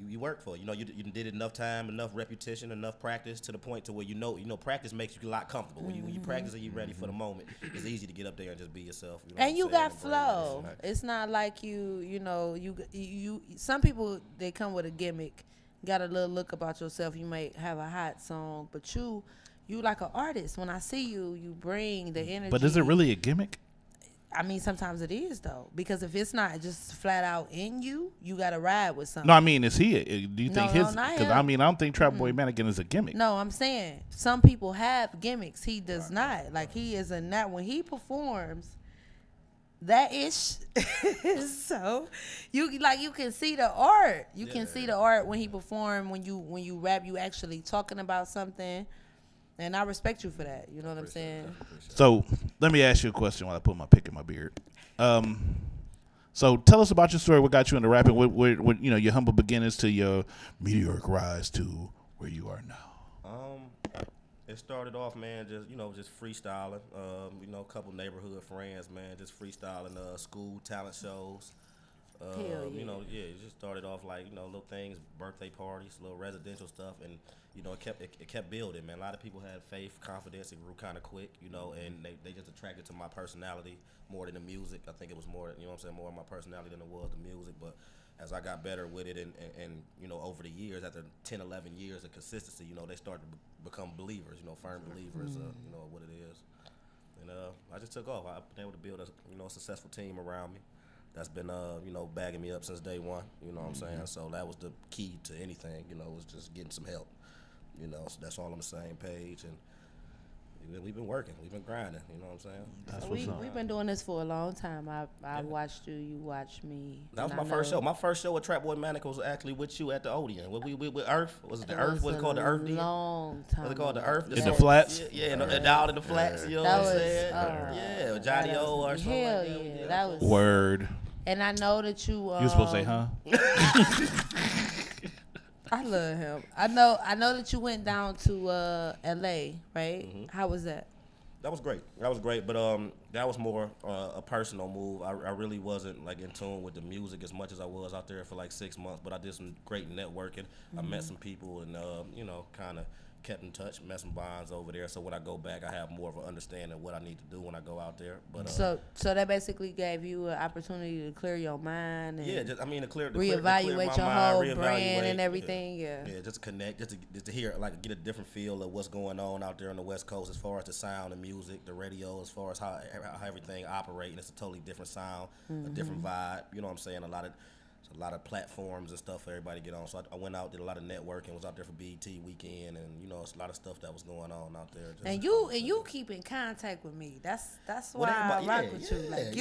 Speaker 3: you work for it. You know, you did it enough time, enough repetition, enough practice to the point to where you know practice makes you a lot comfortable. When you practice and you're ready for the moment, it's easy to get up there and just be yourself. You know
Speaker 7: and you got flow. It's not like you know, you some people, they come with a gimmick, got a little look about yourself. You may have a hot song, but you like an artist. When I see you, you bring the energy.
Speaker 1: But is it really a gimmick?
Speaker 7: I mean, sometimes it is, though, because if it's not just flat out in you, you got to ride with something.
Speaker 1: No, I mean, is he? Do you think his? Because I mean, I don't think TRAPBOI Mannequin is a gimmick.
Speaker 7: No, I'm saying some people have gimmicks. He does not. Like, he is a not. When he performs, that ish. So you can see the art. You can see the art when he perform. When you rap, you actually talking about something. And I respect you for that. You know what I'm saying?
Speaker 1: So let me ask you a question while I put my pick in my beard. So tell us about your story. What got you into rapping? What you know, your humble beginnings to your meteoric rise to where you are now.
Speaker 3: It started off, man, just freestyling. You know, a couple neighborhood friends, man, just freestyling. School talent shows. You know, it just started off like, you know, little things, birthday parties, little residential stuff, and you know, it kept building, man. A lot of people had faith, confidence. It grew kind of quick, you know, and they just attracted to my personality more than the music. I think it was more, you know what I'm saying, more of my personality than it was the music. But as I got better with it, and you know, over the years, after 10, 11 years of consistency, you know, they started to become believers, you know, firm believers, you know, what it is. And I just took off. I've been able to build a successful team around me that's been, you know, bagging me up since day one, you know what I'm saying? So that was the key to anything, you know, was just getting some help, you know, so that's all on the same page. And we've been working, we've been grinding, you know what I'm saying?
Speaker 7: That's we've been doing this for a long time. I watched you, you watched me.
Speaker 3: That was my first show. My first show with TRAPBOI Mannequin was actually with you at the Odeon. With Earth. Was it the Earth? Was it called the Earth?
Speaker 7: Long time.
Speaker 3: Was it called the Earth?
Speaker 1: In the flats?
Speaker 3: Yeah, down in the flats, you know what I'm saying? Yeah, Johnny O or something
Speaker 7: hell
Speaker 3: like that.
Speaker 7: Yeah, that was
Speaker 1: Word.
Speaker 7: And I know that you.
Speaker 1: You were supposed to say, huh?
Speaker 7: I love him. I know that you went down to L.A., right? How was that?
Speaker 3: That was great. But that was more a personal move. I really wasn't like in tune with the music as much as I was out there for like 6 months. But I did some great networking. I met some people and you know, kind of kept in touch, met some bonds over there. So when I go back, I have more of an understanding of what I need to do when I go out there. But
Speaker 7: so that basically gave you an opportunity to clear your mind and
Speaker 3: reevaluate
Speaker 7: your whole brand and everything. Yeah,
Speaker 3: just to connect, just to hear, like, get a different feel of what's going on out there on the West Coast as far as the sound and music, the radio, as far as how everything operates. It's a totally different sound, a different vibe. You know what I'm saying? A lot of platforms and stuff for everybody to get on. So I went out, did a lot of networking, was out there for BET weekend, and you know, it's a lot of stuff that was going on out there.
Speaker 7: And you keep in contact with me. That's why I rock with you. Like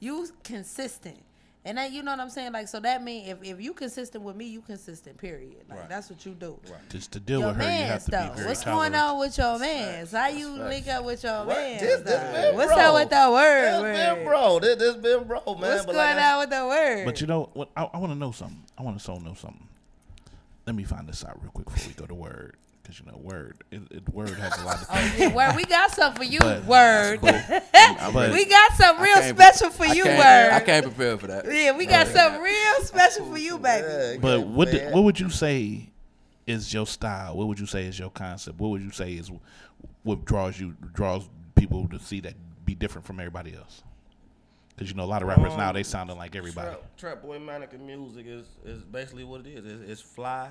Speaker 7: you consistent. And then, you know what I'm saying? Like, so that means if you consistent with me, you consistent, period. Like, that's what you do.
Speaker 1: Right. Just to deal with her, you have to be very
Speaker 7: What's going on with your mans? How you link up with your mans? What's up with the word?
Speaker 3: This been bro. This been bro, man.
Speaker 7: What's going on with the word?
Speaker 1: But you know what? I want to know something. I want to know something. Let me find this out real quick before we go to word. Because, you know, word has a lot of
Speaker 7: Word, we got something for you, Word.
Speaker 1: Cool.
Speaker 7: We got something real special for you, Word.
Speaker 8: I can't prepare for that.
Speaker 7: Yeah, we got something real special for you, baby.
Speaker 1: But what would you say is your style? What would you say is your concept? What would you say is what draws people to see that be different from everybody else? Because, you know, a lot of rappers now, they sounding like everybody.
Speaker 3: TRAPBOI Mannequin music is basically what it is. It's fly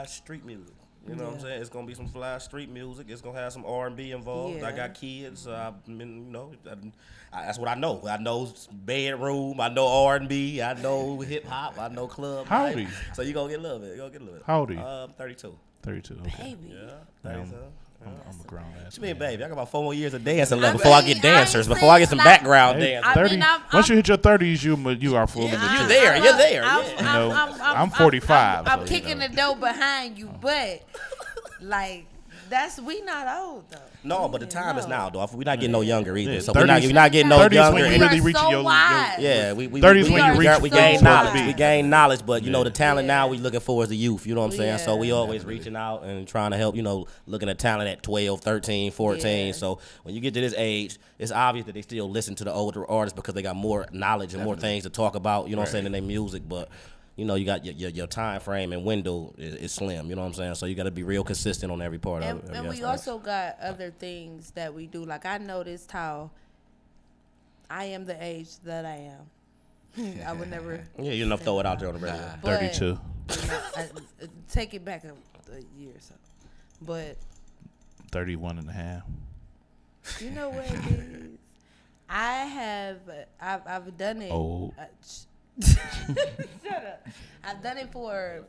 Speaker 3: street music. You know what I'm saying? It's gonna be some fly street music. It's gonna have some R&B involved. I got kids. That's what I know. I know bedroom. I know R&B. I know hip hop. I know club.
Speaker 1: How old are you?
Speaker 3: So you gonna get a little bit. You gonna get a little bit.
Speaker 1: How old are you?
Speaker 3: 32.
Speaker 1: 32. Okay.
Speaker 7: Baby.
Speaker 3: Yeah.
Speaker 1: I'm
Speaker 3: 32.
Speaker 1: a grown ass.
Speaker 3: What you mean, baby? I got about 4 more years of dancing left before I get dancers. Before I get some background dancers.
Speaker 1: 30. Once you hit your 30s, you are fully mature.
Speaker 3: You're there. You're there.
Speaker 1: I'm 45.
Speaker 7: I'm
Speaker 1: so,
Speaker 7: kicking the door behind you, but like we not old though.
Speaker 3: No, but the time is now, though. We're not getting no younger either.
Speaker 1: Yeah,
Speaker 3: So we're not getting no
Speaker 1: 30s
Speaker 3: younger.
Speaker 1: when you really reach your
Speaker 3: yeah, we
Speaker 1: 30s when you reach
Speaker 3: we gain knowledge. We gain knowledge, but you know the talent now we looking for is the youth. You know what I'm saying? So we always reaching out and trying to help. You know, looking at talent at 12, 13, 14. So when you get to this age, it's obvious that they still listen to the older artists because they got more knowledge and more things to talk about. You know what I'm saying in their music, but. You know, you got your time frame and window is slim. You know what I'm saying? So you got to be real consistent on every part of it.
Speaker 7: And we also got other things that we do. Like I noticed how I am the age that I am. I would never.
Speaker 3: Yeah, you know, throw it out there on the radio.
Speaker 1: 32.
Speaker 7: You know, take it back a year or so. But
Speaker 1: 31 and a half.
Speaker 7: You know what it is? I've done it.
Speaker 1: Oh.
Speaker 7: Shut up. I've done it for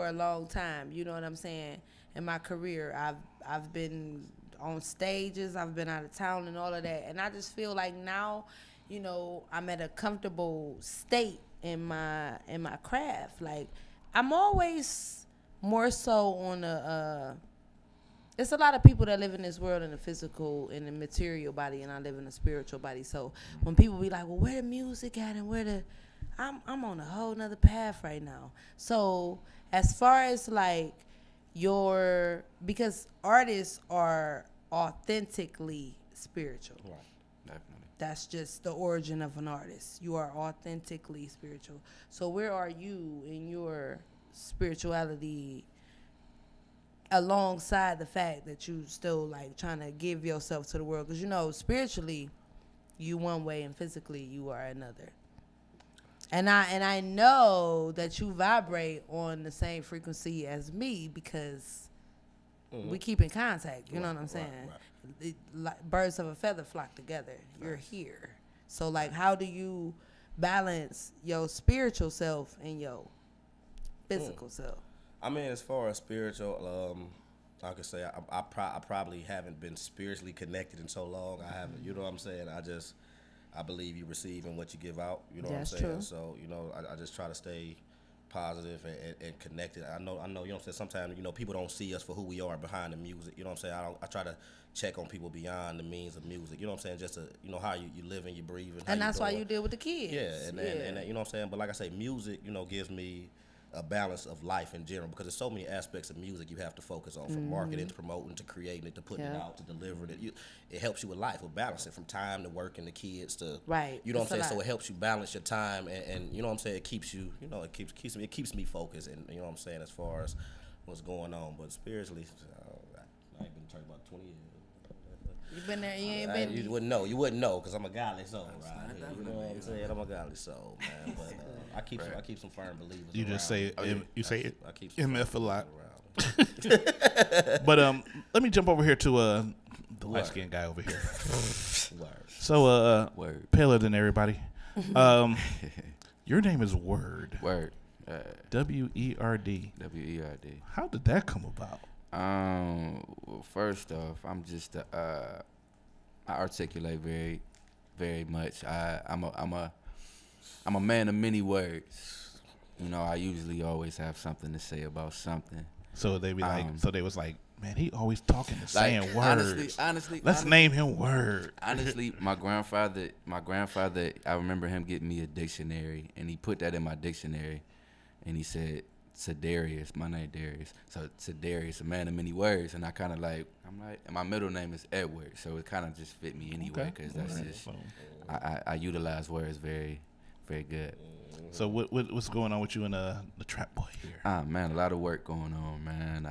Speaker 7: a long time. You know what I'm saying? In my career, I've been on stages. I've been out of town and all of that. And I just feel like now, you know, I'm at a comfortable state in my craft. Like I'm always more so on a. It's a lot of people that live in this world in the physical, in the material body, and I live in a spiritual body. So when people be like, well, where the music at and where the... I'm on a whole nother path right now. So as far as like because artists are authentically spiritual.
Speaker 8: Right, definitely.
Speaker 7: That's just the origin of an artist. You are authentically spiritual. So where are you in your spirituality alongside the fact that you still like trying to give yourself to the world? Because you know spiritually you one way and physically you are another, and I know that you vibrate on the same frequency as me because we keep in contact. You know what I'm saying? Like birds of a feather flock together. You're here. So like how do you balance your spiritual self and your physical self?
Speaker 3: I mean, as far as spiritual, I could say I probably haven't been spiritually connected in so long. I haven't, you know what I'm saying? I believe you receive in what you give out. You know what I'm saying?
Speaker 7: True.
Speaker 3: So, you know, I just try to stay positive and connected. I know, you know what I'm saying? Sometimes, you know, people don't see us for who we are behind the music. You know what I'm saying? I try to check on people beyond the means of music. You know what I'm saying? Just to, you know, how you live and you breathe.
Speaker 7: And that's why you deal with the kids.
Speaker 3: Yeah, and you know what I'm saying? But like I say, music, you know, gives me a balance of life in general because there's so many aspects of music you have to focus on, from marketing to promoting to creating it to putting it out to delivering it. It helps you with life, with balancing from time to working, the kids to you know what I'm saying. So it helps you balance your time, and you know what I'm saying. It keeps you, you know, it keeps me focused, and you know what I'm saying as far as what's going on. But spiritually, I ain't been in church about 20 years.
Speaker 7: You been there? You ain't been.
Speaker 3: You wouldn't know because I'm a godly soul, right? You know what I'm saying? I'm a godly soul, man. But I keep some firm believers.
Speaker 1: You just say you say it.
Speaker 3: I keep
Speaker 1: MF a lot. But let me jump over here to the light skinned guy over here. So paler than everybody. Your name is Word.
Speaker 8: Word.
Speaker 1: W-E-R-D.
Speaker 8: W-E-R-D.
Speaker 1: How did that come about?
Speaker 8: Well, first off, I'm just I articulate very, very much. I'm a man of many words. You know, I usually always have something to say about something.
Speaker 1: So they be like, so they was like, man, he always talking and saying words.
Speaker 8: Honestly,
Speaker 1: let's name him Word.
Speaker 8: Honestly, my grandfather, I remember him getting me a dictionary, and he put that in my dictionary, and he said, Darius, my name Darius. So Darius, a man of many words, and I'm like, and my middle name is Edward, so it kind of just fit me anyway, because that's just, I utilize words very, very good.
Speaker 1: So what's going on with you and the Trap Boy here?
Speaker 8: Man, a lot of work going on, man.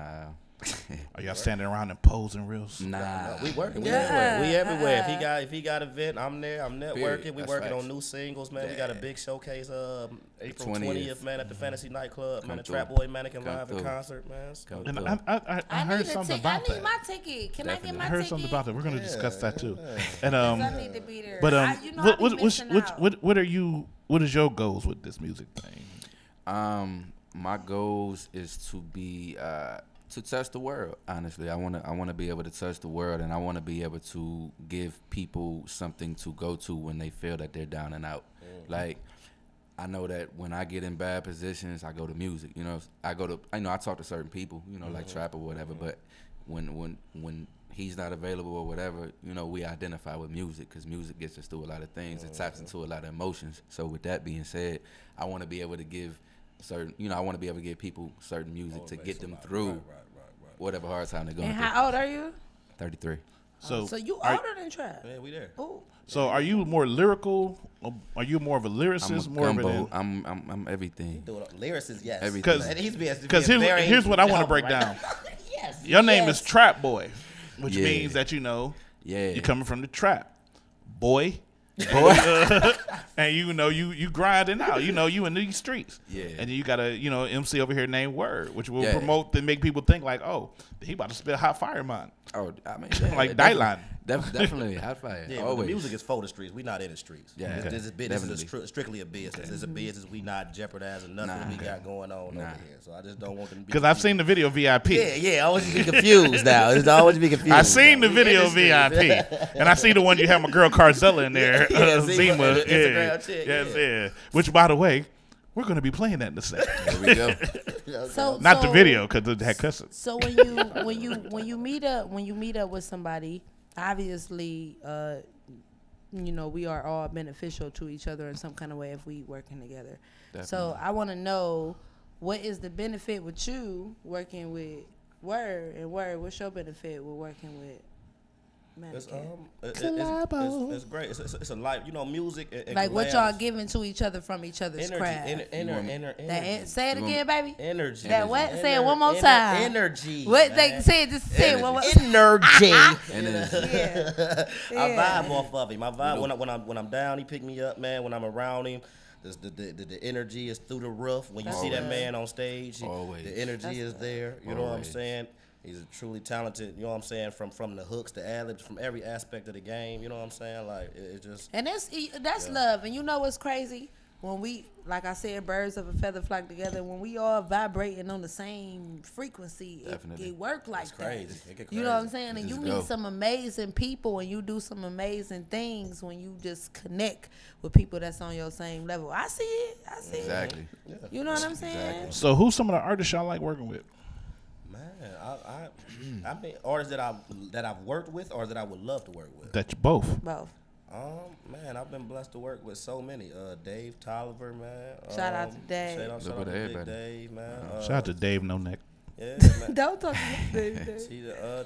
Speaker 1: Are y'all standing around and posing reals?
Speaker 3: No, we working.
Speaker 7: Yeah.
Speaker 3: We everywhere. If he got an event, I'm there. I'm networking.
Speaker 8: Period.
Speaker 3: We
Speaker 8: That's
Speaker 3: working
Speaker 8: facts.
Speaker 3: on new singles, man. We got a big showcase April 20th, man, at the Fantasy Nightclub, man. The
Speaker 8: through.
Speaker 3: TRAPBOI Mannequin
Speaker 8: Come
Speaker 3: Live in
Speaker 8: through.
Speaker 3: concert, man. So,
Speaker 1: And
Speaker 8: through.
Speaker 1: I heard something about
Speaker 7: I need
Speaker 1: that.
Speaker 7: my ticket. Can I get my
Speaker 1: I heard
Speaker 7: ticket?
Speaker 1: something about that. We're going to discuss that too. And
Speaker 7: I need to be there.
Speaker 1: but
Speaker 7: you know, I be missing out.
Speaker 1: what is your goals with this music thing?
Speaker 8: My goals is to be to touch the world. Honestly, I wanna be able to touch the world, and I want to be able to give people something to go to when they feel that they're down and out. Like, I know that when I get in bad positions, I go to music. You know, I talk to certain people. You know, like Trap or whatever. But when he's not available or whatever, you know, we identify with music because music gets us through a lot of things. It taps into a lot of emotions. So with that being said, I want to be able to give people certain music to get them through whatever hard time they're going
Speaker 7: And
Speaker 8: through.
Speaker 7: how old are you?
Speaker 8: 33.
Speaker 1: So
Speaker 7: you older than Trap?
Speaker 3: Yeah, we there.
Speaker 7: Ooh.
Speaker 1: So are you more lyrical? Or are you more of a lyricist?
Speaker 8: I'm a
Speaker 1: more of
Speaker 8: gumbo.
Speaker 1: an
Speaker 8: I'm everything.
Speaker 3: Lyricist, yes.
Speaker 8: Everything.
Speaker 1: Because here's what I want to break down.
Speaker 3: Yes.
Speaker 1: Your name is TRAPBOI, which
Speaker 8: Yeah.
Speaker 1: means that
Speaker 8: Yeah.
Speaker 1: you're coming from the trap, boy. And you grinding out. You in these streets.
Speaker 8: Yeah.
Speaker 1: And then you got a MC over here named Word, which will
Speaker 8: Yeah.
Speaker 1: promote and make people think like, oh, he about to spit hot fire man.
Speaker 8: Oh, I mean,
Speaker 1: Like Dayline.
Speaker 8: Definitely hot fire.
Speaker 3: Yeah, but the
Speaker 8: Always.
Speaker 3: music is for the streets. We not in the streets.
Speaker 8: Yeah,
Speaker 3: this
Speaker 8: okay.
Speaker 3: is strictly a business. It's a business. We not jeopardizing nothing we got going on over here. So I just don't want them to be.
Speaker 1: Because I've seen the video VIP.
Speaker 3: Yeah. I always be confused now. It's always be confused.
Speaker 1: I seen the video VIP, and I see the one you have my girl Carzella in there, Zima. Yeah. Which, by the way, we're gonna be playing that in a second.
Speaker 8: There we go.
Speaker 1: Not the video because it had cussing.
Speaker 7: So when you meet up with somebody, obviously, we are all beneficial to each other in some kind of way if we working together.
Speaker 8: Definitely.
Speaker 7: So I want to know, what is the benefit with you working with Word, and Word, what's your benefit with working with Mannequin?
Speaker 3: It's great. It's a life. Music.
Speaker 7: Like what y'all giving to each other from each other's craft.
Speaker 3: Energy.
Speaker 7: Say it again, baby.
Speaker 3: Energy.
Speaker 7: That what? Say it one more time.
Speaker 3: Energy.
Speaker 7: What they say? Just say it one more.
Speaker 3: Energy.
Speaker 7: Yeah.
Speaker 3: I vibe off of him. I vibe when I'm down. He pick me up, man. When I'm around him, the energy is through the roof. When you see that man on stage, the energy is there. You know what I'm saying? He's truly talented, you know what I'm saying, from the hooks, the ad-libs, from every aspect of the game, you know what I'm saying? Like, it just...
Speaker 7: And that's love. And you know what's crazy? When we, like I said, birds of a feather flock together, when we all vibrating on the same frequency, it work like that.
Speaker 3: Crazy. It get crazy.
Speaker 7: You know what I'm saying? And you meet some amazing people, and you do some amazing things when you just connect with people that's on your same level. I see it.
Speaker 8: Exactly.
Speaker 7: Yeah. You know what I'm saying?
Speaker 8: Exactly.
Speaker 1: So who's some of the artists y'all like working with?
Speaker 3: I mean, artists that I've worked with or that I would love to work with.
Speaker 1: That's both.
Speaker 7: Both.
Speaker 3: Man, I've been blessed to work with so many. Dave Tolliver, man.
Speaker 7: Shout out to Dave.
Speaker 3: Shout out to Big Dave, man.
Speaker 1: Shout out to Dave No Neck.
Speaker 3: Yeah, man.
Speaker 7: Don't talk about Dave.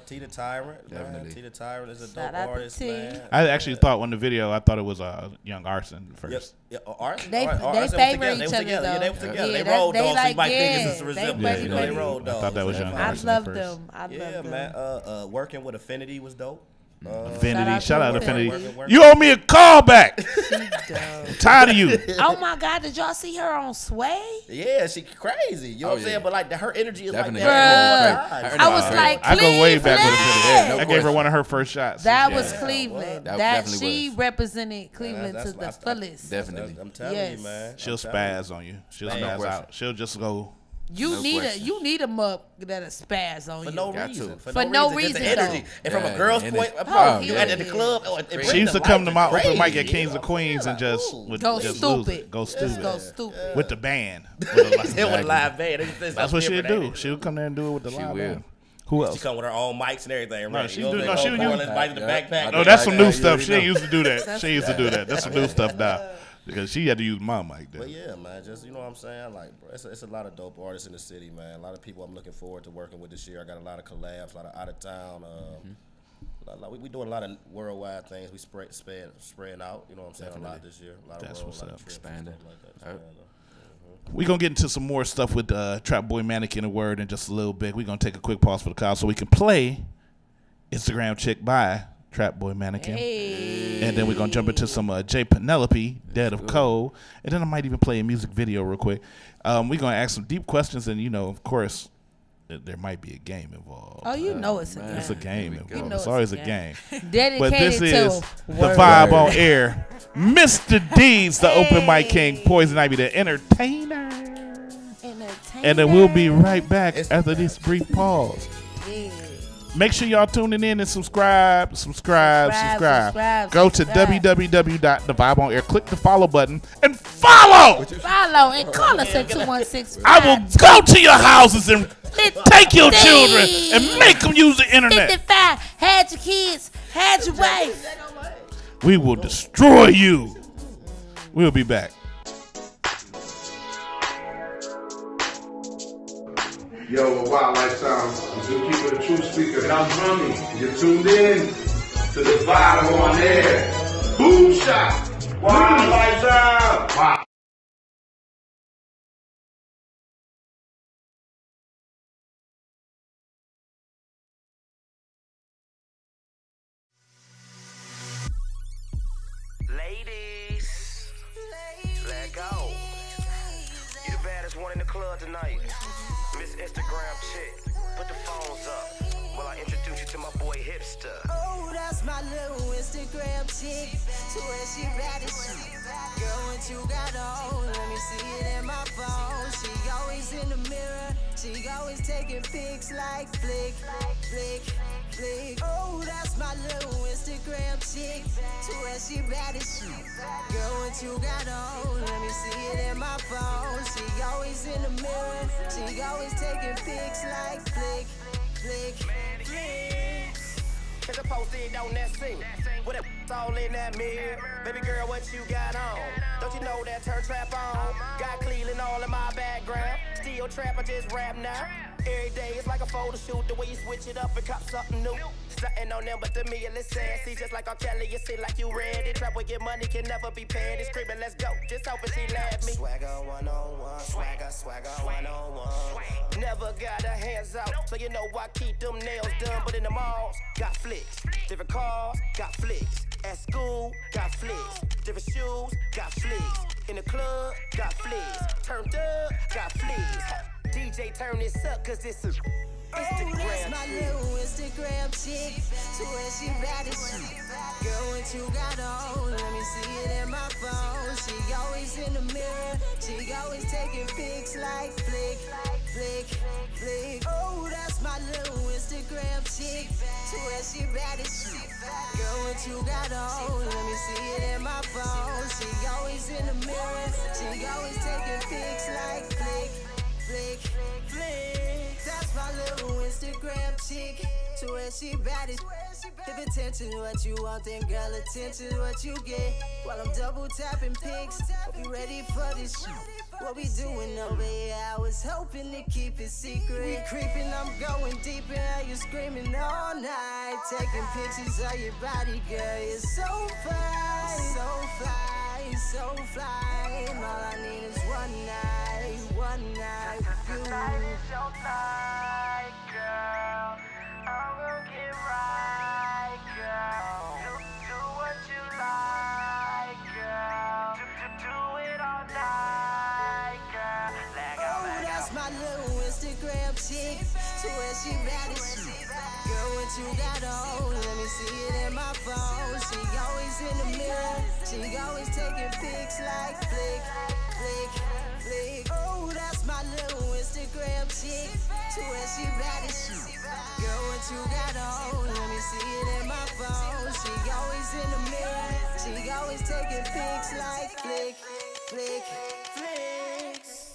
Speaker 3: T the Tyrant, man. T the Tyrant is a
Speaker 7: Shout
Speaker 3: dope
Speaker 7: out to
Speaker 3: artist,
Speaker 7: T.
Speaker 3: man.
Speaker 1: I actually thought on the video, I thought it was Young Arson first.
Speaker 3: Yeah, Arson.
Speaker 7: They
Speaker 3: Arson
Speaker 7: favor
Speaker 3: was
Speaker 7: each
Speaker 3: together.
Speaker 7: other,
Speaker 3: Yeah, they
Speaker 7: though.
Speaker 3: were together.
Speaker 7: Yeah,
Speaker 3: They rolled
Speaker 7: they
Speaker 3: dogs, so
Speaker 7: like,
Speaker 3: you might think
Speaker 7: yeah,
Speaker 3: it's a
Speaker 7: they
Speaker 3: resemblance.
Speaker 7: buddy,
Speaker 3: They
Speaker 7: buddy.
Speaker 3: rolled dogs.
Speaker 1: I thought that was Young
Speaker 7: I
Speaker 1: Arson at
Speaker 7: love
Speaker 1: first.
Speaker 7: them. I love them.
Speaker 3: Man. Working with Affinity was dope.
Speaker 1: Affinity. Shout out to Affinity.
Speaker 3: Working.
Speaker 1: You owe me a call back. I'm tired of you.
Speaker 7: Oh my God! Did y'all see her on Sway?
Speaker 3: Yeah, she crazy. You know what I'm saying? But like her energy is
Speaker 8: Definitely.
Speaker 3: like that.
Speaker 7: I was like,
Speaker 1: I go way back with Affinity.
Speaker 8: No
Speaker 1: I gave her one of her first shots.
Speaker 7: That was Cleveland.
Speaker 8: That
Speaker 7: That
Speaker 8: definitely
Speaker 7: she
Speaker 8: was.
Speaker 7: represented Cleveland to the fullest.
Speaker 8: Definitely.
Speaker 3: I'm telling
Speaker 7: Yes.
Speaker 3: you, man.
Speaker 1: She'll spaz on you. She'll spaz out. She'll just go.
Speaker 7: You need a muck that'll spaz on
Speaker 3: For
Speaker 7: you.
Speaker 3: no
Speaker 8: Got
Speaker 3: reason.
Speaker 8: to.
Speaker 7: For no
Speaker 3: Just
Speaker 7: reason,
Speaker 3: the energy.
Speaker 7: though.
Speaker 3: And from
Speaker 8: Yeah,
Speaker 3: a girl's
Speaker 8: and
Speaker 3: point,
Speaker 8: it's-
Speaker 3: you at the club.
Speaker 1: She used to come to my open mic at
Speaker 3: Kings
Speaker 1: Kings of Queens and just would
Speaker 7: Go
Speaker 1: just lose
Speaker 7: stupid.
Speaker 1: it. Go
Speaker 7: Just
Speaker 1: stupid.
Speaker 7: go stupid.
Speaker 1: With the band. With
Speaker 3: With a live band.
Speaker 1: That's what she'd do. She would come there and do it with the live band. Who else?
Speaker 3: She come with her own mics and everything.
Speaker 1: No,
Speaker 3: Right?
Speaker 1: she
Speaker 3: You know
Speaker 1: do.
Speaker 3: what
Speaker 1: No,
Speaker 3: I'm
Speaker 1: she
Speaker 3: saying?
Speaker 1: would
Speaker 3: Go
Speaker 1: use.
Speaker 3: Portland, invite the backpack.
Speaker 1: No, that's some new stuff.
Speaker 8: you
Speaker 1: She ain't
Speaker 8: know.
Speaker 1: used to do that. She used to do that. That's some new stuff now. Because she had to use my mic then.
Speaker 3: But yeah, man, just you know what I'm saying. Like, bro, it's a lot of dope artists in the city, man. A lot of people I'm looking forward to working with this year. I got a lot of collabs, a lot of out of town. We doing a lot of worldwide things. We spreading out. You know what I'm saying? A lot this year. A lot
Speaker 1: That's
Speaker 3: of
Speaker 1: what's
Speaker 3: a lot
Speaker 1: up.
Speaker 3: of trips,
Speaker 8: Expanding.
Speaker 3: stuff like that.
Speaker 1: We're going to get into some more stuff with TRAPBOI, Mannequin, and Word in just a little bit. We're going to take a quick pause for the call so we can play Instagram Chick by TRAPBOI, Mannequin.
Speaker 7: Hey.
Speaker 1: And then we're going to jump into some J. Penelope, Dead of Cold. And then I might even play a music video real quick. We're going to ask some deep questions. And, you know, of course, there might be a game involved.
Speaker 7: Oh, you know it's a game.
Speaker 1: It's a game involved.
Speaker 7: You know
Speaker 1: it's always a game.
Speaker 7: Dedicated
Speaker 1: but this is
Speaker 7: to
Speaker 1: the vibe on air. Mr. D's, the open mic king, Poison Ivy, the entertainer. And then we'll be right back after this brief pause.
Speaker 7: Yeah.
Speaker 1: Make sure y'all tuning in and subscribe. Go to www.thevibeonair. Click the follow button and follow.
Speaker 7: Follow and call us at 216.
Speaker 1: I will go to your houses and take your children and make them use the internet.
Speaker 7: 55. Had your kids. Had your wife.
Speaker 1: We will destroy you. We'll be back.
Speaker 9: Yo, a wild lifestyle. I'm Zookeeper, the true speaker, and I'm Drummy. You're tuned in to the vibe on air. Boom shot. Wild lifestyle. Wow.
Speaker 22: Ladies, let go. You the baddest one in the club tonight. Miss Instagram chick, put the phones up while I introduce you to my boy Hipster.
Speaker 11: Oh, that's my little Instagram chick. To where she bad as shit. Girl, what you got on? Let me see it in my phone. She always in the mirror. She always taking pics like flick, flick, flick. Oh, that's my little Instagram chick. To where she bad as shit. Girl, what you got on? Let me see it in my phone. She always in the mirror. She always taking pics like flick, flick, flick.
Speaker 22: Catch a posted on that scene. With it all in that mirror. Baby girl, what you got on? Don't you know that turn trap on? Got Cleveland all in my background. Still trap, I just rap now. Every day it's like a photo shoot. The way you switch it up and cop something new. Something on them, but to me it's sassy. Just like R. Kelly, you see like you ready. Trap with your money can never be paid. It's screaming, let's go. Just hoping she laugh me. Swagger one-on-one. Swagger one-on-one. Never got her hands out, so you know I keep them nails done. But in the malls, got flicks. Different cars, got flicks. At school, got flicks. Different shoes, got flicks. In the club, got flicks. Turned up, got flicks. DJ, turn this up, cause it's a Instagram.
Speaker 11: Oh, that's my little Instagram chick. To where she bad as shit. Girl, what you got on? Let me see it in my phone. She always in the mirror. She always taking pics like flick, flick, flick. Oh, that's my little Instagram chick. To where she bad as shit. Girl, what you got on? Let me see it in my phone. She always in the mirror. She always taking pics like flick, flick, flick. That's my little Instagram chick. To where she bad as if attention what you want, then girl attention what you get. While I'm double tapping pics, hope you ready for this shit. What we doing over here? I was hoping to keep it secret. We creeping, I'm going deeper. You screaming all night, taking pictures of your body, girl. You're so fly, so fly, so fly. And all I need is one night, one night.
Speaker 22: Tonight is your night, girl. I'm gonna get right, girl. Do what you like, girl. Do it all night, girl.
Speaker 11: Oh, that's my little Instagram chick. To where she bad as shit. Girl, what you got on? Let me see it in my phone. She always in the mirror. She always taking pics like flick, flick, flick. Oh, that's my little Instagram chick. To where she bad as shit. Girl, what you got on? Let me see it in my phone. She always in the mirror. She always taking pics like flick, flick, flicks.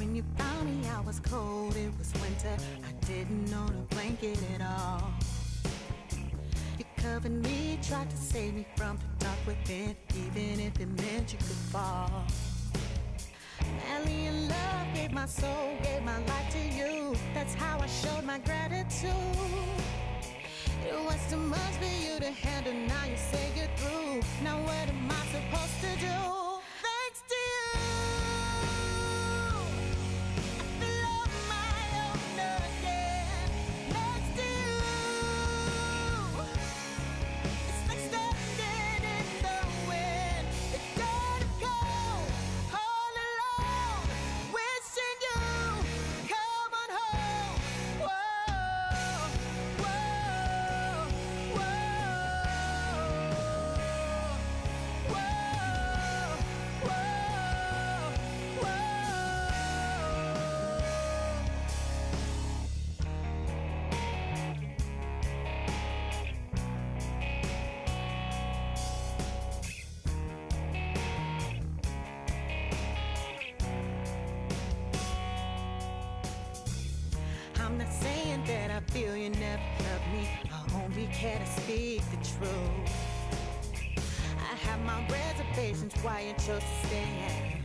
Speaker 11: When you found me, I was cold, it was winter. I didn't own a blanket at all. You covered me, tried to save me from the dark within, even if it meant you could fall. Madly in love, gave my soul, gave my life to you. That's how I showed my gratitude. It was too much for you to handle, now you say you're through. Now what am I supposed to do? Thanks to you, I feel on my own again. Next to you, it's like standing in the wind. It gotta go all alone, wishing you come on home. Whoa, whoa, whoa, I'm not saying that I feel you never loved me. I only care to speak the truth. I have my reservations why you chose to stay and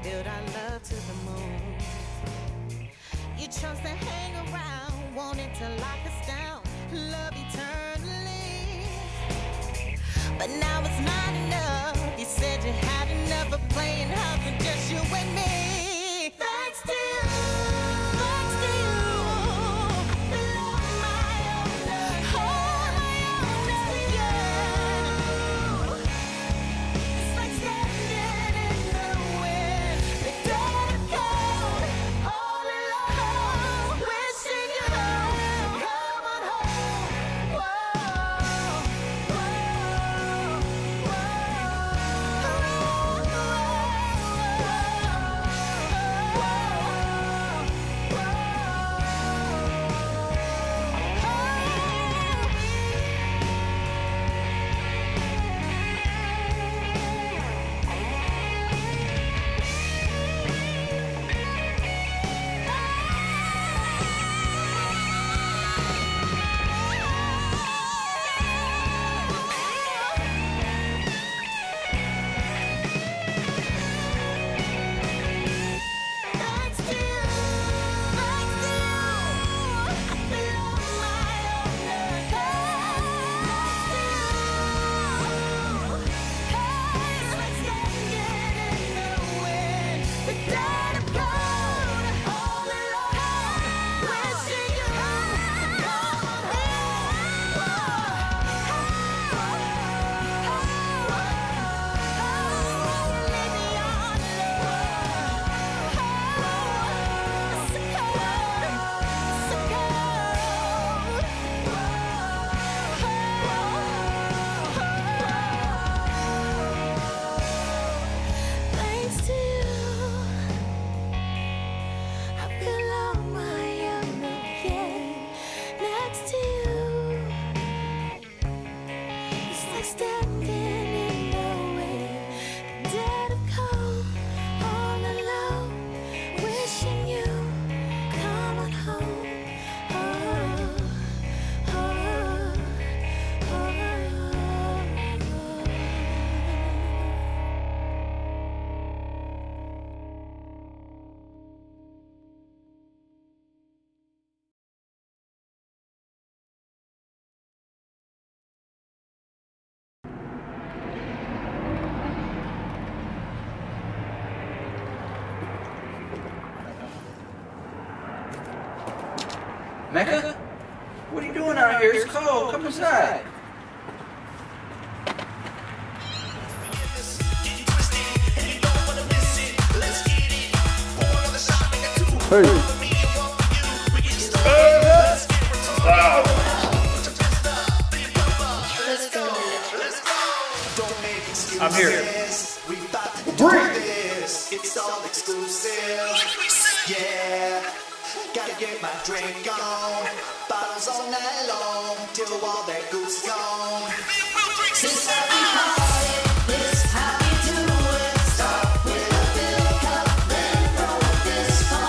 Speaker 11: build our love to the moon. You chose to hang around, wanted to lock us down, love eternally. But now it's not enough. You said you had enough of playing house with just you and me. Thanks to you. Thanks to you.
Speaker 6: Mecca? What are you doing out here? It's cold. Come inside.
Speaker 12: Hey.
Speaker 6: I'm here.
Speaker 4: It's all exclusive. Yeah. Gotta get my drink on. Bottles all night long till all that goose gone. Since I've been party, this how we do it. Start with a fill cup, then roll this fun.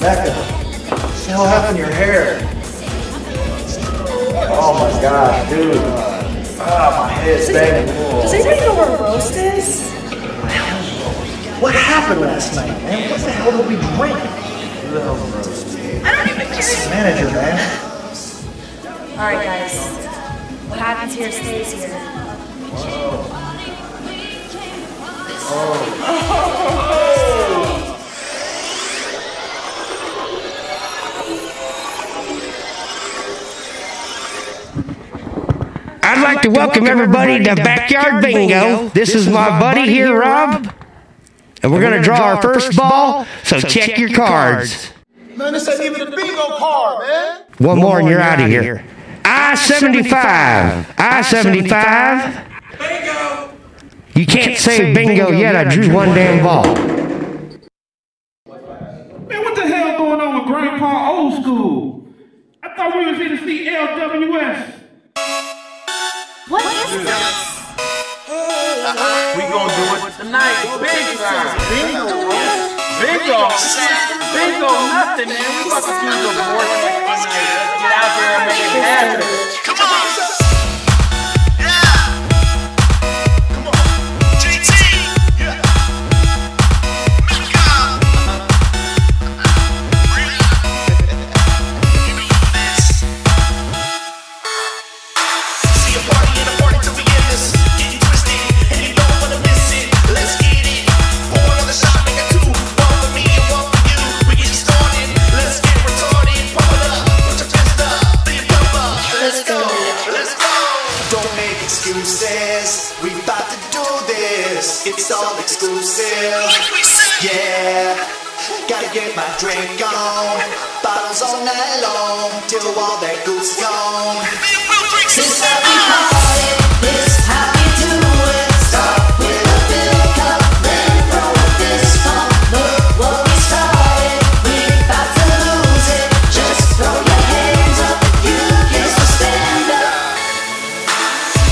Speaker 6: Becca, what the hell happened to your hair? Oh my gosh, dude. My head's banging.
Speaker 12: Does anybody know where Roast is?
Speaker 6: What happened last night, man? What the hell did we drink?
Speaker 12: I don't even care.
Speaker 6: Manager, man.
Speaker 12: Alright, guys. What happens here stays here.
Speaker 13: I'd like to welcome everybody to Backyard Bingo. This is my buddy here, Rob. And we're going to draw our first ball, so check your cards.
Speaker 9: Man, this ain't even a bingo card, man.
Speaker 13: One more and you're out of here. I-75. I-75.
Speaker 9: Bingo.
Speaker 13: You can't say bingo yet. I drew one damn ball.
Speaker 23: Man, what the hell going on with Grandpa Old School? I thought we was here to see LWS.
Speaker 12: What is this?
Speaker 23: We gonna do it tonight. Big time. Bingo. Bingo. Bingo nothing, man. We about to do the board tonight. Let's get out there and make it happen. Come on.
Speaker 5: It's all exclusive. Yeah, gotta get my drink on. Bottles all night long till all that goose gone. This how we party, this how we do it. Start with a fill cup, then throw a fist pump. Look what we started, we about to lose it. Just throw your hands up if you can still stand up.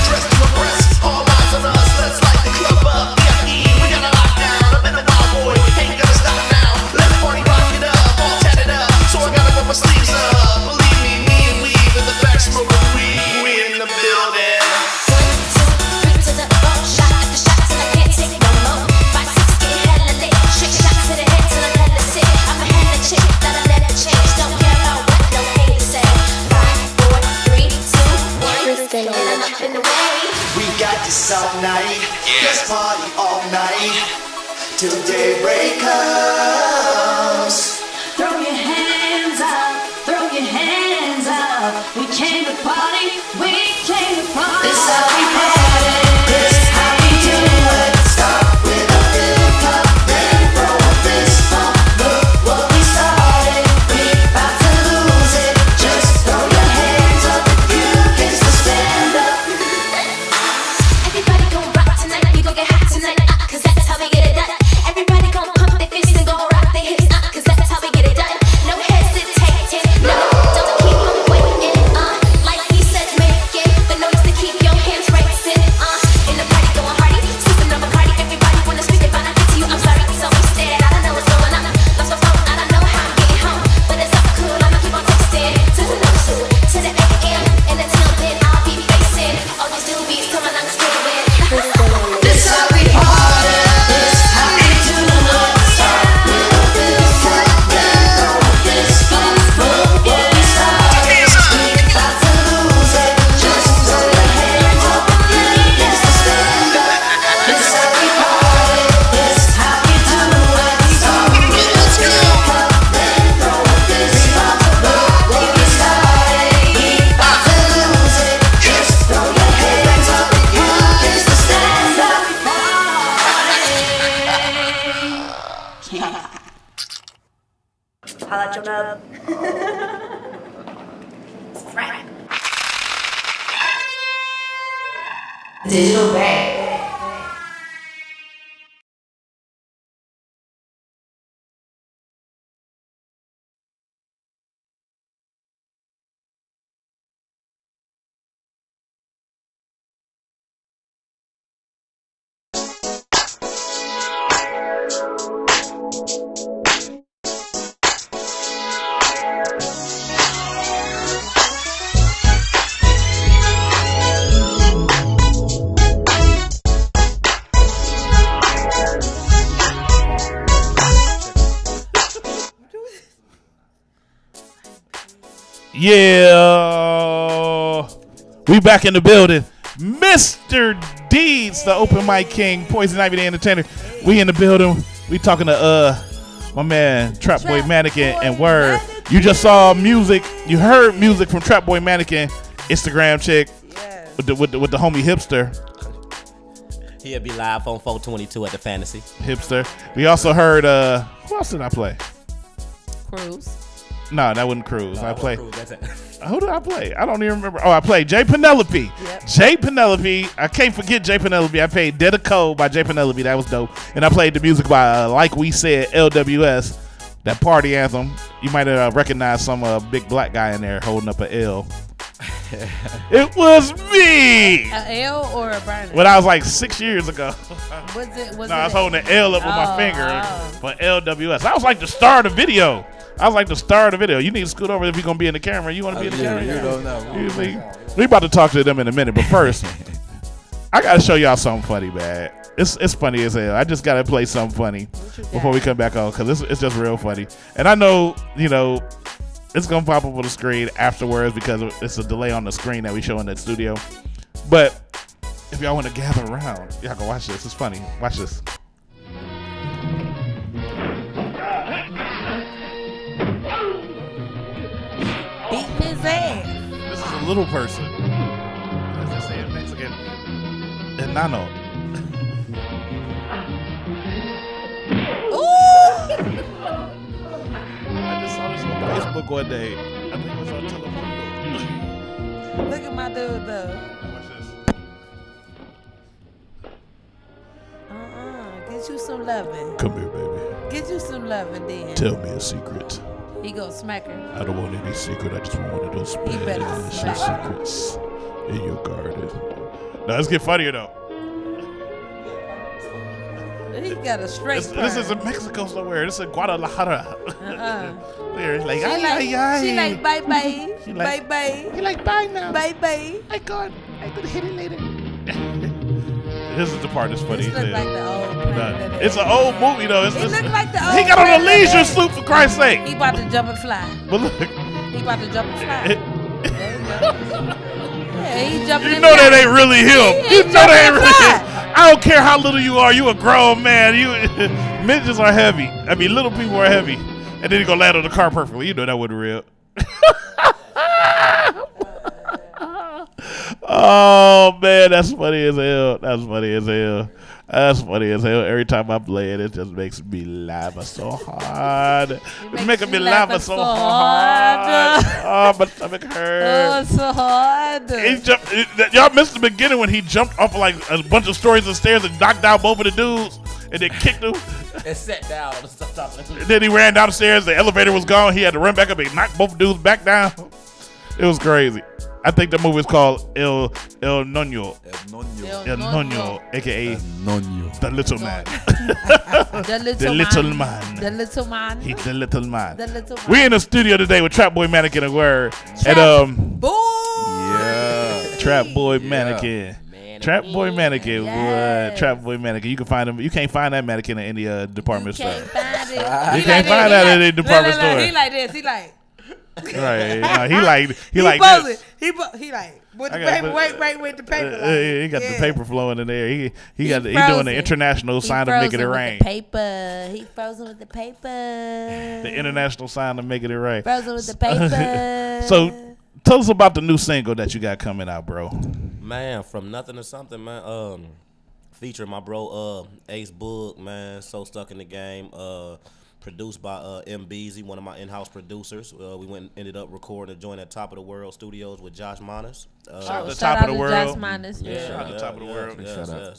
Speaker 5: Dress to impress, all eyes on us. Let's light the club up. Sleeves up, believe me, me and weave in the back smoking weed. We in the building. 1, 2, 3 to the 4, shot after shot till I can't take no more. 5, 6 get hella lit, straight shots to the head till I'm hella sick. I'm a hella chick that I let it change. Don't care about what no haters say. 5, 4, 3, 2, 1, and I'm up in the way. We got this all night, let's party all night till daybreak comes. Throw your hands up, throw your hands up. We came to party, we came to party. This how we party, this how we do it. Start with a fill cup, then throw a fist pump. Look what we started, we about to lose it. Just throw your hands up if you can still stand up. Everybody gon' rock tonight, we gon' get hot tonight, cause that's how we get it done. Everybody gon' pump their fists and gon' rock their hips, cause that's how we get it done. No hesitating, no, don't keep on waiting, like he said, make it the noise to keep your hands racing, in the party going hardy, sipping on Bacardi, everybody wanna speak it, but I get to you, I'm sorry, so wasted, I don't know what's going on, lost my phone, I don't know how I'm getting home, but it's all cool, I'ma keep on texting, to the no suit, to the AM, and until then, I'll be facing all these newbies coming on screen with, this how we party, this how we do it, start with a fill cup, then throw a fist pump, look what we started, we about to lose it, just throw your hands up if you can still stand up. This how we party, this how we do it, start with a fill cup, then throw a fist pump, look what we started, we about to lose it, just throw your hands up if you can still stand up.
Speaker 12: Holla at your nub.
Speaker 11: Digital bag.
Speaker 1: Yeah. We back in the building. Mr. Deeds, the open mic king, Poison Ivy the entertainer. We in the building. We talking to my man TRAPBOI Manikin and Word. You just saw music. You heard music from TRAPBOI Manikin, Instagram chick with the homie Hipster.
Speaker 3: He'll be live on 422 at the Fantasy.
Speaker 1: Hipster. We also heard who else did I play?
Speaker 7: Cruz.
Speaker 1: No, that wasn't Cruz.
Speaker 3: No,
Speaker 1: I played.
Speaker 3: Cruz, that's it.
Speaker 1: Who did I play? I don't even remember. Oh, I played J Penelope.
Speaker 7: Yep.
Speaker 1: J Penelope. I can't forget J Penelope. I played Dead of Code by J Penelope. That was dope. And I played the music by Like We Said, LWS. That party anthem. You might have recognized some big black guy in there holding up an L. It was me.
Speaker 7: A L or a burner?
Speaker 1: When I was like 6 years ago.
Speaker 7: Was
Speaker 1: I was holding an L up with my finger for LWS. That was like the star of the video. You need to scoot over if you're going to be in the camera. You want to be in the camera?
Speaker 8: You don't know.
Speaker 1: We about to talk to them in a minute. But first, I got to show y'all something funny, man. It's funny as hell. I just got to play something funny before we come back on because it's just real funny. And I know, it's going to pop up on the screen afterwards because it's a delay on the screen that we show in that studio. But if y'all want to gather around, y'all can watch this. It's funny. Watch this.
Speaker 7: Beat his ass.
Speaker 1: This is a little person. As they say in Mexican. Enano. I just saw this on Facebook one day. I think it was on Telemundo.
Speaker 7: Look at my dude though.
Speaker 1: Watch this.
Speaker 7: Get you some loving.
Speaker 1: Come here, baby.
Speaker 7: Get you some loving then.
Speaker 1: Tell me a secret.
Speaker 7: He gonna smack her.
Speaker 1: I don't want any secret. I just want one of those
Speaker 7: He better
Speaker 1: special
Speaker 7: smack.
Speaker 1: secrets in your garden. Now let's get funnier though.
Speaker 7: He got a straight
Speaker 1: This is in Mexico somewhere. This is in Guadalajara. They're like,
Speaker 7: She like bye bye. Bye bye.
Speaker 1: He like bye now.
Speaker 7: Bye bye.
Speaker 1: I gonna hit it later. This is the part that's funny.
Speaker 7: This look like the old Planet.
Speaker 1: It's an old movie though.
Speaker 7: It look like the old
Speaker 1: He got on a
Speaker 7: Planet.
Speaker 1: leisure suit for Christ's sake.
Speaker 7: He about to jump and fly.
Speaker 1: But look,
Speaker 7: He about to jump and fly. There you go. Yeah, he jumping
Speaker 1: you
Speaker 7: and
Speaker 1: know
Speaker 7: fly.
Speaker 1: that ain't really him.
Speaker 7: He
Speaker 1: You know that ain't
Speaker 7: jumping and
Speaker 1: really.
Speaker 7: fly.
Speaker 1: I don't care how little you are. You a grown man. You midgets are heavy. I mean, little people are heavy. And then he gonna land on the car perfectly. You know that wasn't real. Oh man, that's funny as hell. That's funny as hell. Every time I play it, it just makes me laugh so hard. It's making me laugh so hard. Oh, my stomach hurts.
Speaker 7: Oh, so hard.
Speaker 1: Y'all missed the beginning when he jumped off of like a bunch of stories of stairs and knocked down both of the dudes and then kicked them.
Speaker 3: And sat down on the top of
Speaker 1: And then he ran down the stairs. The elevator was gone. He had to run back up and knock both dudes back down. It was crazy. I think the movie is called El Noño. El Noño, a.k.a. The Little Man.
Speaker 7: The little man.
Speaker 1: He's the little man.
Speaker 7: The little man.
Speaker 1: We in the studio today with TRAPBOI Manikin and Word. And TRAPBOI Manikin. TRAPBOI Manikin. What? TRAPBOI Manikin. You can find him. You can't find that mannequin in any department store. You can't find that in any department store.
Speaker 7: He like this. He like.
Speaker 1: Right. No, he like this.
Speaker 7: He like with the paper. Wait with the paper.
Speaker 1: He got the paper flowing in there. He doing the international sign of making it rain.
Speaker 7: Paper. He frozen with the paper.
Speaker 1: The international sign of making it rain.
Speaker 7: Frozen with the paper.
Speaker 1: So tell us about the new single that you got coming out, bro.
Speaker 3: Man, from nothing to something, man. Featuring my bro Ace Boog, man. So stuck in the game. Produced by M. Beezy, one of my in-house producers. We went and ended up recording a joint at Top of the World Studios with Josh Manas.
Speaker 1: Shout out to Top of the World.
Speaker 7: Josh Manas.
Speaker 1: Shout out to Top of the World.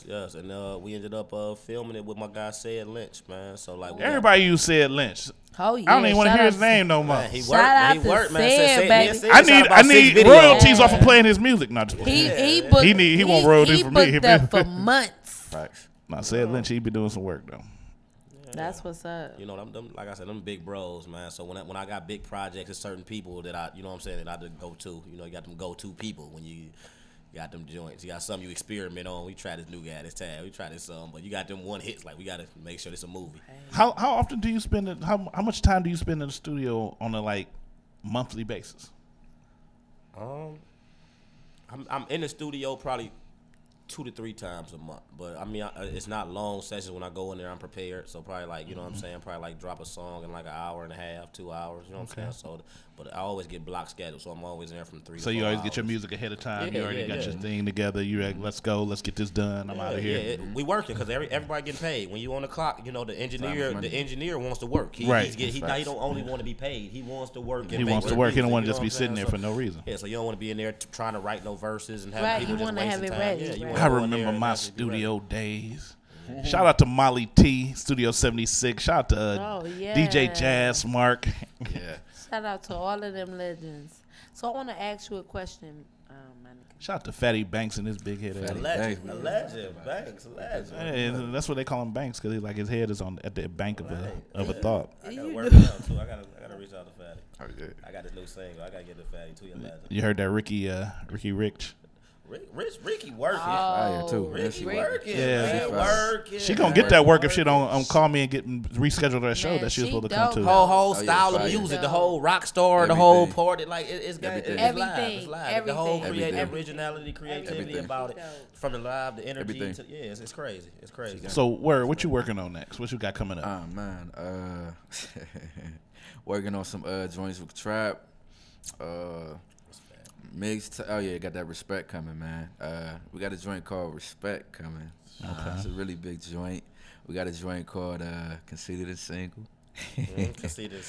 Speaker 3: Yes. And we ended up filming it with my guy Said Lynch, man. So like
Speaker 1: everybody use Said Lynch.
Speaker 7: Oh yeah.
Speaker 1: I don't even want to hear his name no more.
Speaker 3: Man, he worked, man.
Speaker 7: Baby.
Speaker 1: I need royalties off of playing his music. Not just
Speaker 7: he
Speaker 1: won't royalties from me.
Speaker 7: He booked that for months.
Speaker 1: Facts. Not Said Lynch. He be doing some work though.
Speaker 7: That's what's up.
Speaker 3: You know, them like I said, them big bros, man. So when I got big projects, it's certain people that I, you know what I'm saying, that I just go to. You know, you got them go-to people when you got them joints. You got something you experiment on. We try this new guy, this tab. We try this but you got them one hits. Like we got to make sure this a movie.
Speaker 1: How often do you spend it? How much time do you spend in the studio on a like monthly basis?
Speaker 3: I'm in the studio probably 2 to 3 times a month, but I mean it's not long sessions. When I go in there, I'm prepared, so probably like, you know what I'm saying, probably like drop a song in like an hour and a half, 2 hours, you know what I'm saying. So but I always get block scheduled, so I'm always in there from 3 to 4
Speaker 1: So you always
Speaker 3: hours.
Speaker 1: get your music ahead of time. You already got your thing together. You like, let's go, let's get this done. I'm out of here.
Speaker 3: We working because everybody getting paid. When you on the clock, you know the engineer wants to work. He don't only want to be paid. He wants to work.
Speaker 1: He wants to work. He don't want to just be sitting there for no reason.
Speaker 3: Yeah, so you don't want to be in there trying to write no verses and have people just wasting time.
Speaker 7: Ready.
Speaker 1: I remember my studio days. Shout out to Molly T, Studio 76. Shout out to DJ Jazz Mark.
Speaker 8: Yeah.
Speaker 7: Shout out to all of them legends. So I want to ask you a question, Manikin.
Speaker 1: Shout out to Fatty Banks and his big head.
Speaker 3: A legend, Banks, a legend.
Speaker 1: Hey, that's what they call him, Banks, because like his head is at the bank of a thought.
Speaker 3: I gotta work it out too. I gotta reach out to Fatty. I got this new single. I gotta get to Fatty too.
Speaker 1: You heard that Ricky Rich?
Speaker 3: Ricky working.
Speaker 8: Fire too.
Speaker 3: Ricky working.
Speaker 1: Yeah,
Speaker 3: working.
Speaker 1: She gonna get that work if she don't call me and reschedule that show that she was supposed to come to.
Speaker 3: Whole style of music, the whole rock star, the whole party, like it's live. It's live. The whole creativity about it, from the live, the energy. It's crazy. It's crazy.
Speaker 1: So what you working on next? What you got coming up?
Speaker 8: Oh man, working on some joints with Trap. Mixed. Oh yeah, got that Respect coming, man. We got a joint called Respect coming. It's a really big joint. We got a joint called Conceited and Single. Conceited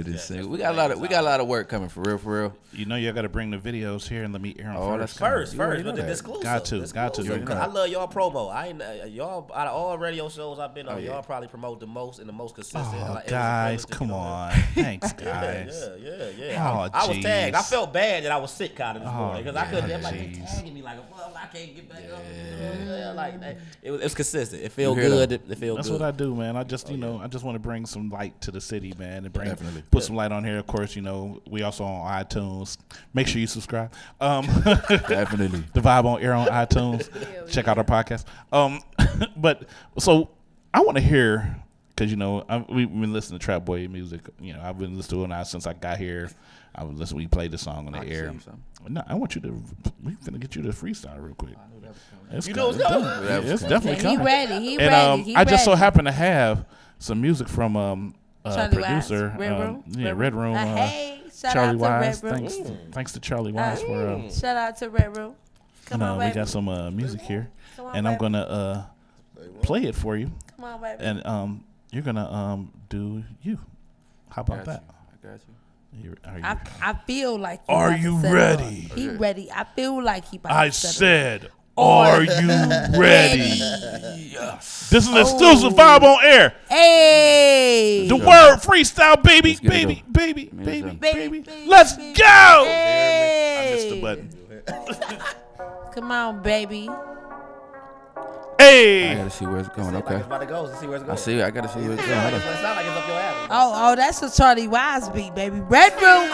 Speaker 8: and Single. We got a lot of work coming for real.
Speaker 1: You know, y'all got to bring the videos here and let me air them first.
Speaker 3: First, but the exclusive.
Speaker 1: Got to.
Speaker 3: I love y'all promo. Y'all out of all radio shows I've been on, y'all probably promote the most and the most consistent.
Speaker 1: Oh, guys, come on. Thanks, guys.
Speaker 3: Yeah. I was tagged. I felt bad that I was sick kind of this morning because I couldn't. Everybody kept tagging me like, well, I can't get back up. Like it was consistent. It felt good.
Speaker 1: That's what I do, man. I just want to bring some light to the city, man, and put some light on here. Of course, you know, we also on iTunes. Make sure you subscribe.
Speaker 8: Definitely.
Speaker 1: The Vibe on Air on iTunes. Check out our podcast. But so I want to hear, because you know we've been listening to TRAPBOI music. You know, I've been listening to it now since I got here. I was listening. We played the song on the air. No, I want you to. We're gonna get you to freestyle real quick. It's definitely coming.
Speaker 7: He ready.
Speaker 1: And I just so happen to have some music from producer, Red Room.
Speaker 7: Hey,
Speaker 1: Charlie Wise.
Speaker 7: Thanks
Speaker 1: to Charlie Wise for.
Speaker 7: Shout out to Red Room. Come on, baby.
Speaker 1: We got some music here, and I'm gonna play it for you.
Speaker 7: Come on, baby.
Speaker 1: And you're gonna do you. How about that?
Speaker 8: I got you.
Speaker 7: I feel like.
Speaker 1: Are you ready?
Speaker 7: He ready. I feel like he.
Speaker 1: I said. Are you ready? Yes. This is an exclusive Vibe on Air.
Speaker 7: Hey.
Speaker 1: The word freestyle, baby. Let's go.
Speaker 7: Hey.
Speaker 1: I missed the button.
Speaker 7: Come on, baby.
Speaker 1: Hey.
Speaker 8: I gotta see where it's going. Okay. I see. I gotta see where it's going.
Speaker 3: It sounds like it's up your alley.
Speaker 7: Oh, that's a Charlie Wise beat, baby. Red Room.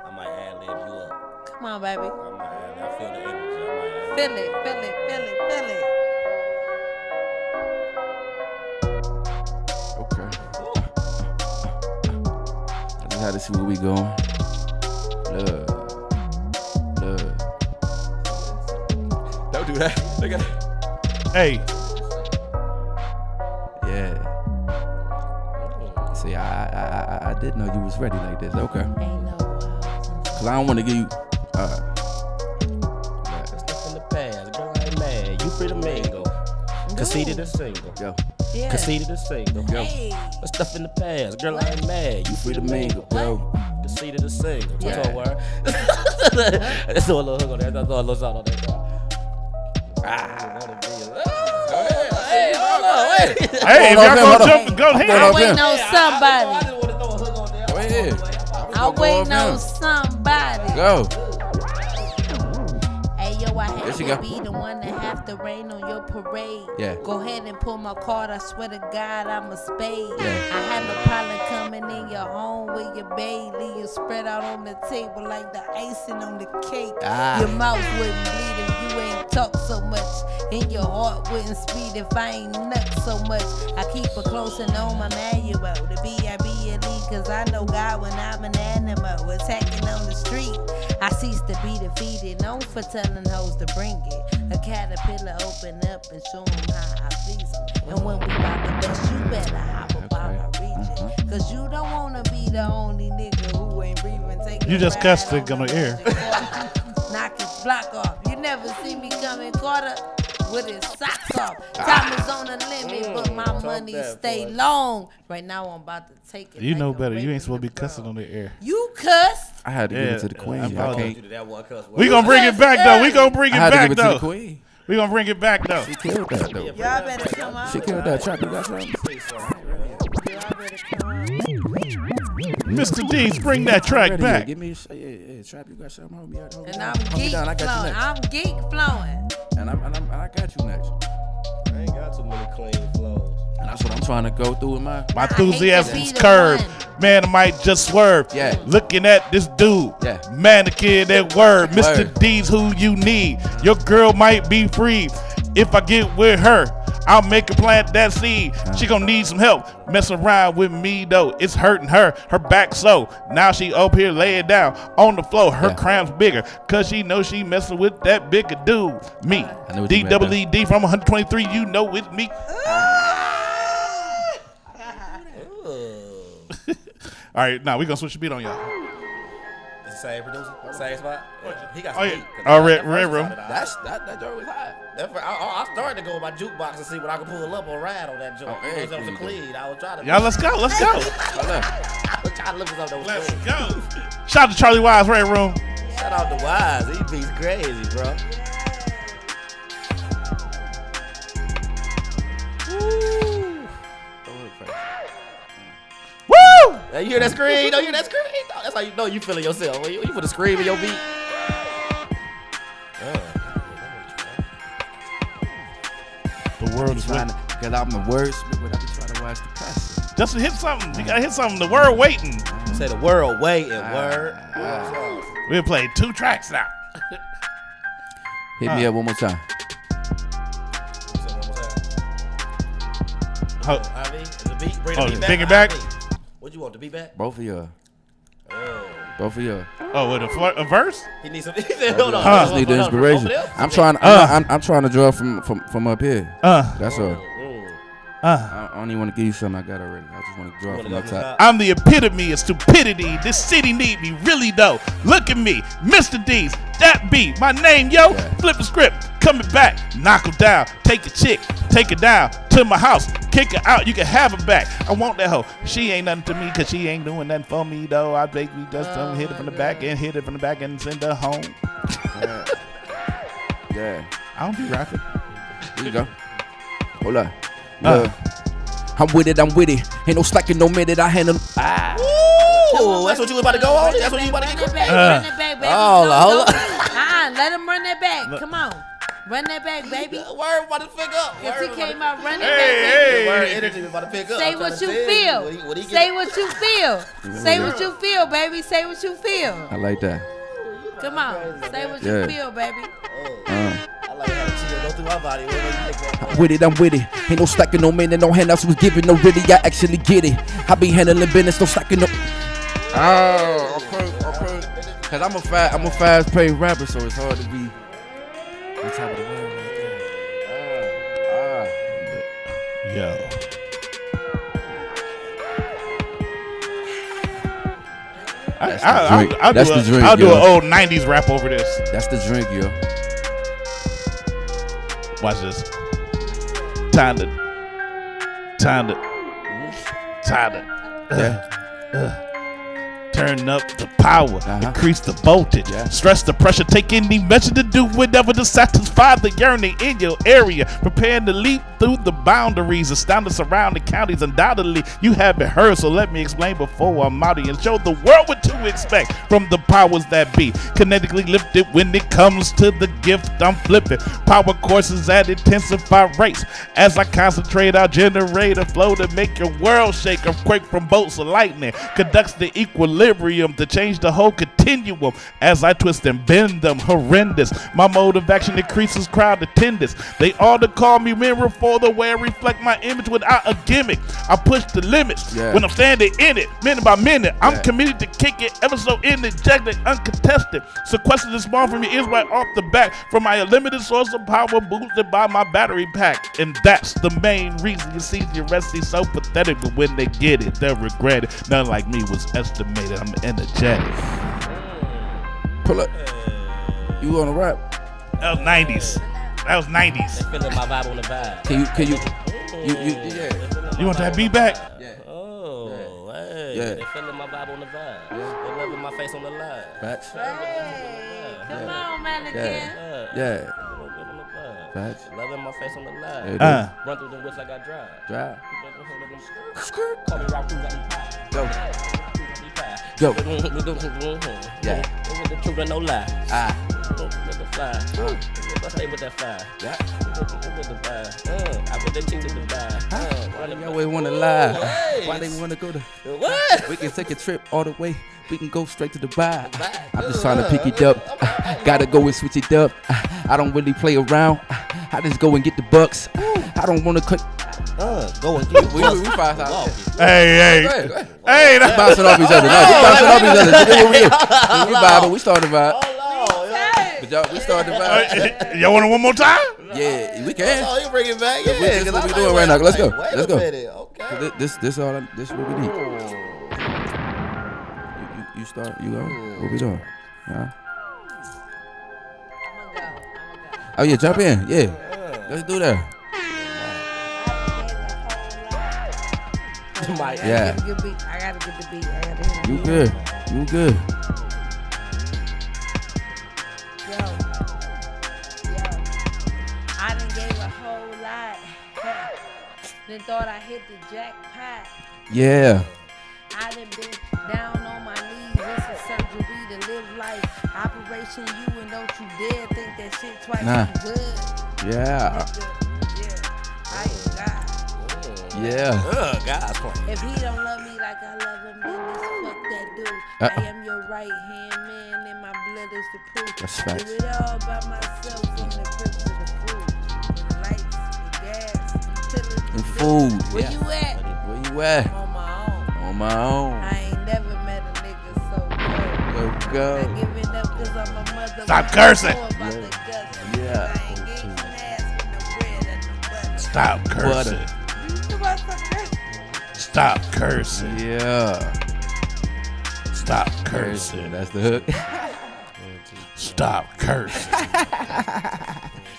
Speaker 3: I might ad-lib you up.
Speaker 7: Come on, baby.
Speaker 3: I feel the energy.
Speaker 7: Feel it.
Speaker 8: Okay. I just had to see where we going. Love. Don't do that. Look at it.
Speaker 1: Hey.
Speaker 8: Yeah. See, I didn't know you was ready like this. Okay. Cause I don't want to give you.
Speaker 3: Stuff in the past, girl, I ain't mad. You free to mingle. Conceited and single.
Speaker 8: Yo.
Speaker 7: Yeah.
Speaker 3: Conceited and single.
Speaker 8: Yo.
Speaker 3: What's stuff in the past, girl, I ain't mad. You free to mingle.
Speaker 8: Yo.
Speaker 3: Conceited and single.
Speaker 8: Yeah.
Speaker 3: What's up, word? Let's do a little hook on there. Let's do a little song on that. Hey, hold on, wait.
Speaker 1: Hey, if y'all gonna jump, go ahead.
Speaker 7: I'm waiting on somebody.
Speaker 3: I just want to throw a hook on there.
Speaker 8: Go ahead.
Speaker 7: I'm waiting on somebody.
Speaker 8: Go.
Speaker 7: Hey, yo, I
Speaker 8: There
Speaker 7: have
Speaker 8: she
Speaker 7: to
Speaker 8: go.
Speaker 7: be the one that have to rain on your parade.
Speaker 8: Yeah.
Speaker 7: Go ahead and pull my card. I swear to God, I'm a spade.
Speaker 8: Yeah.
Speaker 7: I have no problem coming in your home with your baby. You spread out on the table like the icing on the cake.
Speaker 8: Ah.
Speaker 7: Your mouth wouldn't bleed if you ain't talk so much. And your heart wouldn't speed if I ain't nut so much. I keep her close and on my manual. The B-I-B-L-E, cause I know God when I'm an animal. Attacking on the street, I cease to be defeated. Known for telling hoes to bring it. A caterpillar open up and show them how I please them. And when we rock the best, you better hop up out of region. Cause you don't wanna be the only nigga who ain't breathing.
Speaker 1: You just cussed it on the air.
Speaker 7: Knock his block off. You never see me coming quarter with his socks off. Time is on the limit, but my money stay long. Right now I'm about to take it.
Speaker 1: You know better. You ain't supposed to be cussing on the air.
Speaker 7: You cussed.
Speaker 8: I had to give it to the queen. I can't.
Speaker 1: We gonna bring it back though. We gonna bring it
Speaker 8: I had to
Speaker 1: back
Speaker 8: give it to
Speaker 1: though.
Speaker 8: the queen.
Speaker 1: We gonna bring it back though.
Speaker 8: She killed that though.
Speaker 7: Y'all better come out.
Speaker 8: She killed that. Trap, you got something?
Speaker 1: Mr. D's, bring that track back.
Speaker 8: Give me a Trap, you got something? Hold me out.
Speaker 7: And I'm geek flowing. I'm geek flowing.
Speaker 8: And I got you next.
Speaker 3: I ain't got too many clean flows.
Speaker 8: And that's what I'm trying to go through with my
Speaker 1: enthusiasm's curved. Man, I might just swerve.
Speaker 8: Yeah.
Speaker 1: Looking at this dude.
Speaker 8: Yeah.
Speaker 1: Mannequin, that word. Mr. D's who you need. Your girl might be free. If I get with her, I'll make her plant that seed. She gonna need some help. Mess around with me though. It's hurting her. Her back so. Now she up here laying down on the floor. Her cramps bigger. Cause she knows she messing with that bigger dude. Me. D-double-E-D from 123. You know it's me. All right, now we gonna switch the beat on y'all.
Speaker 3: It's the same producer, same spot. He got
Speaker 1: Oh,
Speaker 3: some
Speaker 1: yeah.
Speaker 3: beat.
Speaker 1: Oh, Red Room.
Speaker 8: That joint was hot.
Speaker 3: I started to go with my jukebox and see what I could pull up or ride on that joint. It was a clean. I was trying to.
Speaker 1: Y'all, let's go. Let's go.
Speaker 3: I was trying to look for something.
Speaker 1: Let's go. Shout out to Charlie Wise, Red Room.
Speaker 3: Shout out to Wise. He beats crazy, bro.
Speaker 1: Woo!
Speaker 3: Hey, you hear that scream? Don't you hear that scream? No, that's how you know you feeling yourself. You put a scream in your beat.
Speaker 1: The world is
Speaker 8: trying to, because I'm the wordsmith, but I be trying to watch the press.
Speaker 1: Just hit something. You gotta hit something. The world waiting.
Speaker 3: Say the world waiting. Word.
Speaker 1: We played 2 tracks now.
Speaker 8: Hit me up one more time.
Speaker 1: Bring it back.
Speaker 3: What you want, the beat back?
Speaker 8: Both of y'all. Both of y'all.
Speaker 1: Oh, with a verse?
Speaker 3: He needs some. He said, hold on.
Speaker 8: I just need the inspiration. I'm trying. I'm trying to draw from up here. That's all. I don't even want to give you something I got already. I just want to draw from up top.
Speaker 1: I'm the epitome of stupidity. This city need me really though. Look at me, Mr. D's. That be my name, yo. Flip the script, coming back, knock him down. Take a chick, take her down to my house, kick her out. You can have her back. I want that hoe. She ain't nothing to me because she ain't doing nothing for me though. I basically just hit it from the back and hit it from the back and send her home.
Speaker 8: Yeah.
Speaker 1: I don't be rapping.
Speaker 8: Here you go. Hold on. I'm with it, Ain't no slacking, no minute, I handle.
Speaker 3: Ooh, that's what you was about to go on? That's what you about to get
Speaker 7: Run that back, baby.
Speaker 3: Hold on.
Speaker 7: Let him run that back. Come on. Run that back, baby.
Speaker 3: Word about to pick up.
Speaker 7: Because he came out running back, baby.
Speaker 3: Word energy about to pick up.
Speaker 7: Say what you feel. Say what you feel. Say what you feel, baby. Say what you feel.
Speaker 8: I like that.
Speaker 7: Come on. Say what you feel, baby.
Speaker 8: I'm with it, Ain't no slacking, no minute, no handouts was giving, no really, I actually get it. I be handling business, no slacking, no. Okay. Cause I'm a fast-paced rapper, so it's hard to be on top of the world like that.
Speaker 1: Yo. I'll do an old 90s rap over this.
Speaker 8: That's the drink, yo.
Speaker 1: Watch this. Time to turn up the power, increase the voltage, stress the pressure, take any measure to do whatever to satisfy the yearning in your area. Preparing to leap through the boundaries, astound the surrounding counties. Undoubtedly, you haven't heard, so let me explain before I'm out and show the world what to expect from the powers that be. Kinetically lifted when it comes to the gift I'm flipping. Power courses at intensify rates. As I concentrate, I'll generate a flow to make your world shake. Earthquake from bolts of lightning conducts the equilibrium. equilibrium to change the whole continuum as I twist and bend them. Horrendous. My mode of action increases crowd attendance. They all to call me mirror for the way I reflect my image without a gimmick. I push the limits when I'm standing in it, minute by minute. I'm committed to kick it, ever so interjected, uncontested. Sequestered this small from your ears right off the back from my unlimited source of power boosted by my battery pack. And that's the main reason you see the rest is so pathetic, but when they get it, they'll regret it. None like me was estimated. I'm energetic.
Speaker 8: Pull up. You on the rap?
Speaker 1: That was 90s. That was 90s.
Speaker 3: They feeling my vibe on the vibe.
Speaker 8: Can you
Speaker 1: You want that beat back?
Speaker 8: Yeah.
Speaker 3: Oh, hey.
Speaker 8: Yeah.
Speaker 3: They feeling my vibe on the vibe. They loving my face on the live.
Speaker 8: Facts.
Speaker 7: Come on, Mannequin.
Speaker 8: Yeah. Facts.
Speaker 3: Loving my face on the live. Run through them whips like I drive. Call me rock through like
Speaker 8: Go.
Speaker 3: Go.
Speaker 8: Yeah.
Speaker 3: With the truth and no lie. With the fly. I stay with that fire.
Speaker 8: Yeah.
Speaker 3: With the vibe. I put that team to the vibe.
Speaker 8: Why they always want to lie? Why they want to go to?
Speaker 3: What?
Speaker 8: We can take a trip all the way. We can go straight to the vibe. I'm just trying to pick it up. Gotta go and switch it up. I don't really play around. I just go and get the bucks. I don't want to cut.
Speaker 3: Go and get
Speaker 8: we 5 out.
Speaker 1: Hey.
Speaker 8: That's bouncing off each other. No, we bouncing off each other. We vibing. We started the vibe. But y'all, we started the vibe.
Speaker 1: Y'all want it one more time?
Speaker 8: Yeah, we can.
Speaker 3: Oh, you bring it back? Yeah.
Speaker 8: This is what we doing right now. Let's go. Let's go.
Speaker 3: Okay.
Speaker 8: This what we need. You start. You go. What we doing? Oh yeah, jump in. Yeah. Let's do that. Yeah.
Speaker 7: I gotta get the beat. I gotta hear the
Speaker 8: You
Speaker 7: beat.
Speaker 8: good. You good.
Speaker 7: Yo. I done gave a whole lot. Then thought I hit the jackpot.
Speaker 8: Yeah.
Speaker 7: I done been down on my knees. It's a surgery to live life. Operation you and don't you dare think that shit twice.
Speaker 8: Nah.
Speaker 7: I'm good.
Speaker 8: Yeah.
Speaker 7: I am God.
Speaker 8: Yeah.
Speaker 3: God's plan.
Speaker 7: If he don't love me like I love him, then this fuck that dude. I am your right hand man, and my blood is the proof.
Speaker 8: That's facts.
Speaker 7: Do it all by myself from the bricks to the fruit, the lights, the gas,
Speaker 8: And food.
Speaker 7: Where you at?
Speaker 8: Where you at?
Speaker 7: On my own.
Speaker 8: On my own.
Speaker 7: I ain't never met a nigga so good.
Speaker 8: Go.
Speaker 7: Not giving up 'cause I'm a mother.
Speaker 1: Stop cursing.
Speaker 8: Yeah.
Speaker 1: Stop cursing. Stop cursing.
Speaker 8: Yeah.
Speaker 1: Stop cursing.
Speaker 8: That's the hook.
Speaker 1: Stop cursing.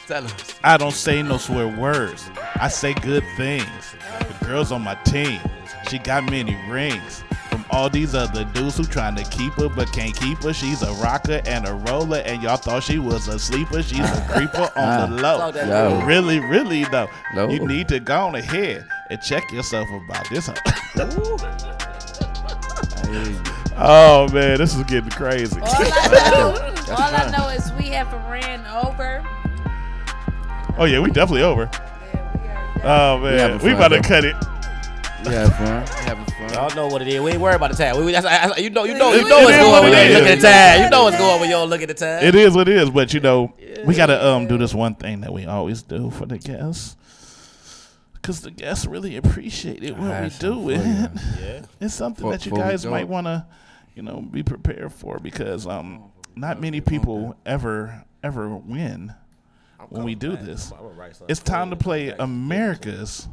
Speaker 8: Tell us.
Speaker 1: I don't say no swear words. I say good things. The girl's on my team. She got many rings. From all these other dudes who trying to keep her but can't keep her. She's a rocker and a roller, and y'all thought she was a sleeper. She's a creeper on the low.
Speaker 8: Yo.
Speaker 1: Really, really though.
Speaker 8: No.
Speaker 1: You need to go on ahead and check yourself about this. Oh man, this is getting crazy.
Speaker 7: All I know is we have ran over.
Speaker 1: Oh yeah, we definitely over. Oh man, we about to cut it.
Speaker 8: We having fun. Having fun.
Speaker 3: Y'all know what it is. We ain't worried about the time. You know what's going on when you ain't looking at the time. You know what's going on when you don't look at the time.
Speaker 1: It is what it is, but you know, we gotta do this one thing that we always do for the guests, because the guests really appreciate it when we do it.
Speaker 3: Yeah.
Speaker 1: It's something that you guys might wanna, be prepared for, because not many people ever win when we do this. It's time to play America's.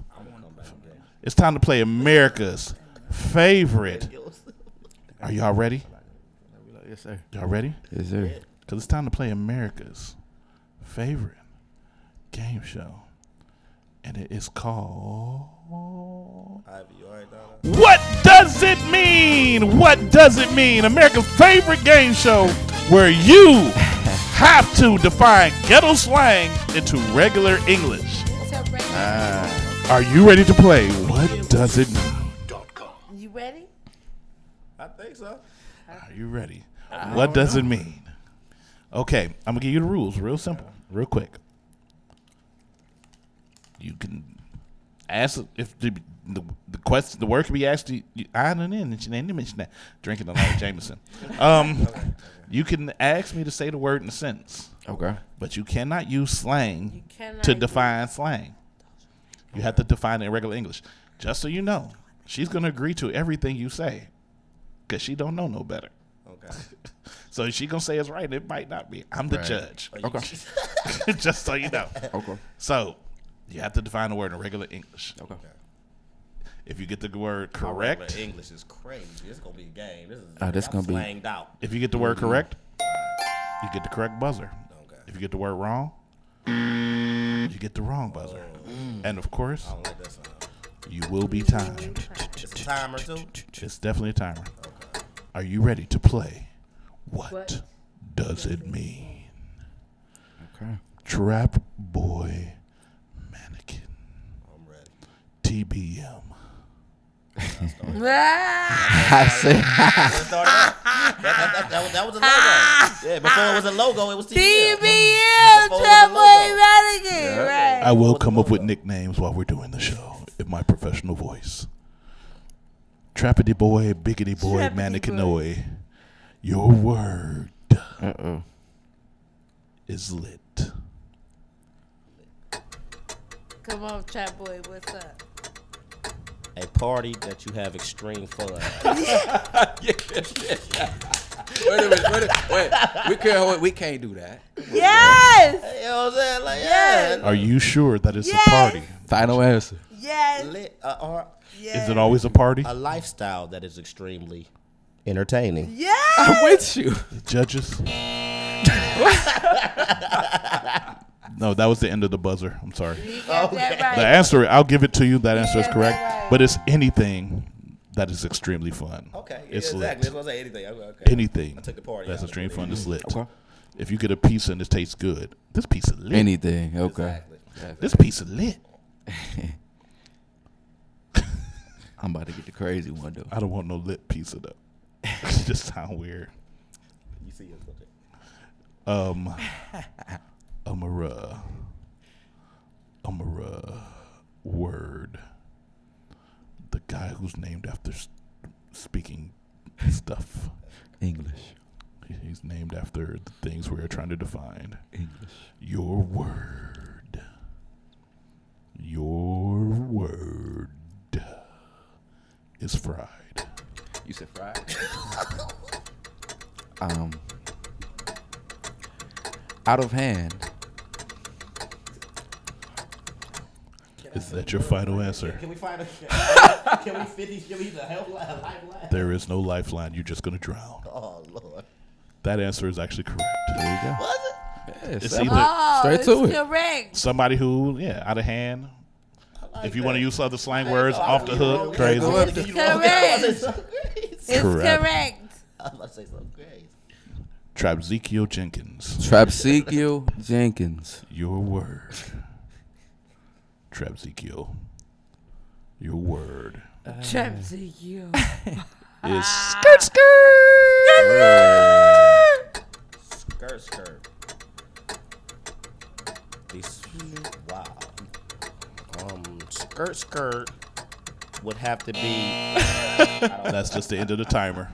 Speaker 1: It's time to play America's favorite. Are y'all ready?
Speaker 8: Yes, sir.
Speaker 1: Y'all ready?
Speaker 8: Yes, sir.
Speaker 1: Because it's time to play America's favorite game show. And it is called... What Does It Mean? What Does It Mean? America's favorite game show where you have to define ghetto slang into regular English. Are you ready to play? What does it mean?
Speaker 7: You ready?
Speaker 3: I think so.
Speaker 1: Are you ready? What does it mean? Okay, I'm gonna give you the rules. Real simple, real quick. You can ask if the The word can be actually drinking a lot of Jameson. You can ask me to say the word in a sentence.
Speaker 8: Okay.
Speaker 1: But you cannot use slang to define slang. You have to define it in regular English. Just so you know, she's going to agree to everything you say because she don't know no better.
Speaker 3: Okay.
Speaker 1: So she going to say it's right and it might not be. I'm the judge.
Speaker 8: Okay.
Speaker 1: Just so you know.
Speaker 8: Okay.
Speaker 1: So you have to define the word in regular English.
Speaker 8: Okay.
Speaker 1: If you get the word correct.
Speaker 3: English is crazy. This is going to be a game.
Speaker 8: This is going to be.
Speaker 3: Slanged out.
Speaker 1: If you get the word correct, you get the correct buzzer. Okay. If you get the word wrong, you get the wrong buzzer. And of course,
Speaker 3: I don't like that sound.
Speaker 1: You will be timed.
Speaker 3: It's a timer too?
Speaker 1: It's definitely a timer. Okay. Are you ready to play? What does it mean?
Speaker 8: Okay.
Speaker 1: Trap Boy Mannequin.
Speaker 3: I'm ready.
Speaker 1: TBM.
Speaker 8: I said
Speaker 3: that was a logo. Yeah, before it was a logo, it was TBM.
Speaker 7: Trap Boy Mannequin. Right.
Speaker 1: I will come up with nicknames while we're doing the show in my professional voice. Trappity boy, biggity boy, mannequinoy. Your word is lit.
Speaker 7: Come on, Trap Boy, what's up?
Speaker 3: A party that you have extreme fun.
Speaker 8: Wait. We can't do that.
Speaker 7: Yes.
Speaker 3: You know what I'm saying? Like, yeah.
Speaker 1: Are you sure that it's a party?
Speaker 8: Final answer.
Speaker 7: Yes.
Speaker 1: Is it always a party?
Speaker 3: A lifestyle that is extremely entertaining.
Speaker 7: Yes.
Speaker 8: I'm with you.
Speaker 1: Judges. No, that was the end of the buzzer. I'm sorry.
Speaker 7: Right.
Speaker 1: The answer, I'll give it to you. That answer is correct. Right. But it's anything that is extremely fun.
Speaker 3: Okay.
Speaker 1: It's
Speaker 3: exactly.
Speaker 1: lit.
Speaker 3: That's what I say. Anything. Okay.
Speaker 1: Anything
Speaker 3: I took the party
Speaker 1: that's extremely fun is lit.
Speaker 8: Okay.
Speaker 1: If you get a pizza and it tastes good, this pizza lit.
Speaker 8: Anything. Okay.
Speaker 3: Exactly.
Speaker 1: This pizza lit.
Speaker 8: I'm about to get the crazy one though.
Speaker 1: I don't want no lit pizza though. It just sound weird.
Speaker 3: You see it.
Speaker 1: Word. The guy who's named after speaking stuff.
Speaker 8: English.
Speaker 1: He's named after the things we're trying to define.
Speaker 8: English.
Speaker 1: Your word. Your word is fried.
Speaker 8: You said fried? Out of hand.
Speaker 1: Is that your final answer?
Speaker 3: Can we find can we the help lifeline?
Speaker 1: There is no lifeline. You're just gonna drown.
Speaker 3: Oh Lord.
Speaker 1: That answer is actually correct.
Speaker 8: There you go.
Speaker 3: Was it?
Speaker 8: Yeah,
Speaker 1: it's either
Speaker 8: straight to it.
Speaker 7: Correct.
Speaker 1: Somebody who, out of hand.
Speaker 3: Like
Speaker 1: if you want to use other slang words, off the hook, crazy.
Speaker 7: It's correct. It's correct.
Speaker 3: I was about to say something crazy.
Speaker 1: Trapzekiel Jenkins.
Speaker 8: Trapzekiel Jenkins.
Speaker 1: Your word. Trapzekiel. Your word.
Speaker 7: Trapzekiel.
Speaker 1: Is
Speaker 7: skirt.
Speaker 3: Skirt. Wow. Skirt would have to be.
Speaker 1: That's just the end of the timer.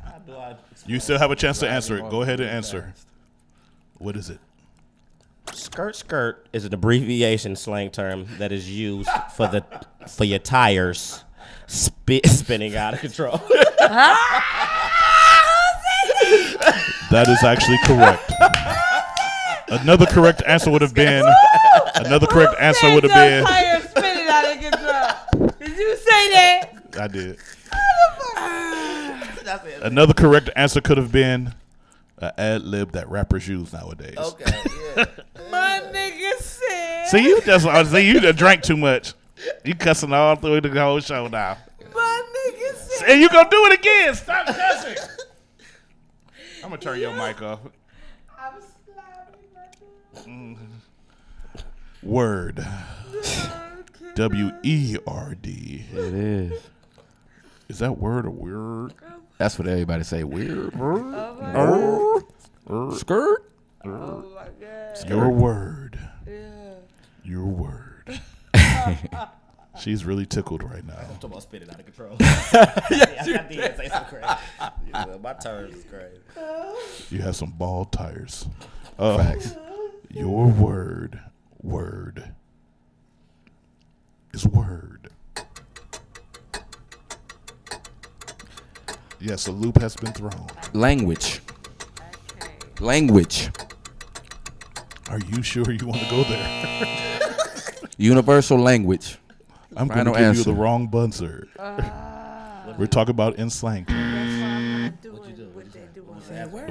Speaker 1: You still have a chance to answer it. Go ahead and answer. What is it?
Speaker 3: Skirt is an abbreviation slang term that is used for your tires spinning out of control.
Speaker 1: That is actually correct. Another correct answer would have been.
Speaker 7: Tires spinning out of control. Did you say that?
Speaker 1: I did. Another correct answer could have been an ad lib that rappers use nowadays.
Speaker 3: Okay, yeah.
Speaker 7: My nigga said.
Speaker 1: See, you just drank too much. You cussing all through the whole show now.
Speaker 7: My nigga said.
Speaker 1: And you gonna do it again. Stop cussing. I'm gonna turn your mic off. Word. W-E-R-D.
Speaker 8: It is.
Speaker 1: Is that word or weird?
Speaker 8: That's what everybody say. Weird. Skirt.
Speaker 7: Oh my God.
Speaker 1: Your word.
Speaker 7: Yeah.
Speaker 1: Your word She's really tickled right now.
Speaker 3: I'm talking about spitting out of control. I did say something crazy. Yeah, my terms is crazy.
Speaker 1: You have some bald tires.
Speaker 8: Facts.
Speaker 1: Your word is word. Yes, a loop has been thrown.
Speaker 8: Language. Language.
Speaker 1: Are you sure you want to go there?
Speaker 8: Universal language.
Speaker 1: I'm going to give you the wrong buzzer. We're talking about in slang.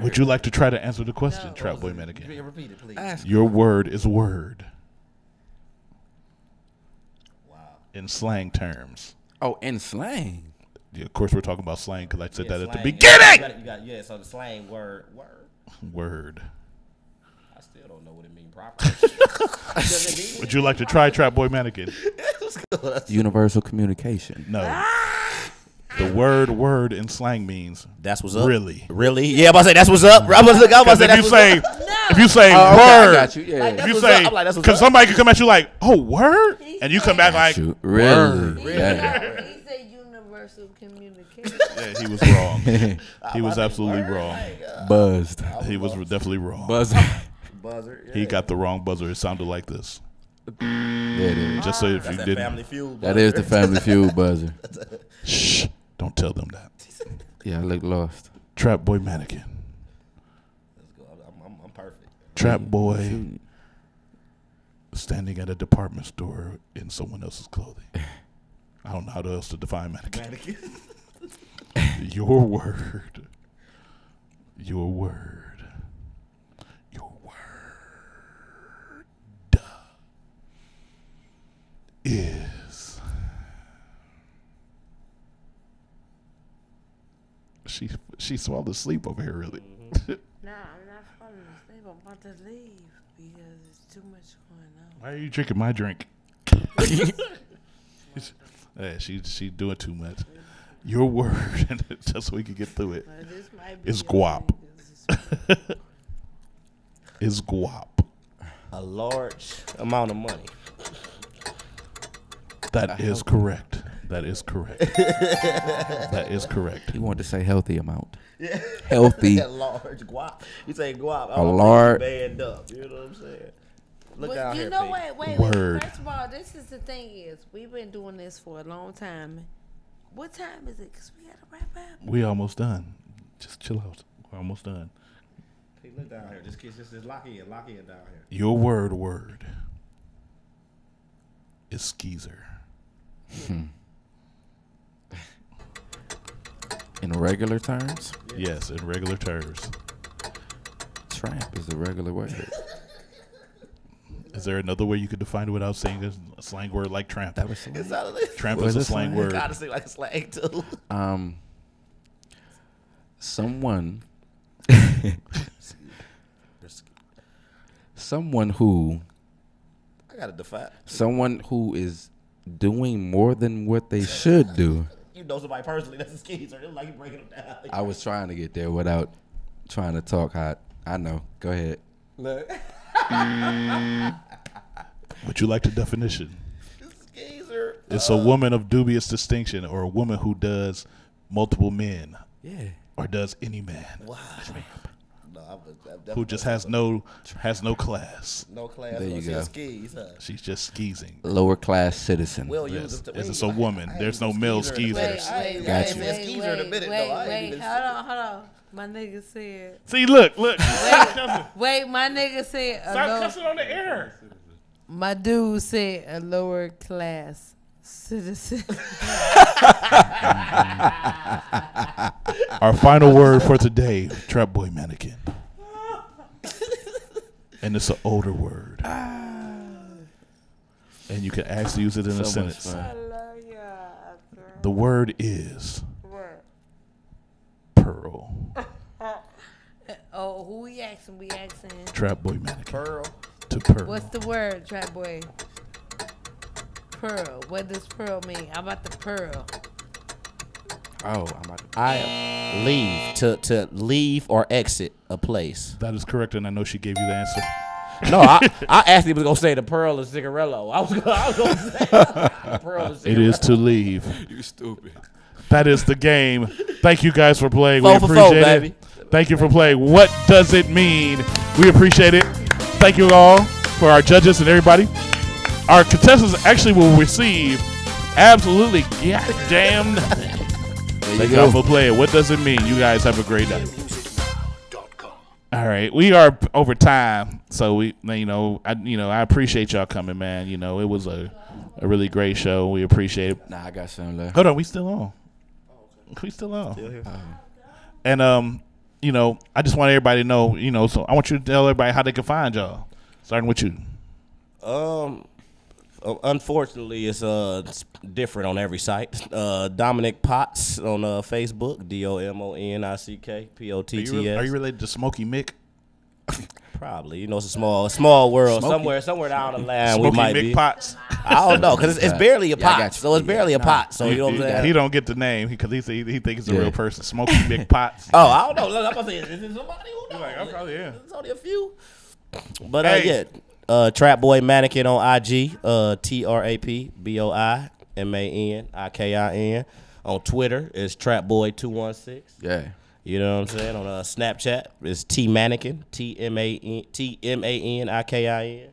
Speaker 1: Would you like to try to answer the question, Trapboy Mannequin?
Speaker 3: Repeat it, please.
Speaker 1: Your word is word. Wow. In slang terms.
Speaker 8: Oh, in slang.
Speaker 1: Yeah, of course, we're talking about slang because I said that
Speaker 3: slang,
Speaker 1: at the beginning.
Speaker 3: You got, so the slang word.
Speaker 1: Word.
Speaker 3: I still don't know what it means properly.
Speaker 1: Would you like to try Trapboy Mannequin?
Speaker 8: Universal communication.
Speaker 1: No. The word in slang means
Speaker 3: that's what's up.
Speaker 1: Really?
Speaker 3: Yeah, I'm about to say that's what's up. I'm about to say that's what's up.
Speaker 1: If you say
Speaker 8: okay,
Speaker 1: word,
Speaker 8: I got you. Yeah.
Speaker 1: If you say, because somebody could come at you like, oh, word? And you come back like,
Speaker 8: really?
Speaker 7: He said universal communication.
Speaker 1: Yeah, he was wrong. He was absolutely wrong.
Speaker 8: Buzzed.
Speaker 1: He was definitely wrong.
Speaker 8: Buzzer.
Speaker 3: Yeah.
Speaker 1: He got the wrong buzzer. It sounded like this.
Speaker 8: Yeah, it is.
Speaker 1: Just so if you didn't.
Speaker 3: Family Feud
Speaker 8: that is the Family Feud buzzer.
Speaker 1: Shh. Don't tell them that.
Speaker 8: Yeah, I look lost.
Speaker 1: Trapboy Mannequin.
Speaker 3: Let's go. I'm perfect.
Speaker 1: Trapboy standing at a department store in someone else's clothing. I don't know how else to define mannequin. Your word. Your word. Your word is. She swallowed asleep over here, really.
Speaker 7: Nah, I'm not falling asleep. I'm about to leave because there's too much going on.
Speaker 1: Why are you drinking my drink? Yeah, she doing too much. Your word, just so we can get through it, is guap. Is guap.
Speaker 3: A large amount of money.
Speaker 1: That is correct. That is correct. That is correct.
Speaker 8: He wanted to say healthy amount.
Speaker 3: Yeah.
Speaker 8: Healthy.
Speaker 3: A large guap. You say guap.
Speaker 8: A large.
Speaker 3: Band up. You know what I'm saying? Look down here,
Speaker 7: know
Speaker 3: Pete.
Speaker 7: wait.
Speaker 1: Word.
Speaker 7: First of all, this is the thing is we've been doing this for a long time. What time is it? Because we got to wrap up.
Speaker 1: We almost done. Just chill out. We're almost done.
Speaker 3: Pete, look down here. Just lock in down here.
Speaker 1: Your word is skeezer.
Speaker 8: In regular terms?
Speaker 1: Yes, in regular terms.
Speaker 8: Tramp is a regular word.
Speaker 1: Is there another way you could define it without saying a slang word like tramp?
Speaker 8: That was slang.
Speaker 1: Tramp is a slang word.
Speaker 3: Gotta say like a slang too.
Speaker 8: Someone who.
Speaker 3: I gotta define.
Speaker 8: Someone who is doing more than what they should do.
Speaker 3: You know somebody personally that's a skeezer. It's like you breaking them down.
Speaker 8: I was trying to get there without trying to talk hot. I know. Go ahead.
Speaker 3: Look.
Speaker 1: Would you like the definition?
Speaker 3: Skeezer.
Speaker 1: It's a woman of dubious distinction, or a woman who does multiple men.
Speaker 8: Yeah.
Speaker 1: Or does any man.
Speaker 3: Wow.
Speaker 1: Who just has no class.
Speaker 3: No class.
Speaker 8: There you go.
Speaker 3: Skis, huh?
Speaker 1: She's just skeezing.
Speaker 8: Lower class citizen.
Speaker 3: We'll
Speaker 1: Yes.
Speaker 3: use it.
Speaker 1: It's a woman. There's no male skeezers.
Speaker 8: Got you.
Speaker 7: Wait, hold on. My nigga said.
Speaker 1: See, look.
Speaker 7: Wait, my nigga said.
Speaker 1: Stop cussing on the air.
Speaker 7: My dude said a lower class citizen.
Speaker 1: Our final word for today, Trapboy Mannequin. And it's an older word. And you can actually use it in a sentence. The word is pearl.
Speaker 7: Oh, who we asking? We asking.
Speaker 1: Trapboy Mannequin.
Speaker 3: Pearl.
Speaker 1: To pearl.
Speaker 7: What's the word, Trapboy? Pearl. What does pearl mean? How about the pearl?
Speaker 8: Oh, I'm about to.
Speaker 3: I leave to leave or exit a place.
Speaker 1: That is correct, and I know she gave you the answer.
Speaker 3: No, I actually was gonna say the Pearl of Cigarello. I was gonna say the Pearl of Cigarello.
Speaker 1: It is to leave.
Speaker 8: You stupid.
Speaker 1: That is the game. Thank you guys for playing. We
Speaker 3: 4 for 4,
Speaker 1: appreciate it.
Speaker 3: baby.
Speaker 1: Thank you for playing. What does it mean? We appreciate it. Thank you all for our judges and everybody. Our contestants actually will receive absolutely goddamn nothing. Thank you all for playing. What does it mean? You guys have a great night. All right, we are over time, so I appreciate y'all coming, man. You know, it was a really great show. We appreciate it.
Speaker 8: Nah, I got something left.
Speaker 1: Hold on, we still on. We still on.
Speaker 3: Still here.
Speaker 1: And I just want everybody to know, so I want you to tell everybody how they can find y'all. Starting with you.
Speaker 3: Unfortunately, it's different on every site. Dominic Potts on Facebook, DOMONICK
Speaker 1: Are you related to Smokey Mick?
Speaker 3: Probably. It's a small world.
Speaker 1: Smokey.
Speaker 3: Somewhere down the line
Speaker 1: Smokey
Speaker 3: we might
Speaker 1: Mick
Speaker 3: be.
Speaker 1: Potts.
Speaker 3: I don't know, because it's barely a
Speaker 8: Yeah, I
Speaker 3: pot.
Speaker 8: got you.
Speaker 3: So it's barely a pot. So you know what I'm saying?
Speaker 1: He don't get the name because he thinks it's a real person. Smokey Mick Potts.
Speaker 3: Oh, I don't know. Look, I'm about to say, is it somebody who knows?
Speaker 1: I'm probably
Speaker 3: It's only a few. But TRAPBOI Manikin on IG, TRAPBOI MANIKIN. On Twitter, it's TRAPBOI216.
Speaker 8: Yeah.
Speaker 3: You know what I'm saying? On Snapchat, it's TMANIKIN, TMANIKIN.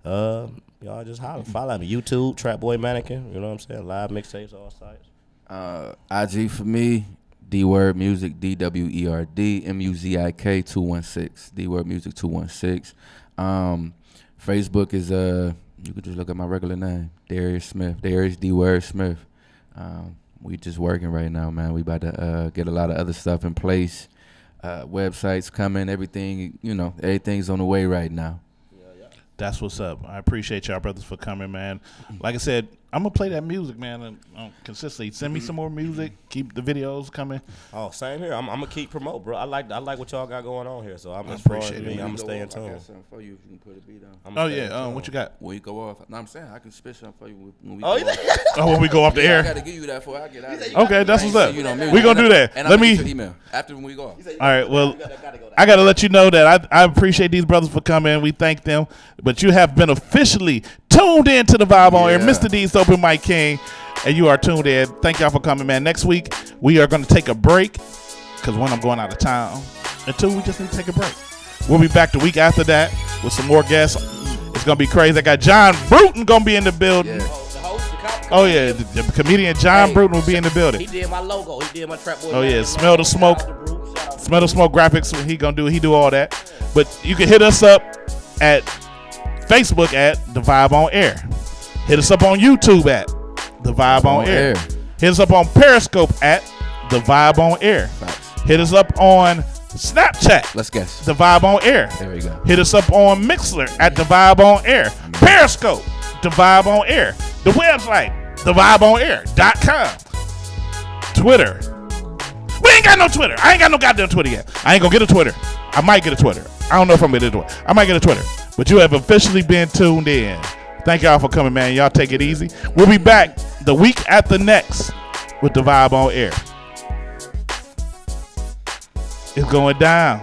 Speaker 3: Y'all just holler. Follow me. YouTube, TRAPBOI Manikin. You know what I'm saying? Live mixtapes, all sites.
Speaker 8: IG for me, D-Word Music, DWERD, MUZIK 216. D-Word Music 216. Facebook is you could just look at my regular name, Darius Smith. Darius D-Word Smith. We just working right now, man. We about to get a lot of other stuff in place. Websites coming, everything, everything's on the way right now.
Speaker 1: That's what's up. I appreciate y'all brothers for coming, man. Like I said, I'm gonna play that music, man, consistently. Send me some more music. Keep the videos coming.
Speaker 3: Oh, same here. I'm gonna keep promote, bro. I like what y'all got going on here. So I'm
Speaker 1: appreciate it.
Speaker 3: I'm gonna stay in tune.
Speaker 8: I got something for you if you can put a beat on.
Speaker 1: Oh yeah. What you got?
Speaker 8: When you go off, no, I'm saying I can spit something for you when we
Speaker 3: Oh,
Speaker 8: go off.
Speaker 1: When we go off the air.
Speaker 8: I gotta give you that before I get out of here.
Speaker 1: Okay, that's what's up.
Speaker 8: We
Speaker 1: We're gonna do that.
Speaker 8: And
Speaker 1: Let
Speaker 8: me
Speaker 1: me.
Speaker 8: email after when we go off.
Speaker 1: All right. Well, I gotta let you know that I appreciate these brothers for coming. We thank them, but you have been officially tuned in to the Vibe on Air, Mr. D's Open Mic King, and you are tuned in. Thank y'all for coming, man. Next week we are going to take a break because one, I'm going out of town, and two, we just need to take a break. We'll be back the week after that with some more guests. It's gonna be crazy. I got John Bruton gonna be in the building. Oh yeah, the comedian John Bruton will be in the building.
Speaker 3: He did my logo. He did my TRAPBOI.
Speaker 1: Oh yeah, Smell the Smoke. Smell the Smoke graphics. He do all that. But you can hit us up at Facebook at The Vibe on Air. Hit us up on YouTube at The Vibe on Air. Hit us up on Periscope at The Vibe on Air. Hit us up on Snapchat.
Speaker 8: Let's guess.
Speaker 1: The Vibe on Air.
Speaker 8: There we go.
Speaker 1: Hit us up on Mixler at The Vibe on Air. Periscope, The Vibe on Air. The website, TheVibeOnAir.com. Twitter. We ain't got no Twitter. I ain't got no goddamn Twitter yet. I ain't gonna get a Twitter. I might get a Twitter. I don't know if I'm gonna get a Twitter. I might get a Twitter. But you have officially been tuned in. Thank y'all for coming, man. Y'all take it easy. We'll be back the week after next with The Vibe on Air. It's going down.